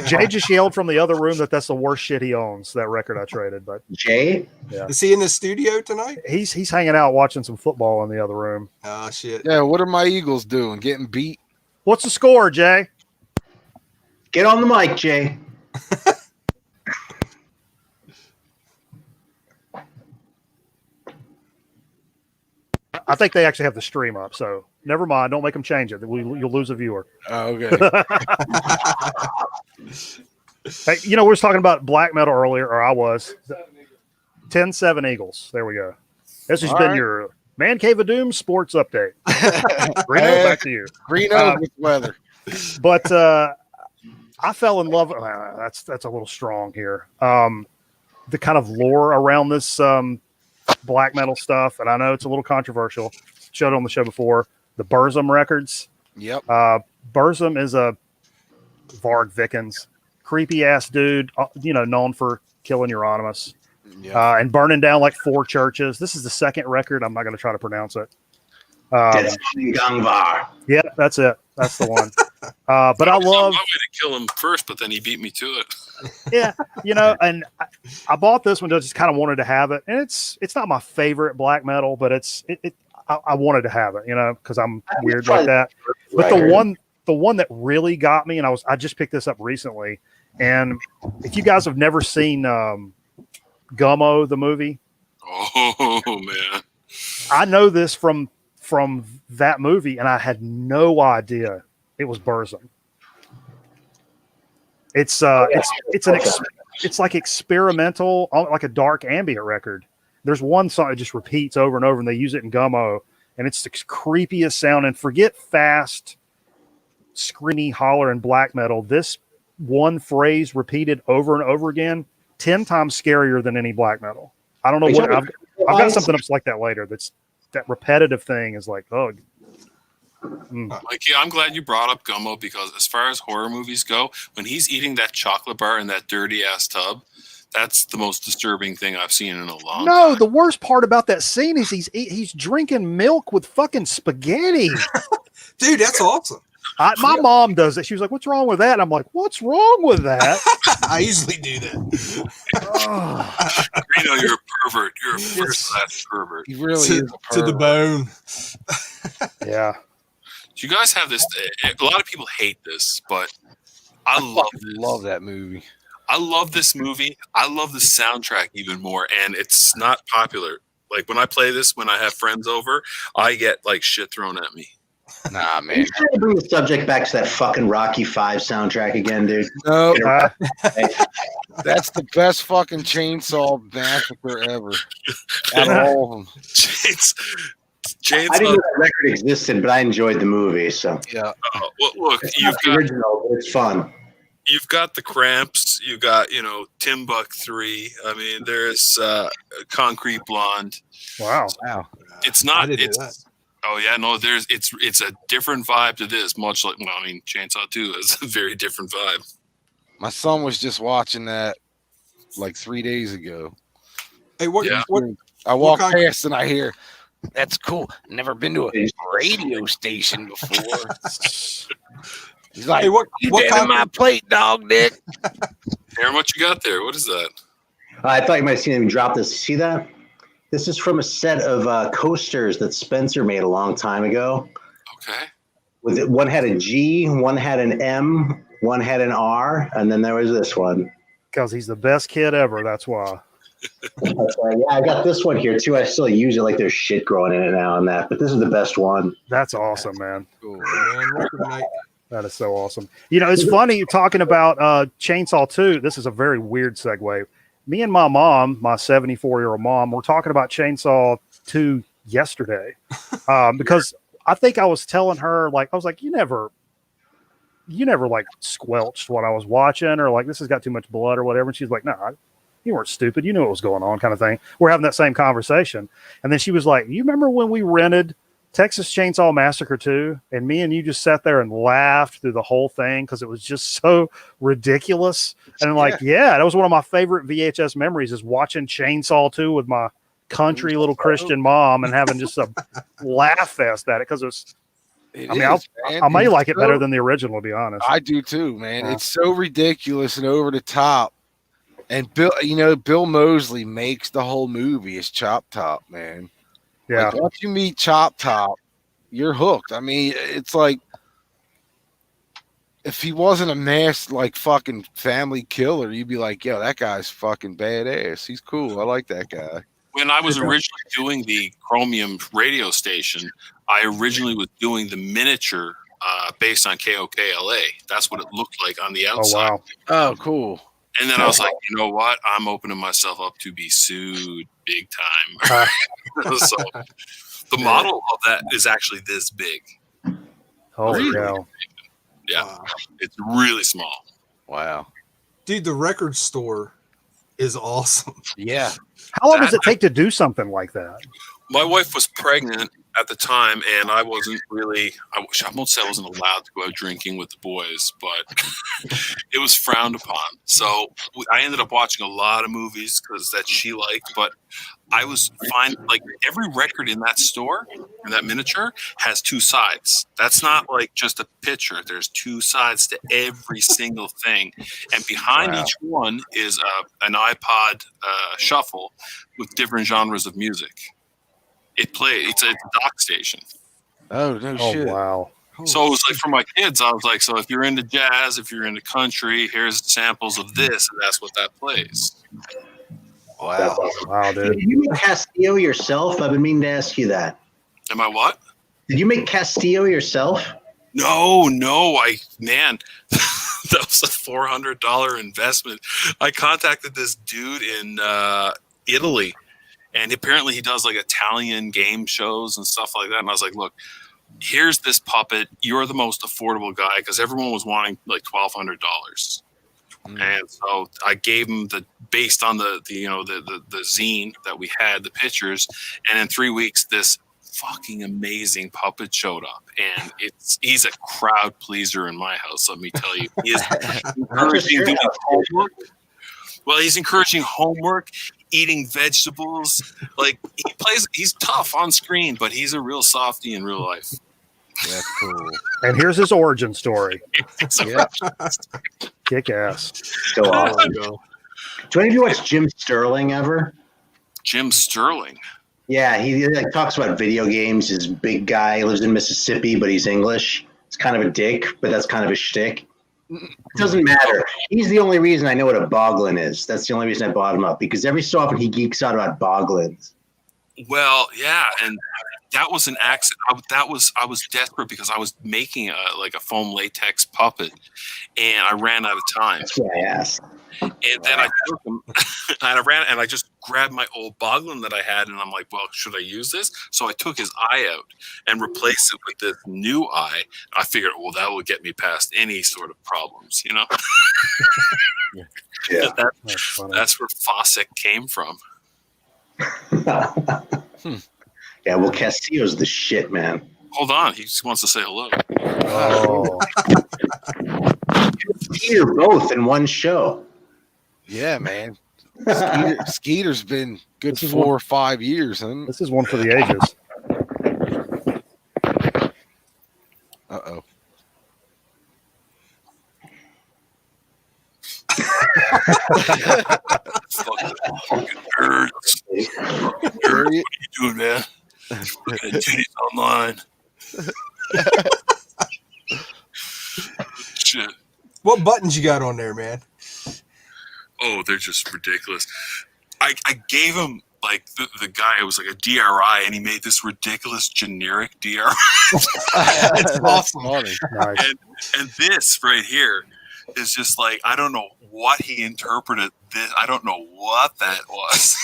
Speaker 3: Jay just yelled from the other room that's the worst shit he owns, that record I traded. But
Speaker 6: Jay?
Speaker 3: yeah.
Speaker 2: Is he in the studio tonight?
Speaker 3: He's hanging out watching some football in the other room.
Speaker 2: Oh shit.
Speaker 1: Yeah, what are my Eagles doing? Getting beat?
Speaker 3: What's the score, Jay?
Speaker 6: Get on the mic, Jay.
Speaker 3: I think they actually have the stream up, so never mind. Don't make them change it. You'll lose a viewer.
Speaker 1: Oh, okay.
Speaker 3: Hey, we were talking about black metal earlier, or I was. 10-7 Eagles. There we go. This has been your Man Cave of Doom sports update. Reno, back to you.
Speaker 1: Reno with weather.
Speaker 3: But I fell in love. That's a little strong here. The kind of lore around this black metal stuff, and I know it's a little controversial. Showed it on the show before. The Burzum records.
Speaker 1: Yep.
Speaker 3: Burzum is a Varg Vickens, creepy ass dude. Known for killing Euronymous and burning down like 4 churches. This is the second record. I'm not going to try to pronounce it. Yeah, that's it. That's the one. But I love.
Speaker 4: I way to kill him first, but then he beat me to it.
Speaker 3: Yeah, and I bought this one. Just kind of wanted to have it, and it's not my favorite black metal, but I wanted to have it, because I'm weird like that. But the one that really got me, and I just picked this up recently, and if you guys have never seen Gummo the movie,
Speaker 4: oh man,
Speaker 3: I know this from that movie, and I had no idea it was Burzum. It's like experimental, like a dark ambient record. There's one song that just repeats over and over, and they use it in Gummo, and it's the creepiest sound. And forget fast, screamy, holler, and black metal. This one phrase repeated over and over again, 10 times scarier than any black metal. I don't know what I've got something else like that later. That repetitive thing is like, oh.
Speaker 4: Like, yeah, I'm glad you brought up Gummo, because as far as horror movies go, when he's eating that chocolate bar in that dirty ass tub, that's the most disturbing thing I've seen in a long time.
Speaker 3: The worst part about that scene is he's drinking milk with fucking spaghetti.
Speaker 2: Dude, that's awesome.
Speaker 3: My mom does it. She was like, "What's wrong with that?" And I'm like, "What's wrong with that?"
Speaker 2: I usually do that.
Speaker 4: You're a pervert. You're a first-class pervert.
Speaker 1: He really is a pervert.
Speaker 2: To the bone.
Speaker 3: Yeah.
Speaker 4: Do you guys have this? A lot of people hate this, but I love
Speaker 1: that movie.
Speaker 4: I love this movie. I love the soundtrack even more, and it's not popular. Like when I play this, when I have friends over, I get like shit thrown at me.
Speaker 1: Nah, man.
Speaker 6: You trying to bring the subject back to that fucking Rocky V soundtrack again, dude?
Speaker 1: No, that's the best fucking chainsaw massacre ever. Out of all of them.
Speaker 4: Chainsaw.
Speaker 6: I didn't know that record existed, but I enjoyed the movie. So
Speaker 1: yeah.
Speaker 4: Well, look,
Speaker 6: you've got the original, but it's fun.
Speaker 4: You've got the Cramps. You got Timbuk 3. I mean, there's Concrete Blonde.
Speaker 3: Wow.
Speaker 4: It's not. Oh yeah, no. It's a different vibe to this. Much like Chainsaw 2 is a very different vibe.
Speaker 1: My son was just watching that like 3 days ago.
Speaker 2: Hey,
Speaker 1: I walk past and I hear, "That's cool. Never been to a radio station before." He's like, "Hey, what in my plate, dog, Dick?"
Speaker 4: Aaron, what you got there? What is that?
Speaker 6: I thought you might have seen him drop this. See that? This is from a set of coasters that Spencer made a long time ago.
Speaker 4: Okay.
Speaker 6: One had a G, one had an M, one had an R, and then there was this one.
Speaker 3: Because he's the best kid ever. That's why.
Speaker 6: Yeah, I got this one here too. I still use it like there's shit growing in it now and that, but this is the best one.
Speaker 3: That's awesome, man.
Speaker 2: Cool, man.
Speaker 3: That is so awesome. It's funny you're talking about Chainsaw 2. This is a very weird segue. Me and my mom, my 74-year-old mom, were talking about Chainsaw 2 yesterday because I think I was telling her, I was like, you never like squelched what I was watching, or like this has got too much blood or whatever. And she's like, no, you weren't stupid. You knew what was going on, kind of thing. We're having that same conversation. And then she was like, you remember when we rented Texas Chainsaw Massacre 2, and me and you just sat there and laughed through the whole thing because it was just so ridiculous. And that was one of my favorite VHS memories, is watching Chainsaw 2 with my country little Christian mom and having just a laugh fest at it, because I may like it better than the original, to be honest.
Speaker 1: I do too, man. It's so ridiculous and over the top. And Bill Moseley makes the whole movie as Chop Top, man.
Speaker 3: Yeah.
Speaker 1: Like, once you meet Chop Top, you're hooked. I mean, it's like if he wasn't a mass fucking family killer, you'd be like, yo, that guy's fucking badass. He's cool. I like that guy.
Speaker 4: When I was originally doing the Chromium radio station, I originally was doing the miniature based on KOKLA. That's what it looked like on the outside.
Speaker 3: Oh,
Speaker 1: wow. Oh, cool.
Speaker 4: And then I was like, you know what? I'm opening myself up to be sued big time. So the model of that is actually this big.
Speaker 3: Holy cow.
Speaker 4: Yeah, it's really small.
Speaker 1: Wow.
Speaker 2: Dude, the record store is awesome.
Speaker 1: Yeah.
Speaker 3: How long does it take to do something like that?
Speaker 4: My wife was pregnant at the time, and I wasn't really. I won't say I wasn't allowed to go out drinking with the boys, but it was frowned upon. So I ended up watching a lot of movies that she liked, but I was fine. Like every record in that store, in that miniature, has two sides. That's not like just a picture. There's two sides to every single thing, and behind each one is an iPod shuffle with different genres of music. It plays. It's a dock station.
Speaker 1: Oh no shit!
Speaker 3: Wow.
Speaker 4: So it was like for my kids, I was like, so if you're into jazz, if you're into country, here's samples of this, and that's what that plays.
Speaker 1: Wow.
Speaker 3: Wow,
Speaker 6: Did
Speaker 3: dude.
Speaker 6: you make Castillo yourself? I've been meaning to ask you that.
Speaker 4: Am I what?
Speaker 6: Did you make Castillo yourself?
Speaker 4: No, that was a $400 investment. I contacted this dude in Italy, and apparently he does like Italian game shows and stuff like that. And I was like, look, here's this puppet. You're the most affordable guy, because everyone was wanting like $1,200. And so I gave him based on the zine that we had, the pictures, and in 3 weeks this fucking amazing puppet showed up, and he's a crowd pleaser in my house. Let me tell you, he is encouraging doing homework. Well, he's encouraging homework, eating vegetables. Like he's tough on screen, but he's a real softie in real life.
Speaker 1: That's cool.
Speaker 3: And here's his origin story.
Speaker 1: Yeah.
Speaker 3: Kick ass.
Speaker 6: So awesome. Do any of you watch Jim Sterling ever?
Speaker 4: Jim Sterling.
Speaker 6: Yeah, he like talks about video games. He's a big guy. He lives in Mississippi, but he's English. It's kind of a dick, but that's kind of his shtick. It doesn't matter. He's the only reason I know what a boglin is. That's the only reason I brought him up, because every so often he geeks out about boglins.
Speaker 4: Well, yeah, and that was an accident. I was desperate because I was making a foam latex puppet, and I ran out of time.
Speaker 6: That's what I asked.
Speaker 4: And then I took them, and I just grabbed my old boglin that I had, and I'm like, well, should I use this? So I took his eye out and replaced it with this new eye. I figured, well, that will get me past any sort of problems, you know?
Speaker 6: Yeah.
Speaker 4: That's where Fossick came from.
Speaker 6: Yeah, well, Castillo's the shit, man.
Speaker 4: Hold on, he just wants to say hello.
Speaker 3: Oh.
Speaker 6: Skeeter both in one show.
Speaker 1: Yeah, man. Skeeter's been good
Speaker 3: This is
Speaker 1: 4 or 5 years, huh?
Speaker 3: This is one for the ages.
Speaker 1: Uh-oh.
Speaker 4: Fucking nerds. What are you doing, man? Looking at titties online. Shit.
Speaker 2: What buttons you got on there, man?
Speaker 4: Oh, they're just ridiculous. I gave him like the guy. It was like a DRI, and he made this ridiculous generic DRI.
Speaker 1: That's awesome. Funny.
Speaker 3: Nice.
Speaker 4: And this right here is just like, I don't know what he interpreted this. I don't know what that was.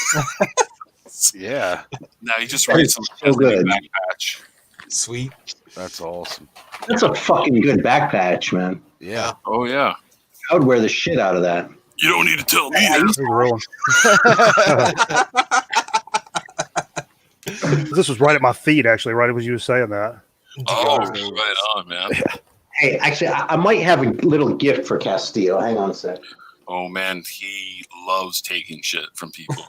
Speaker 1: Yeah.
Speaker 4: Now he just
Speaker 6: That
Speaker 4: reads
Speaker 6: is
Speaker 4: some
Speaker 6: so good.
Speaker 4: back patch.
Speaker 2: Sweet.
Speaker 1: That's awesome.
Speaker 6: That's a fucking good back patch, man.
Speaker 1: Yeah.
Speaker 4: Oh yeah.
Speaker 6: I would wear the shit out of that.
Speaker 4: You don't need to tell me
Speaker 3: This
Speaker 4: that.
Speaker 3: is a real one. This was right at my feet, actually, right as you were saying that.
Speaker 4: Oh, right on, man.
Speaker 6: Hey, actually, I might have a little gift for Castillo. Hang on a sec.
Speaker 4: Oh man, he loves taking shit from people.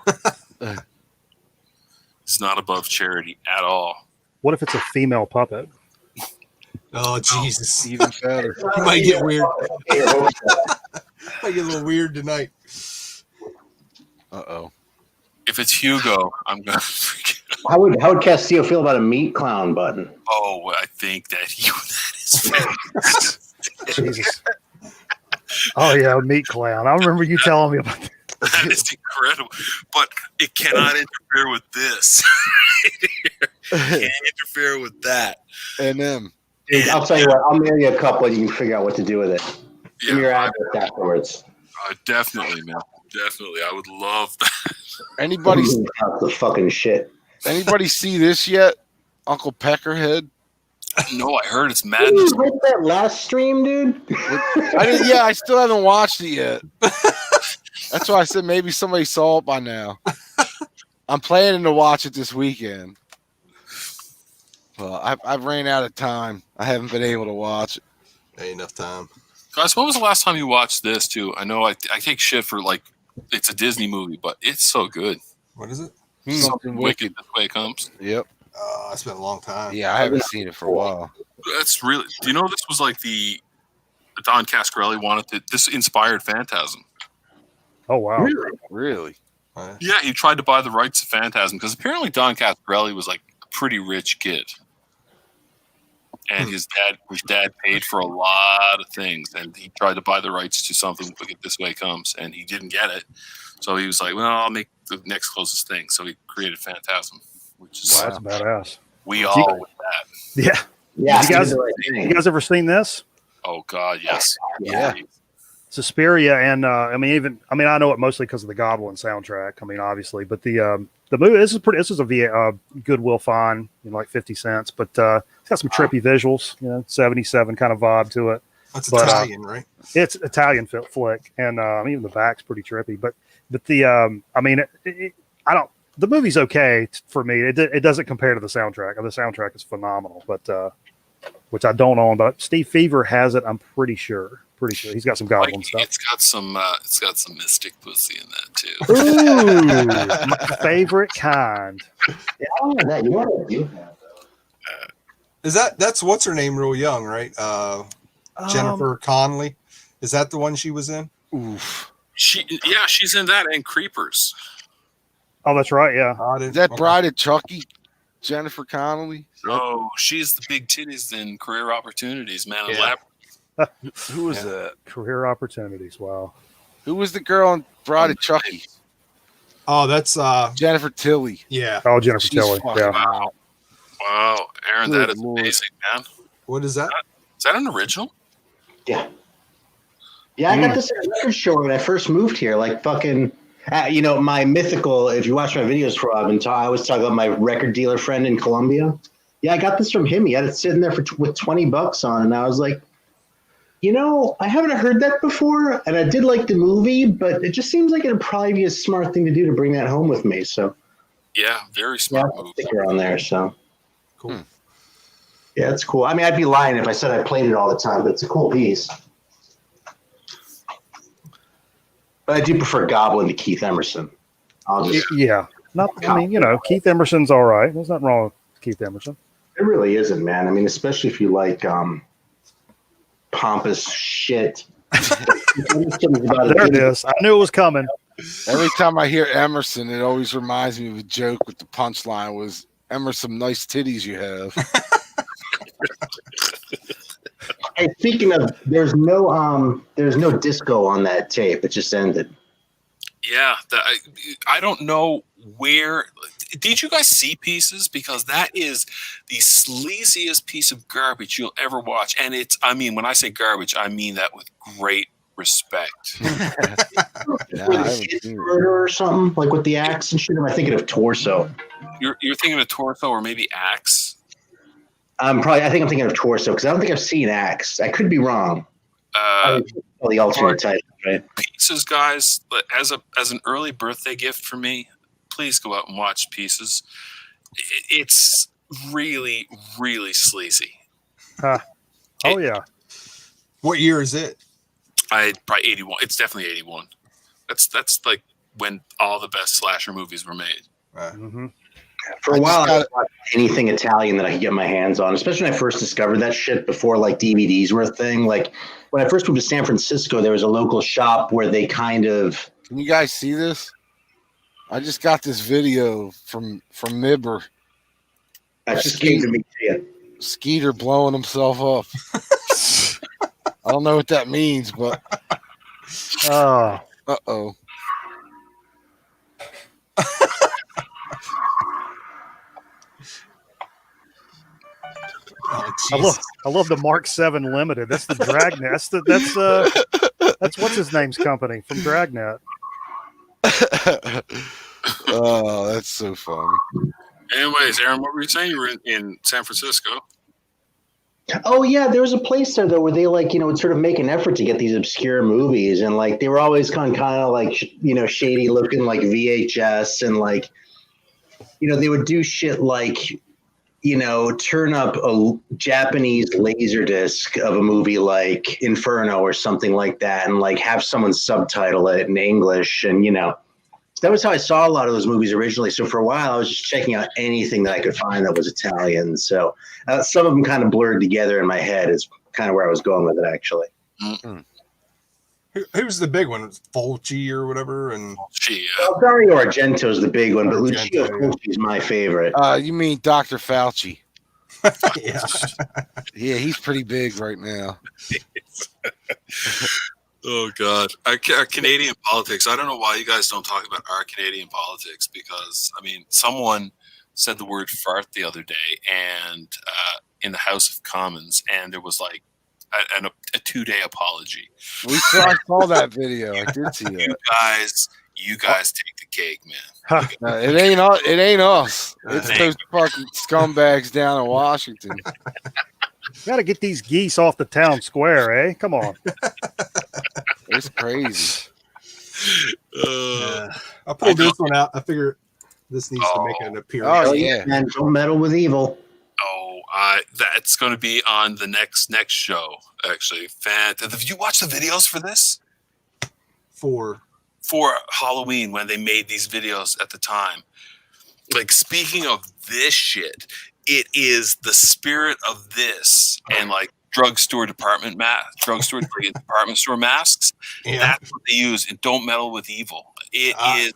Speaker 4: He's not above charity at all.
Speaker 3: What if it's a female puppet?
Speaker 2: Oh, Jesus.
Speaker 1: Even better.
Speaker 2: You might get weird. Might get a little weird tonight.
Speaker 1: Uh-oh.
Speaker 4: If it's Hugo, I'm gonna freak out.
Speaker 6: How would Castillo feel about a meat clown button?
Speaker 4: Oh, I think that is fantastic.
Speaker 3: Jesus. Oh, yeah, meat clown. I remember you telling me about that.
Speaker 4: That is incredible. But it cannot interfere with this. Can't interfere with that.
Speaker 1: And then
Speaker 6: I'll tell you what. I'll mail you a couple, and you can figure out what to do with it. Give me your address afterwards.
Speaker 4: Definitely, man. Definitely. I would love that.
Speaker 1: anybody
Speaker 6: The fucking shit.
Speaker 1: see this yet? Uncle Peckerhead?
Speaker 4: No, I heard it's madness.
Speaker 6: Dude, what's that last stream, dude?
Speaker 1: I still haven't watched it yet. That's why I said maybe somebody saw it by now. I'm planning to watch it this weekend. Well, I've ran out of time. I haven't been able to watch it.
Speaker 2: Ain't enough time.
Speaker 4: Guys, when was the last time you watched this too? I know I take shit for like it's a Disney movie, but it's so good.
Speaker 2: What is it?
Speaker 1: Something
Speaker 4: Wicked This Way Comes.
Speaker 1: Yep.
Speaker 2: It's been a long time.
Speaker 1: Yeah, I haven't seen it for a while.
Speaker 4: That's really. Do you know this was like the Don Cascarelli wanted to? This inspired Phantasm.
Speaker 3: Oh wow.
Speaker 1: Really?
Speaker 4: Yeah, he tried to buy the rights to Phantasm because apparently Don Cascarelli was like a pretty rich kid, and his dad paid for a lot of things, and he tried to buy the rights to something. Look at This Way Comes, and he didn't get it, so he was like, "Well, I'll make the next closest thing." So he created Phantasm, which is
Speaker 3: Wow, that's badass.
Speaker 4: we all with that.
Speaker 3: Yeah.
Speaker 6: Yeah,
Speaker 3: You guys ever seen this?
Speaker 4: Oh God, yes,
Speaker 1: Yeah.
Speaker 3: Suspiria, and I know it mostly because of the Goblin soundtrack. I mean, obviously, but the movie this is a Goodwill find, like 50 cents, but it's got some trippy visuals, 77 kind of vibe to it.
Speaker 2: That's
Speaker 3: But,
Speaker 2: Italian, right?
Speaker 3: It's Italian flick, and even the back's pretty trippy. But the the movie's okay for me. It doesn't compare to the soundtrack. The soundtrack is phenomenal, but which I don't own. But Steve Fever has it. I'm pretty sure. He's got some Goblin stuff.
Speaker 4: It's got some mystic pussy in that too.
Speaker 3: Ooh, my favorite kind.
Speaker 6: Yeah, I don't know that. You want to
Speaker 2: Is that's what's her name? Real young, right? Jennifer Connelly. Is that the one she was in?
Speaker 1: Oof.
Speaker 4: She's in that and Creepers.
Speaker 3: Oh, that's right. Yeah.
Speaker 1: Is that Bride of Chucky? Jennifer Connelly?
Speaker 4: Oh, she's the big titties in Career Opportunities, man.
Speaker 2: Yeah.
Speaker 1: Who was that?
Speaker 3: Career opportunities. Wow.
Speaker 1: Who was the girl in Bride of Chucky?
Speaker 2: Oh, that's
Speaker 1: Jennifer Tilly.
Speaker 2: yeah.
Speaker 3: Oh, Jennifer
Speaker 1: She's
Speaker 3: Tilly.
Speaker 1: fucking
Speaker 3: Yeah.
Speaker 1: hot.
Speaker 4: Wow, Aaron,
Speaker 1: Good
Speaker 4: that is
Speaker 1: Lord.
Speaker 4: amazing, man.
Speaker 2: What is that?
Speaker 4: Is that an original?
Speaker 6: Yeah. Yeah, I got this at a record store when I first moved here. Like fucking, my mythical. If you watch my videos for, I always talk about my record dealer friend in Colombia. Yeah, I got this from him. He had it sitting there with $20 on, and I was like, I haven't heard that before, and I did like the movie, but it just seems like it'd probably be a smart thing to do to bring that home with me. So
Speaker 4: Yeah, very
Speaker 6: yeah,
Speaker 4: smart
Speaker 6: I'll
Speaker 4: move.
Speaker 6: stick around there. So
Speaker 2: Cool.
Speaker 6: yeah, it's cool. I mean, I'd be lying if I said I played it all the time, but it's a cool piece. But I do prefer Goblin to Keith Emerson.
Speaker 3: Yeah. Keith Emerson's all right. There's nothing wrong with Keith Emerson.
Speaker 6: It really isn't, man. I mean, especially if you like pompous shit.
Speaker 3: There it is. I knew it was coming.
Speaker 1: Every time I hear Emerson, it always reminds me of a joke with the punchline was, Emerson, nice titties you have.
Speaker 6: Hey, speaking of, there's no disco on that tape. It just ended.
Speaker 4: Yeah, I don't know where. Did you guys see Pieces? Because that is the sleaziest piece of garbage you'll ever watch. And when I say garbage, I mean that with great respect.
Speaker 6: Murder or something, like with the axe and shit. Am I thinking of Torso?
Speaker 4: You're thinking of Torso or maybe Axe?
Speaker 6: I think I'm thinking of Torso because I don't think I've seen Axe. I could be wrong. The alternate title, right?
Speaker 4: Pieces, guys, as an early birthday gift for me, please go out and watch Pieces. It's really, really sleazy.
Speaker 3: Oh yeah.
Speaker 2: What year is it?
Speaker 4: Probably 81. It's definitely 81. That's like when all the best slasher movies were made.
Speaker 3: Mm-hmm.
Speaker 6: For a while, I didn't watch anything Italian that I could get my hands on, especially when I first discovered that shit before like DVDs were a thing. Like when I first moved to San Francisco, there was a local shop where they kind of.
Speaker 1: Can you guys see this? I just got this video from Mibber.
Speaker 6: That just came to me.
Speaker 1: Skeeter blowing himself up. I don't know what that means, but uh-oh.
Speaker 2: Oh,
Speaker 3: I love the Mark 7 Limited. That's the Dragnet. That's what's his name's company from Dragnet.
Speaker 1: Oh, that's so funny.
Speaker 4: Anyways, Aaron, what were you saying? You were in San Francisco.
Speaker 6: Oh yeah, there was a place there though where they like would sort of make an effort to get these obscure movies, and like they were always kind of like shady looking like VHS, and like they would do shit like turn up a Japanese laser disc of a movie like Inferno or something like that, and like have someone subtitle it in English, and that was how I saw a lot of those movies originally. So for a while, I was just checking out anything that I could find that was Italian. So some of them kind of blurred together in my head. Is kind of where I was going with it, actually.
Speaker 2: Who was the big one? Fulci or whatever? And
Speaker 6: Dario Argento is the big one, but
Speaker 2: Argento,
Speaker 6: Lucio Fulci is my favorite.
Speaker 1: You mean Dr. Fauci?
Speaker 2: yeah,
Speaker 1: Yeah, he's pretty big right now.
Speaker 4: Oh God, our Canadian politics. I don't know why you guys don't talk about our Canadian politics, because I mean, someone said the word fart the other day, and in the House of Commons, and there was like a 2-day apology.
Speaker 1: I saw that video. I did see that.
Speaker 4: You guys take the cake, man.
Speaker 1: It ain't us. It's those fucking scumbags down in Washington.
Speaker 3: Got to get these geese off the town square, eh? Come on.
Speaker 1: It's crazy.
Speaker 2: I pulled this one out. I figure this needs to make an appearance.
Speaker 1: Oh yeah,
Speaker 6: man! Don't meddle with evil.
Speaker 4: Oh, that's going to be on the next show. Actually, have you watched the videos for this?
Speaker 2: For
Speaker 4: Halloween, when they made these videos at the time. Like, speaking of this shit, it is the spirit of this and like drugstore department store masks.
Speaker 2: Yeah.
Speaker 4: That's what they use. And don't meddle with evil. It is.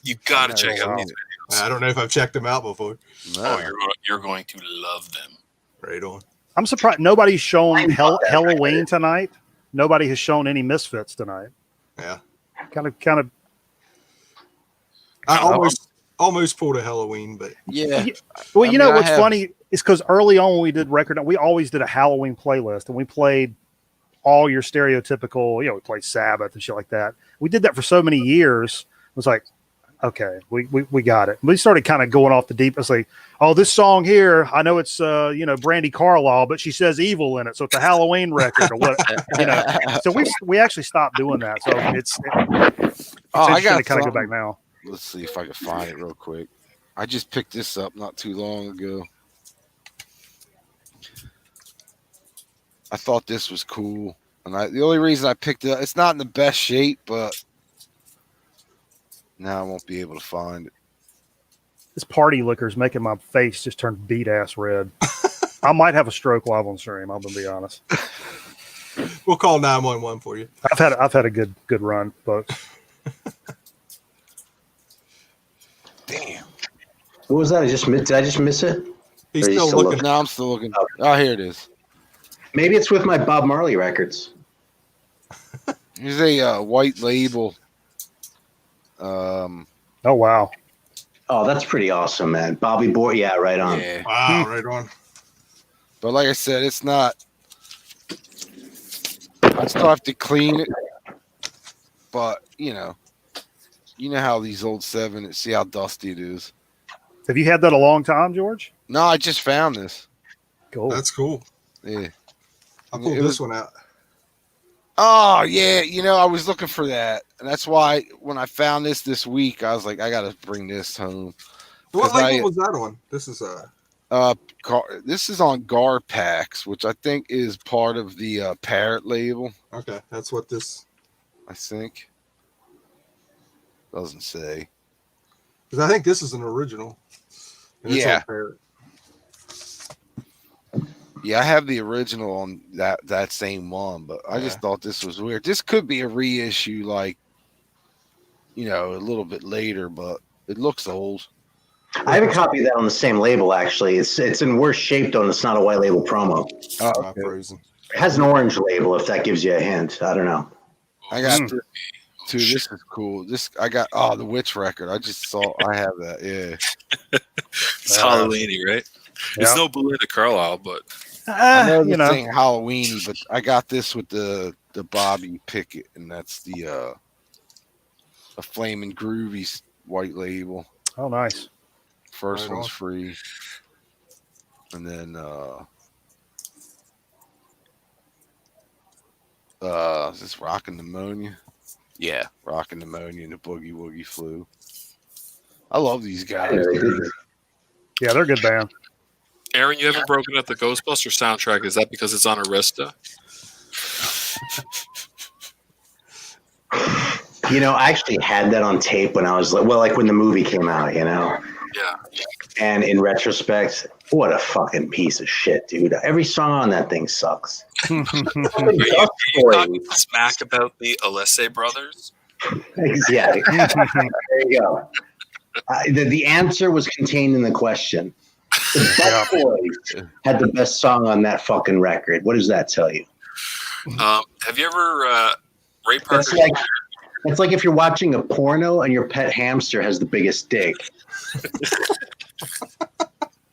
Speaker 4: You got to check out these videos.
Speaker 2: I don't know if I've checked them out before.
Speaker 1: No.
Speaker 4: Oh, you're going to love them.
Speaker 2: Right on.
Speaker 3: I'm surprised nobody's shown Halloween tonight. Nobody has shown any Misfits tonight.
Speaker 2: Yeah.
Speaker 3: Kind of.
Speaker 2: I almost pulled a Halloween, but
Speaker 3: yeah. Well, what's funny is because early on when we did record, we always did a Halloween playlist, and we played all your stereotypical. We played Sabbath and shit like that. We did that for so many years. It was like, okay, we got it. We started kind of going off the deep. It's like, oh, this song here, I know it's Brandy Carlisle, but she says evil in it, so it's a Halloween record or what. So we actually stopped doing that. So it's
Speaker 1: I got
Speaker 3: to kind of go back now.
Speaker 1: Let's see if I can find it real quick. I just picked this up not too long ago. I thought this was cool, and the only reason I picked it up, it's not in the best shape, but now I won't be able to find it.
Speaker 3: This party liquor is making my face just turn beat ass red. I might have a stroke while on stream. I'm gonna be honest.
Speaker 2: We'll call 911 for you.
Speaker 3: I've had a good run, folks.
Speaker 1: Damn.
Speaker 6: What was that? Did I just miss it?
Speaker 2: He's still looking.
Speaker 1: No, I'm still looking. Oh, here it is.
Speaker 6: Maybe it's with my Bob Marley records.
Speaker 1: Here's a white label.
Speaker 3: Oh wow.
Speaker 6: Oh, that's pretty awesome, man. Bobby Boy, yeah, right on.
Speaker 1: Yeah.
Speaker 2: Wow, right on.
Speaker 1: But like I said, it's not. I still have to clean it. But you know how these old 7. See how dusty it is.
Speaker 3: Have you had that a long time, George?
Speaker 1: No, I just found this.
Speaker 3: Cool.
Speaker 2: That's cool.
Speaker 1: Yeah.
Speaker 2: I pulled this one out.
Speaker 1: Oh yeah, I was looking for that, and that's why when I found this week, I was like, I got to bring this home.
Speaker 2: What label was that on? This is
Speaker 1: this is on Garpax, which I think is part of the Parrot label.
Speaker 2: Okay, that's what this.
Speaker 1: I think doesn't say.
Speaker 2: Because I think this is an original. And it's on Parrot.
Speaker 1: Yeah, I have the original on that same one, but I just thought this was weird. This could be a reissue, like, a little bit later, but it looks old.
Speaker 6: I have a copy of that on the same label, actually. It's in worse shape, though, and it's not a white label promo.
Speaker 1: Oh, okay.
Speaker 2: Frozen.
Speaker 6: It has an orange label, if that gives you a hint. I don't know.
Speaker 1: I got two. This is cool. I got the Witch record. I just saw. I have that. Yeah.
Speaker 4: It's Halloweeny, right?
Speaker 3: Yeah.
Speaker 4: It's no Belinda Carlisle, but
Speaker 1: I know this ain't Halloweeny, but I got this with the Bobby Pickett, and that's the a Flamin' Groovy white label.
Speaker 3: Oh, nice.
Speaker 1: First one's free, and then Is this Rockin' Pneumonia? Yeah, Rockin' Pneumonia and the Boogie Woogie Flu. I love these guys.
Speaker 3: Yeah, they're a good band.
Speaker 4: Aaron, you haven't broken up the Ghostbuster soundtrack. Is that because it's on Arista?
Speaker 6: You know, I actually had that on tape when I was like when the movie came out, you know?
Speaker 4: Yeah.
Speaker 6: And in retrospect, what a fucking piece of shit, dude. Every song on that thing sucks.
Speaker 4: Are you talking smack about the Alessi brothers?
Speaker 6: Yeah. There you go. The answer was contained in the question. The Butt Boys had the best song on that fucking record. What does that tell you?
Speaker 4: Have you ever Ray Parker?
Speaker 6: It's like if you're watching a porno and your pet hamster has the biggest dick.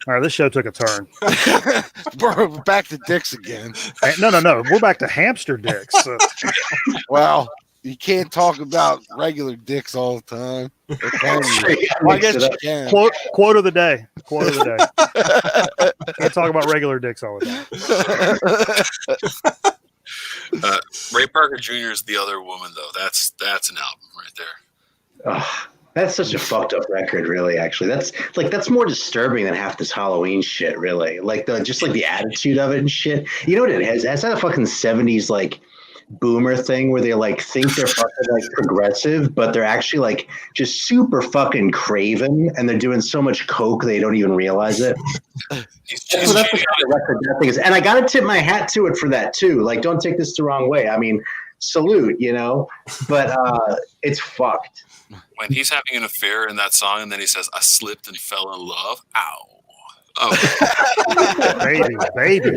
Speaker 3: All right, this show took a turn.
Speaker 1: We're back to dicks again.
Speaker 3: No. We're back to hamster dicks.
Speaker 1: Well, you can't talk about regular dicks all the time. Well, I guess you can.
Speaker 3: Quote of the day. Can't talk about regular dicks all the time.
Speaker 4: Ray Parker Jr. is the other woman, though. That's an album right there.
Speaker 6: Oh, that's such a fucked up record, really. Actually, that's more disturbing than half this Halloween shit, really. Like the attitude of it and shit. You know what it has? It's that fucking 70s like boomer thing where they like think they're fucking like progressive, but they're actually like just super fucking craven, and they're doing so much coke they don't even realize it. That's the kind of record that thing is. And I gotta tip my hat to it for that too. Like, don't take this the wrong way. I mean, salute, you know, but it's fucked.
Speaker 4: When he's having an affair in that song, and then he says, "I slipped and fell in love." Ow. Oh,
Speaker 3: baby.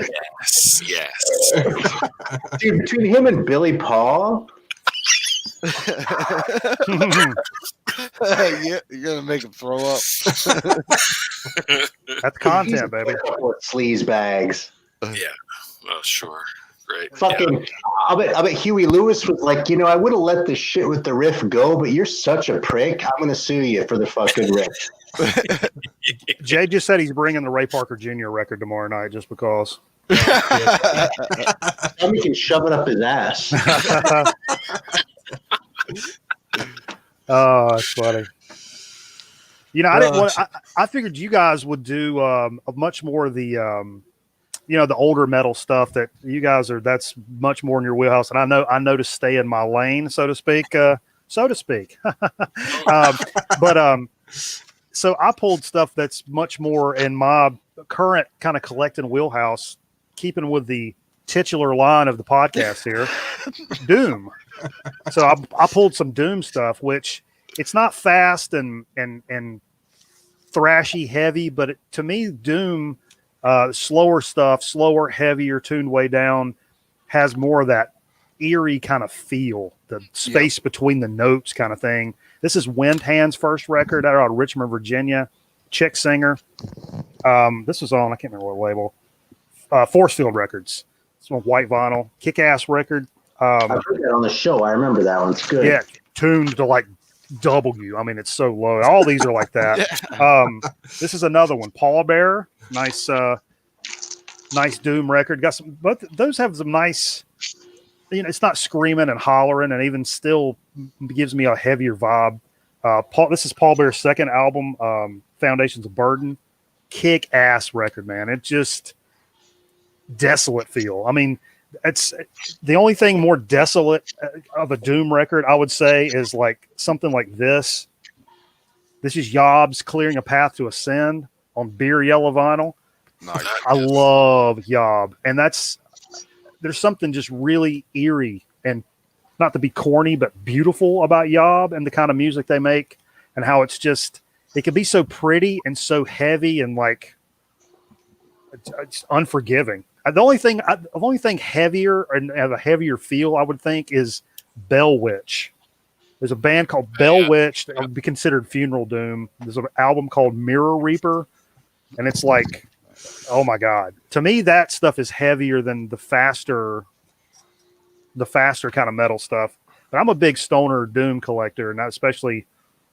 Speaker 4: Yes.
Speaker 6: Dude, between him and Billy Paul.
Speaker 1: Yeah, you're gonna make him throw up.
Speaker 3: That's content, baby.
Speaker 6: Sleaze bags.
Speaker 4: Yeah. Oh, sure. Great.
Speaker 6: Fucking, yeah. I bet Huey Lewis was like, you know, I would have let this shit with the riff go, but you're such a prick. I'm gonna sue you for the fucking riff.
Speaker 3: Jay just said he's bringing the Ray Parker Jr. record tomorrow night just because.
Speaker 6: Somebody can shove it up his ass.
Speaker 3: Oh, that's funny. You know, I didn't want. I figured you guys would do much more of the, the older metal stuff that you guys are. That's much more in your wheelhouse, and I know to stay in my lane, so to speak. So I pulled stuff that's much more in my current kind of collecting wheelhouse, keeping with the titular line of the podcast here, Doom. So I pulled some Doom stuff, which it's not fast and thrashy heavy, but to me, Doom, slower stuff, slower, heavier, tuned way down, has more of that eerie kind of feel, the space between the notes kind of thing. This is Windhand's first record out of Richmond, Virginia. Chick singer. This was on, I can't remember what label. Forcefield Records. It's on white vinyl. Kick-ass record.
Speaker 6: I heard that on the show. I remember that one. It's good.
Speaker 3: Yeah, tuned to like W. I mean, it's so low. All these are like that. This is another one. Paul Bearer. Nice Doom record. Got some, but those have some nice. It's not screaming and hollering, and even still gives me a heavier vibe. This is Paul Bear's second album, Foundations of Burden. Kick-ass record, man. It just desolate feel. I mean, it's the only thing more desolate of a Doom record, I would say, is like something like this. This is Yobs clearing a path to ascend on beer yellow vinyl.
Speaker 1: Nice.
Speaker 3: I love Yob, and there's something just really eerie and not to be corny, but beautiful about Yob and the kind of music they make and how it can be so pretty and so heavy and like it's unforgiving. The only thing heavier and have a heavier feel, I would think, is Bell Witch. There's a band called Bell Witch that would be considered funeral doom. There's an album called Mirror Reaper, and it's like, oh my God. To me, that stuff is heavier than the faster kind of metal stuff. But I'm a big stoner Doom collector, and especially,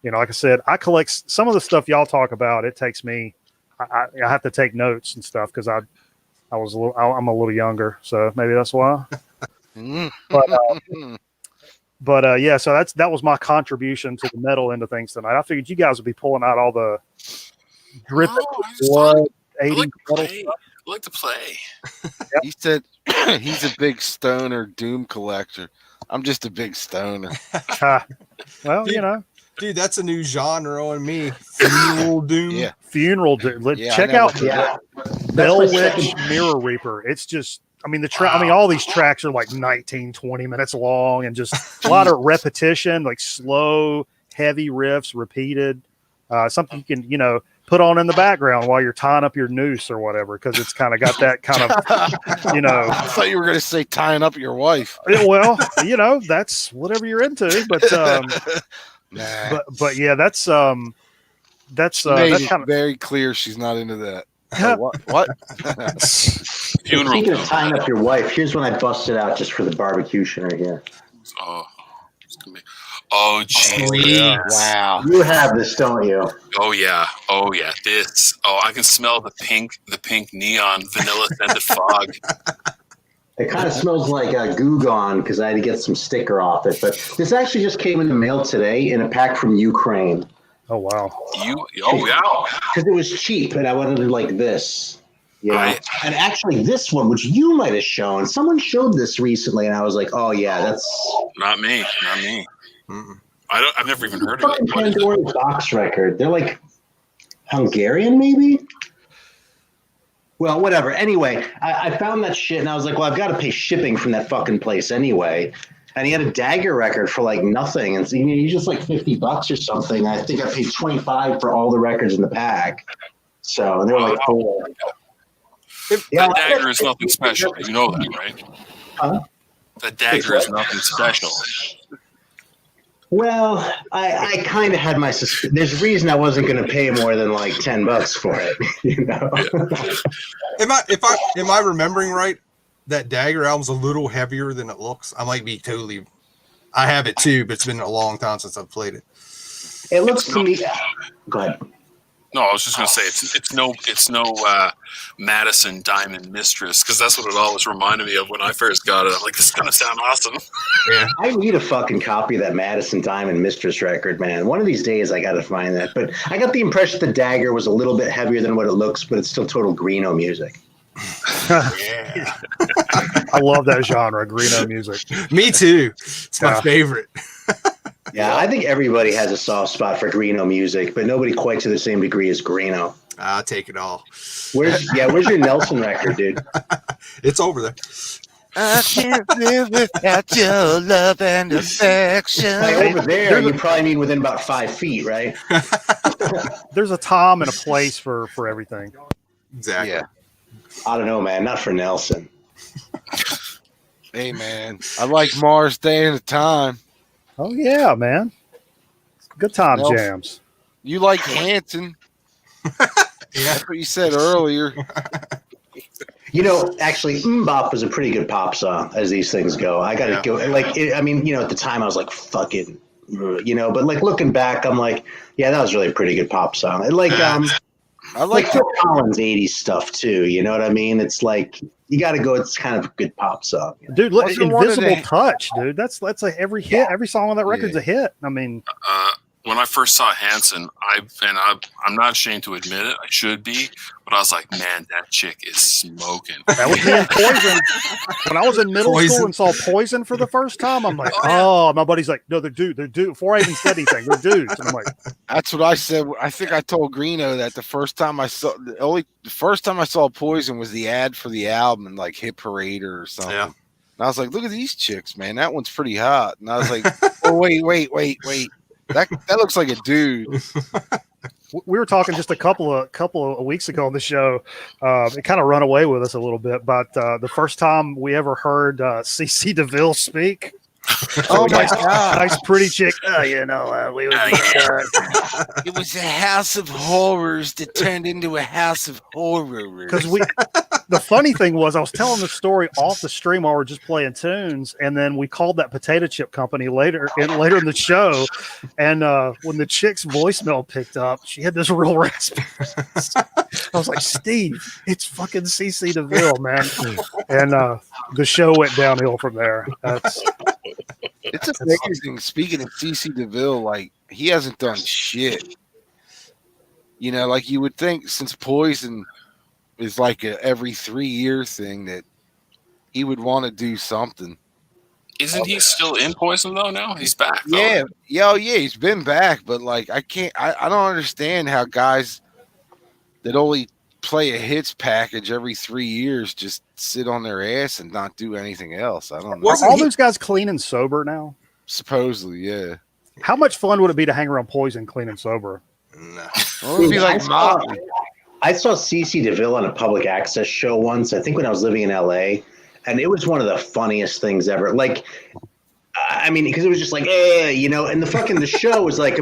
Speaker 3: like I said, I collect some of the stuff y'all talk about. It takes me, I have to take notes and stuff because I'm a little younger, so maybe that's why. But yeah, so that was my contribution to the metal end of things tonight. I figured you guys would be pulling out all the dripping blood,
Speaker 4: I
Speaker 3: 80s
Speaker 4: like to
Speaker 3: metal
Speaker 4: play.
Speaker 3: stuff.
Speaker 4: I like to play.
Speaker 1: He said he's a big stoner doom collector. I'm just a big stoner.
Speaker 3: Well,
Speaker 2: Dude. Dude, that's a new genre on me. Funeral doom.
Speaker 1: Yeah.
Speaker 3: funeral. Check
Speaker 1: I
Speaker 3: out
Speaker 1: never-
Speaker 6: Yeah.
Speaker 3: Bell
Speaker 6: That's my
Speaker 3: Witch
Speaker 6: second-
Speaker 3: Mirror Reaper. It's just, I mean, all these tracks are like 19, 20 minutes long and just a lot of repetition, like slow, heavy riffs, repeated. Something you can, put on in the background while you're tying up your noose or whatever, because it's kind of got that kind of,
Speaker 1: I thought you were going to say tying up your wife.
Speaker 3: well, that's whatever you're into. But
Speaker 1: Nah.
Speaker 3: but yeah, that's
Speaker 1: Made
Speaker 3: that's
Speaker 1: it
Speaker 3: kind of
Speaker 1: very clear she's not into that. What?
Speaker 4: Funeral.
Speaker 6: Speaking of tying up your wife, here's when I busted out just for the barbecue right here.
Speaker 4: Oh, it's gonna be. Oh, geez.
Speaker 1: Yeah. Wow.
Speaker 6: You have this, don't you?
Speaker 4: Oh yeah. This. Oh, I can smell the pink neon vanilla scented fog.
Speaker 6: It kind of smells like Goo Gone because I had to get some sticker off it. But this actually just came in the mail today in a pack from Ukraine.
Speaker 3: oh wow.
Speaker 4: Oh yeah.
Speaker 6: Because it was cheap and I wanted it like this. Yeah.
Speaker 4: Right.
Speaker 6: And actually, this one, which you might have shown, someone showed this recently, and I was like, oh, yeah, that's
Speaker 4: Not me.
Speaker 2: Mm-mm.
Speaker 4: I've never even heard of
Speaker 6: fucking
Speaker 4: it. What is it?
Speaker 6: Pandora's box record. They're like Hungarian, maybe? Well, whatever. Anyway, I found that shit, and I was like, well, I've got to pay shipping from that fucking place anyway. And he had a Dagger record for like nothing. And so, he's just like $50 or something. I think I paid $25 for all the records in the pack. So, and they were like, oh.
Speaker 4: That dagger is nothing special. You know that, right?
Speaker 6: Huh?
Speaker 4: That dagger is nothing special.
Speaker 6: Well, I kind of had my suspicion. There's a reason I wasn't going to pay more than like $10 for it.
Speaker 2: Am I remembering right? That Dagger album's a little heavier than it looks. I might be totally. I have it too, but it's been a long time since I've played it.
Speaker 6: It looks to me. Go ahead.
Speaker 4: No, I was just gonna say it's no Madison Diamond Mistress, because that's what it always reminded me of when I first got it. I'm like, this is gonna sound awesome.
Speaker 2: Yeah.
Speaker 6: I need a fucking copy of that Madison Diamond Mistress record, man. One of these days I got to find that. But I got the impression the Dagger was a little bit heavier than what it looks, but it's still total Greeno music.
Speaker 2: Yeah.
Speaker 3: I love that genre, Greeno music.
Speaker 2: Me too. It's my favorite.
Speaker 6: Yeah, I think everybody has a soft spot for Greeno music, but nobody quite to the same degree as Greeno.
Speaker 2: I'll take it all.
Speaker 6: Where's your Nelson record, dude?
Speaker 2: It's over there.
Speaker 1: I can't live without your love and affection.
Speaker 6: Like over there, you probably mean within about 5 feet, right?
Speaker 3: There's a time and a place for everything.
Speaker 2: Exactly.
Speaker 1: Yeah.
Speaker 6: I don't know, man. Not for Nelson.
Speaker 1: Hey, man. I like Mars Day and the Time.
Speaker 3: Oh yeah, man. Good time
Speaker 1: Well,
Speaker 3: jams.
Speaker 1: You like Hanson.
Speaker 2: Yeah.
Speaker 1: That's what you said earlier.
Speaker 6: Actually, Mbop was a pretty good pop song as these things go. I got to go. Like, at the time I was like, fucking, but like looking back, I'm like, yeah, that was really a pretty good pop song. And like,
Speaker 1: I like
Speaker 6: Phil Collins 80s stuff too. You know what I mean? It's like, you got to go. It's kind of a good pop song.
Speaker 3: Dude, look,
Speaker 1: Wasn't one of
Speaker 3: Invisible
Speaker 1: the-
Speaker 3: Touch, dude. That's like every hit, every song on that record's a hit. I mean,
Speaker 4: When I first saw Hanson, I'm not ashamed to admit it. I should be, but I was like, man, that chick is smoking.
Speaker 3: that was me and Poison. When I was in middle
Speaker 2: Poison.
Speaker 3: school and saw Poison for the first time, I'm like, oh, my buddy's like, no, they're dudes. Before I even said anything, they're dudes. And I'm like,
Speaker 1: That's what I said. I think I told Greeno that the first time I saw Poison was the ad for the album in like Hit Parade or something.
Speaker 2: Yeah.
Speaker 1: And I was like, look at these chicks, man. That one's pretty hot. And I was like, oh wait. That looks like a dude.
Speaker 3: we were talking just a couple of weeks ago on the show. It kind of run away with us a little bit, but the first time we ever heard CC DeVille speak,
Speaker 1: Oh my god!
Speaker 3: Nice, pretty chick. We would
Speaker 1: It was a house of horrors that turned into a house of horrors.
Speaker 3: because the funny thing was I was telling the story off the stream while we're just playing tunes, and then we called that potato chip company later in the show, and when the chick's voicemail picked up, she had this real raspy voice. I was like, Steve, it's fucking CC DeVille, man, and the show went downhill from there.
Speaker 1: It's amazing. Speaking of CC DeVille, like he hasn't done shit. You know, like you would think since Poison is like a every 3-year thing that he would want to do something.
Speaker 4: Isn't he still in Poison though? Now he's back. Though.
Speaker 1: Yeah, he's been back, but like I don't understand how guys that only play a hits package every 3 years just sit on their ass and not do anything else. I don't know.
Speaker 3: Are all those guys clean and sober now?
Speaker 1: Supposedly, yeah.
Speaker 3: How much fun would it be to hang around Poison clean and sober?
Speaker 2: No.
Speaker 1: Well, it'd be like
Speaker 6: I saw CC DeVille on a public access show once, I think when I was living in LA, and it was one of the funniest things ever. Like, I mean, because it was just like, and the show was like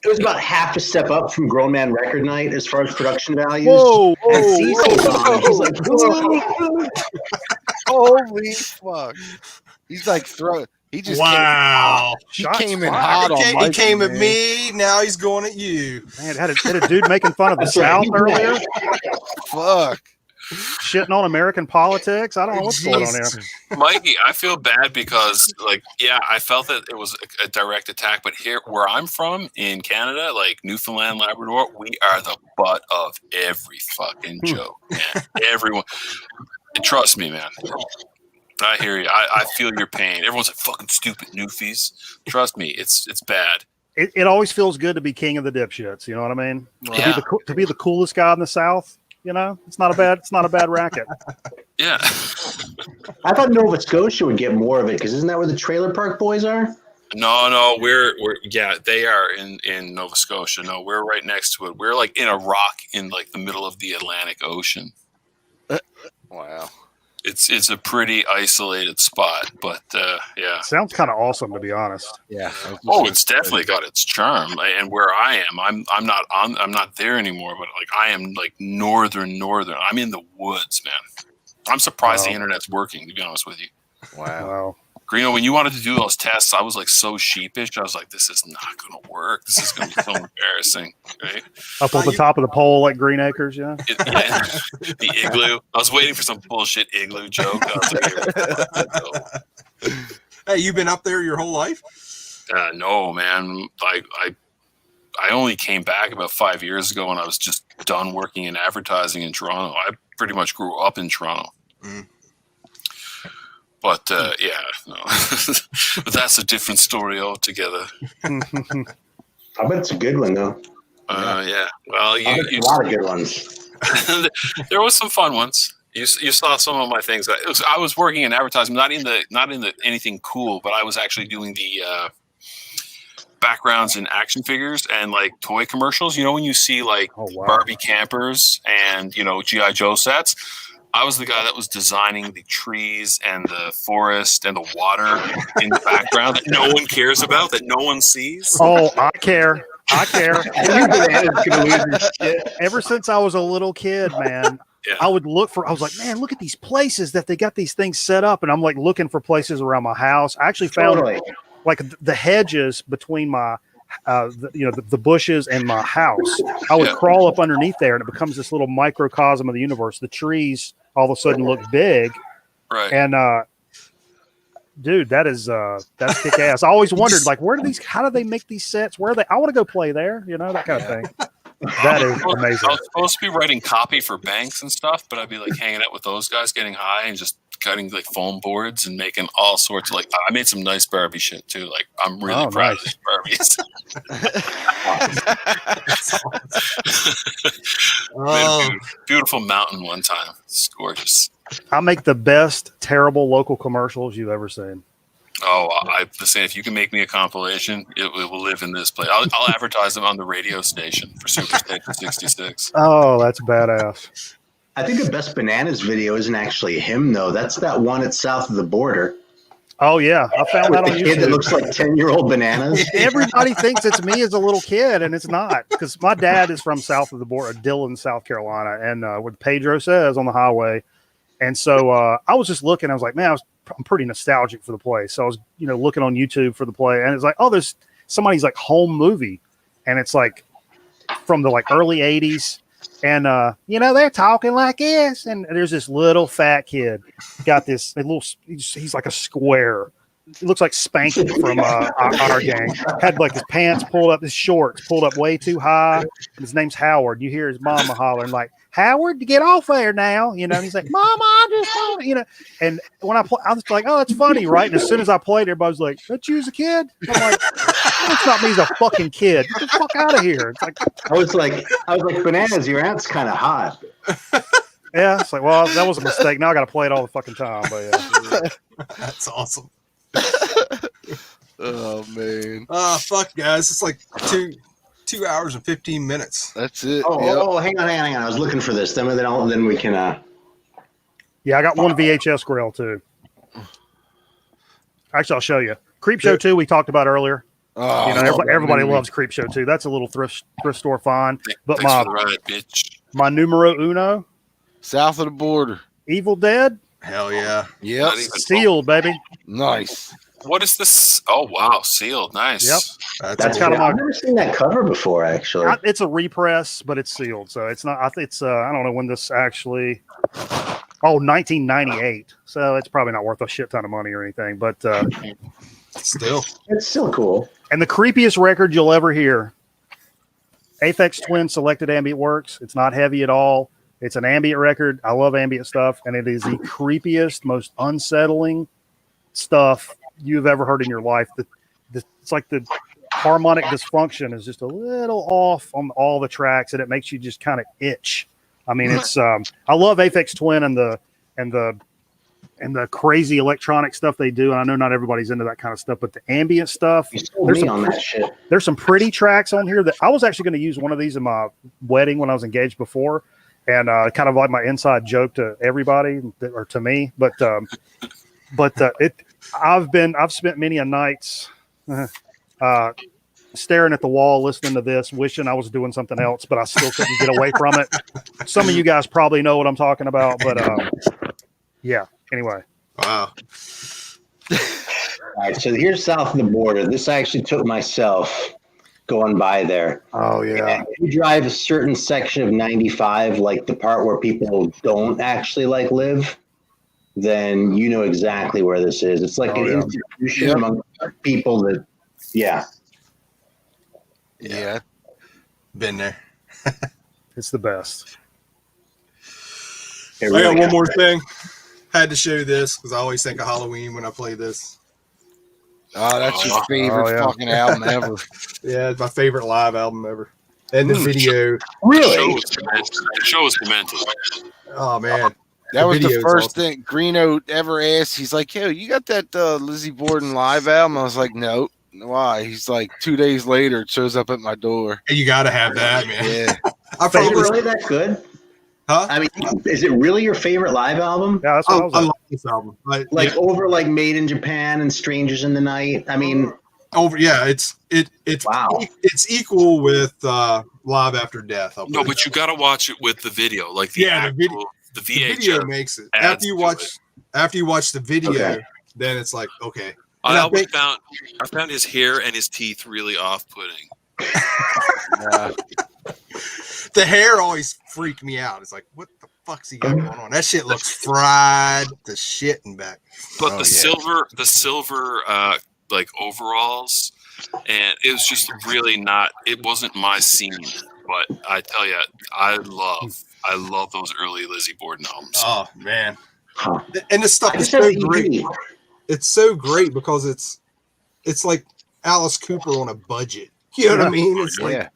Speaker 6: it was about half a step up from Grown Man Record Night as far as production values.
Speaker 3: Whoa,
Speaker 6: and CC's on, he's like, whoa.
Speaker 1: Holy fuck. He's like he just came in hot on
Speaker 2: He came at me. Now he's going at you.
Speaker 3: Man, had a dude making fun of the South earlier.
Speaker 1: Fuck.
Speaker 3: Shitting on American politics. I don't know what's going on here.
Speaker 4: Mikey, I feel bad because, I felt that it was a direct attack. But here, where I'm from in Canada, like Newfoundland, Labrador, we are the butt of every fucking joke, man. Everyone. Trust me, man. I hear you. I feel your pain. Everyone's like, fucking stupid Newfies. Trust me, it's bad.
Speaker 3: It always feels good to be king of the dipshits. You know what I mean?
Speaker 4: Yeah.
Speaker 3: To be the coolest guy in the South. You know, it's not a bad racket.
Speaker 4: Yeah.
Speaker 6: I thought Nova Scotia would get more of it because isn't that where the Trailer Park Boys are?
Speaker 4: No, we're they are in Nova Scotia. No, we're right next to it. We're like in a rock in like the middle of the Atlantic Ocean.
Speaker 1: Wow.
Speaker 4: It's a pretty isolated spot, but yeah.
Speaker 3: Sounds kind of awesome, to be honest.
Speaker 1: Yeah.
Speaker 4: Oh, it's definitely got its charm. And where I am, I'm not there anymore, but like I am like northern. I'm in the woods, man. I'm surprised the internet's working, to be honest with you.
Speaker 3: Wow.
Speaker 4: Greeno, when you wanted to do those tests, I was like so sheepish. I was like, this is not going to work. This is going to be so embarrassing. Right?
Speaker 3: Up on the top of the pole like Green Acres, yeah?
Speaker 4: The igloo. I was waiting for some bullshit igloo joke. I was like,
Speaker 2: hey, you been up there your whole life?
Speaker 4: No, man. I only came back about 5 years ago when I was just done working in advertising in Toronto. I pretty much grew up in Toronto. Mm. But yeah, no. But that's a different story altogether.
Speaker 6: I bet it's a good one though.
Speaker 4: Yeah. Well, you
Speaker 6: a lot of good ones.
Speaker 4: There was some fun ones. You saw some of my things. I was working in advertising, not in the anything cool, but I was actually doing the backgrounds in action figures and like toy commercials. You know, when you see like Barbie campers and G.I. Joe sets. I was the guy that was designing the trees and the forest and the water in the background that no one cares about, that no one sees.
Speaker 3: Oh, I care. Ever since I was a little kid, man, I would I was like, man, look at these places that they got these things set up. And I'm like looking for places around my house. I actually found like the hedges between my the bushes and my house. I would crawl up underneath there and it becomes this little microcosm of the universe. The trees all of a sudden look big.
Speaker 4: Right.
Speaker 3: And dude, that's kick ass. I always wondered, like, how do they make these sets? Where are they? I want to go play there, that kind of thing. That is amazing.
Speaker 4: I was supposed to be writing copy for banks and stuff, but I'd be like hanging out with those guys, getting high and just cutting like foam boards and making all sorts of I made some nice Barbie shit too. Like I'm really proud of these Barbies. Beautiful mountain one time. It's gorgeous.
Speaker 3: I make the best terrible local commercials you've ever seen.
Speaker 4: Oh, I was saying, if you can make me a compilation, it will live in this place. I'll advertise them on the radio station for Superstation 66.
Speaker 3: Oh, that's badass.
Speaker 6: I think the best Bananas video isn't actually him though. That's that one at South of the Border
Speaker 3: Oh yeah, I found
Speaker 6: with
Speaker 3: that on
Speaker 6: the kid that
Speaker 3: YouTube.
Speaker 6: looks like 10-year-old Bananas.
Speaker 3: Everybody thinks it's me as a little kid, and it's not, because my dad is from south of the border, Dillon, South Carolina, and what Pedro says on the highway. And so I was just looking. I was like, man, I'm pretty nostalgic for the place. So I was, looking on YouTube for the play, and it's like, oh, there's somebody's like home movie, and it's like from the like early '80s, and they're talking like this, and there's this little fat kid, got this little, he's like a square. He looks like Spanky from our gang. Had like his pants pulled up, his shorts pulled up way too high. His name's Howard. You hear his mama hollering like, Howard, to get off there now, and he's like, Mama, I just want And when I was like, oh, that's funny, right? And as soon as I played, everybody was like, that you as a kid? I'm like, it's not me as a fucking kid. Get the fuck out of here. It's like,
Speaker 6: I was like, Bananas, your aunt's kind of hot.
Speaker 3: yeah, it's like, well, that was a mistake. Now I got to play it all the fucking time. But yeah.
Speaker 2: That's awesome.
Speaker 1: Oh man.
Speaker 2: Fuck, guys. It's like 2 hours and 15 minutes.
Speaker 1: That's it.
Speaker 6: Oh, hang on. I was looking for this. Then we can.
Speaker 3: Yeah, I got one VHS grill too. Actually, I'll show you. Creep Show 2 we talked about earlier.
Speaker 1: Oh,
Speaker 3: Everybody loves Creep Show 2. That's a little thrift store find. But
Speaker 4: Thanks for the ride, bitch.
Speaker 3: my numero uno,
Speaker 1: South of the Border.
Speaker 3: Evil Dead,
Speaker 2: Hell yeah.
Speaker 1: Yep.
Speaker 4: Not even-
Speaker 3: sealed, baby.
Speaker 1: Nice.
Speaker 4: What is this? Oh wow, sealed. Nice.
Speaker 3: Yep.
Speaker 6: That's
Speaker 3: kind of
Speaker 6: I've never seen that cover before, actually.
Speaker 3: It's a repress, but it's sealed, so it's not. It's I don't know when this actually. Oh, 1998. So it's probably not worth a shit ton of money or anything, but
Speaker 2: Still.
Speaker 6: It's still cool.
Speaker 3: and the creepiest record you'll ever hear. Aphex Twin Selected Ambient Works. It's not heavy at all. It's an ambient record. I love ambient stuff, and it is the creepiest, most unsettling stuff you've ever heard in your life. It's like the harmonic dysfunction is just a little off on all the tracks, and it makes you just kind of itch. I mean, it's I love Aphex Twin and the crazy electronic stuff they do. And I know not everybody's into that kind of stuff, but the ambient stuff,
Speaker 6: You sold me on that shit.
Speaker 3: there's some pretty tracks on here that I was actually going to use one of these in my wedding when I was engaged before. And kind of like my inside joke to everybody or to me, but I've spent many a nights staring at the wall, listening to this, wishing I was doing something else, but I still couldn't get away from it. Some of you guys probably know what I'm talking about, but yeah. Anyway,
Speaker 2: Wow.
Speaker 6: All right, so here's South of the Border. This I actually took myself going by there.
Speaker 3: oh yeah,
Speaker 6: And if you drive a certain section of 95, like the part where people don't actually like live, then you know exactly where this is. It's like an institution
Speaker 1: Yep.
Speaker 6: among people that, yeah.
Speaker 1: Yeah.
Speaker 2: Been there.
Speaker 3: it's the best.
Speaker 6: It
Speaker 2: I
Speaker 6: really
Speaker 2: got one
Speaker 6: got
Speaker 2: more
Speaker 6: me.
Speaker 2: thing. Had to show this because I always think of Halloween when I play this.
Speaker 1: Oh, that's your favorite
Speaker 3: Oh, yeah.
Speaker 1: fucking album ever.
Speaker 2: Yeah, it's my favorite live album ever. And the video.
Speaker 6: Really?
Speaker 4: The show is demented.
Speaker 2: Oh man.
Speaker 1: That was the
Speaker 2: video is
Speaker 1: first
Speaker 2: awesome.
Speaker 1: thing Greeno ever asked. He's like, yo, you got that Lizzie Borden live album? I was like, no. Why? He's like, 2 days later, it shows up at my door.
Speaker 2: You got to have that, man.
Speaker 1: Yeah.
Speaker 2: I
Speaker 6: Is it
Speaker 2: probably,
Speaker 6: really that good?
Speaker 2: huh?
Speaker 6: I mean, is it really your favorite live album?
Speaker 3: Yeah, that's what I was
Speaker 2: I
Speaker 3: like.
Speaker 2: like this album.
Speaker 6: Like over like Made in Japan and Strangers in the Night? I mean,
Speaker 2: Over, yeah, it's
Speaker 6: wow.
Speaker 2: it's equal with Live After Death. I'll put
Speaker 4: No,
Speaker 2: it
Speaker 4: but
Speaker 2: that
Speaker 4: you
Speaker 2: way.
Speaker 4: got to watch it with the video, like the
Speaker 2: Yeah, the
Speaker 4: actual, the
Speaker 2: the video
Speaker 4: VHS.
Speaker 2: makes it.
Speaker 4: adds
Speaker 2: After you watch the video,
Speaker 6: Okay.
Speaker 2: then it's like okay.
Speaker 4: I
Speaker 2: And I
Speaker 4: always
Speaker 2: think-
Speaker 4: found his hair and his teeth really off-putting.
Speaker 2: The hair always freaked me out. It's like, what the fuck's he got going on? That shit looks fried to shit and back.
Speaker 4: But
Speaker 1: Oh,
Speaker 4: the silver like overalls, and it was just really not. It wasn't my scene. But I tell you, I love those early Lizzie Borden albums.
Speaker 2: Oh man.
Speaker 6: Huh.
Speaker 2: And the stuff
Speaker 6: I
Speaker 2: is
Speaker 6: just have
Speaker 2: so
Speaker 6: an
Speaker 2: great.
Speaker 6: EP.
Speaker 2: It's so great because it's like Alice Cooper on a budget. You know what I mean? It's like
Speaker 1: Yeah.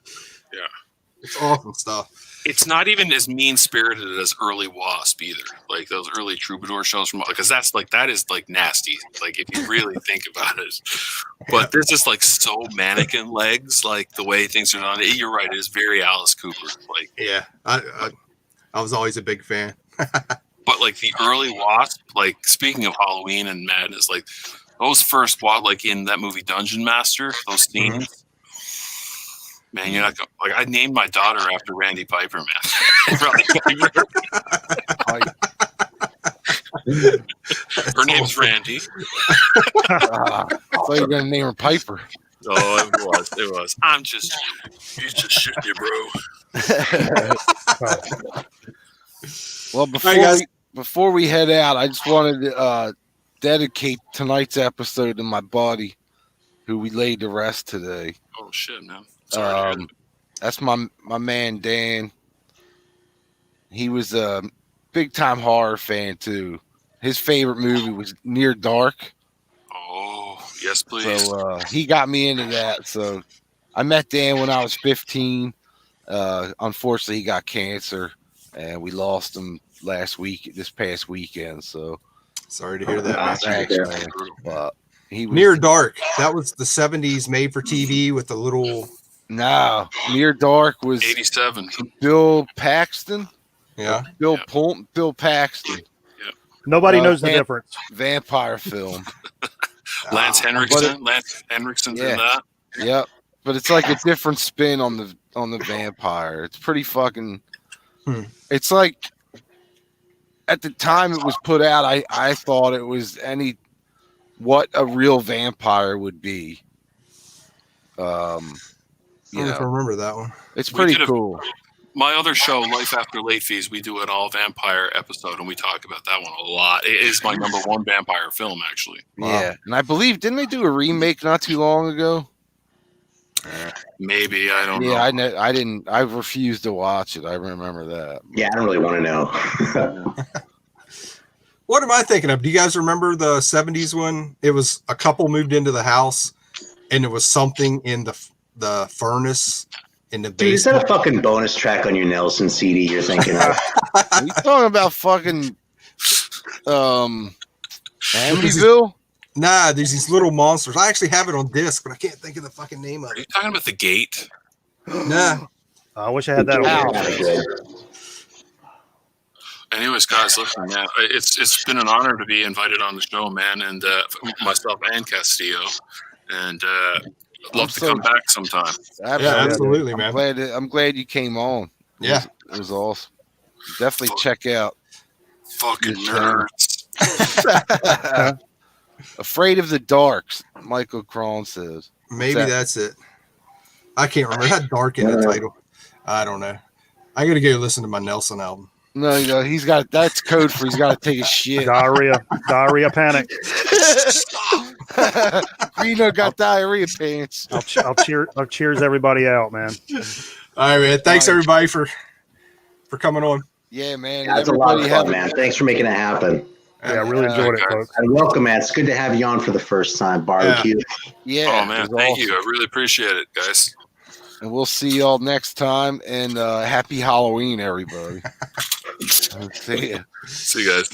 Speaker 2: it's awesome stuff.
Speaker 4: It's not even as mean spirited as early Wasp either. Like those early Troubadour shows from, because that is like nasty. Like if you really think about it, but this is like so mannequin legs, like the way things are done. You're right. It is very Alice Cooper. Like
Speaker 2: Yeah, I I was always a big fan.
Speaker 4: But like the early Wasp, like speaking of Halloween and madness, like those first Wasp, like in that movie Dungeon Master, those scenes. Man, you're not gonna, like I named my daughter after Randy Piper, man. Her name's Randy.
Speaker 1: I thought you were gonna name her Piper.
Speaker 4: Oh, it was. He's just shitting you, bro.
Speaker 1: Well, before we head out, I just wanted to dedicate tonight's episode to my buddy, who we laid to rest today.
Speaker 4: Oh shit, man. Sorry to hear that.
Speaker 1: That's my man Dan. He was a big time horror fan too. His favorite movie was Near Dark.
Speaker 4: Oh, yes, please.
Speaker 1: So he got me into that. So I met Dan when I was 15. Unfortunately, he got cancer, and we lost him this past weekend. So
Speaker 2: sorry to hear that, man.
Speaker 1: But he was
Speaker 2: Near Dark. That was the 70s made for TV with the little.
Speaker 1: No, Near Dark was
Speaker 4: 87.
Speaker 1: Bill Paxton.
Speaker 2: Yeah.
Speaker 1: Bill Paxton.
Speaker 3: Nobody knows the difference.
Speaker 1: Vampire film.
Speaker 4: Lance Henriksen's in that.
Speaker 1: Yep. But it's like a different spin on the vampire. It's pretty fucking. It's like at the time it was put out, I thought it was what a real vampire would be.
Speaker 2: I don't know if I remember that one.
Speaker 1: It's pretty cool.
Speaker 4: My other show, Life After Late Fees, we do an all vampire episode, and we talk about that one a lot. It is my number one vampire film, actually.
Speaker 1: Yeah, and I believe didn't they do a remake not too long ago?
Speaker 4: Maybe, I don't know.
Speaker 1: Yeah, I didn't. I refused to watch it. I remember that.
Speaker 6: Yeah, I don't really want to know.
Speaker 2: What am I thinking of? Do you guys remember the 70s one? It was a couple moved into the house, and there was something in the furnace in the basement.
Speaker 6: Dude, is that a fucking bonus track on your Nelson CD you're thinking of?
Speaker 1: Are you talking about fucking Amityville?
Speaker 2: Nah, there's these little monsters. I actually have it on disc, but I can't think of the fucking name of
Speaker 4: Are you
Speaker 2: it.
Speaker 4: talking about The Gate?
Speaker 2: Nah.
Speaker 3: I wish I had that on.
Speaker 4: Anyways, guys, listen, man, it's been an honor to be invited on the show, man, and myself and Castillo, and I'd love to come back sometime.
Speaker 2: Absolutely, man.
Speaker 1: I'm glad you came on.
Speaker 2: Yeah,
Speaker 1: it was awesome. Definitely check out.
Speaker 4: Fucking nerds.
Speaker 1: Afraid of the Darks, Michael Cron says.
Speaker 2: Maybe that's it. I can't remember. It had dark in the title. I don't know. I got to go listen to my Nelson album.
Speaker 1: No, he's got that's code for he's got to take a shit.
Speaker 3: Diarrhea panic.
Speaker 1: Reno got diarrhea pants.
Speaker 3: I'll cheers everybody out, man.
Speaker 2: All right, man. Thanks everybody for coming on.
Speaker 1: Yeah, man.
Speaker 6: Yeah, that's a lot of fun, man. Thanks for making it happen.
Speaker 3: Yeah, I really enjoyed it, folks.
Speaker 6: And welcome, man. It's good to have you on for the first time. Barbecue.
Speaker 1: Yeah.
Speaker 4: Oh man, thank you. I really appreciate it, guys.
Speaker 1: And we'll see y'all next time. And happy Halloween, everybody. See ya.
Speaker 4: See you guys.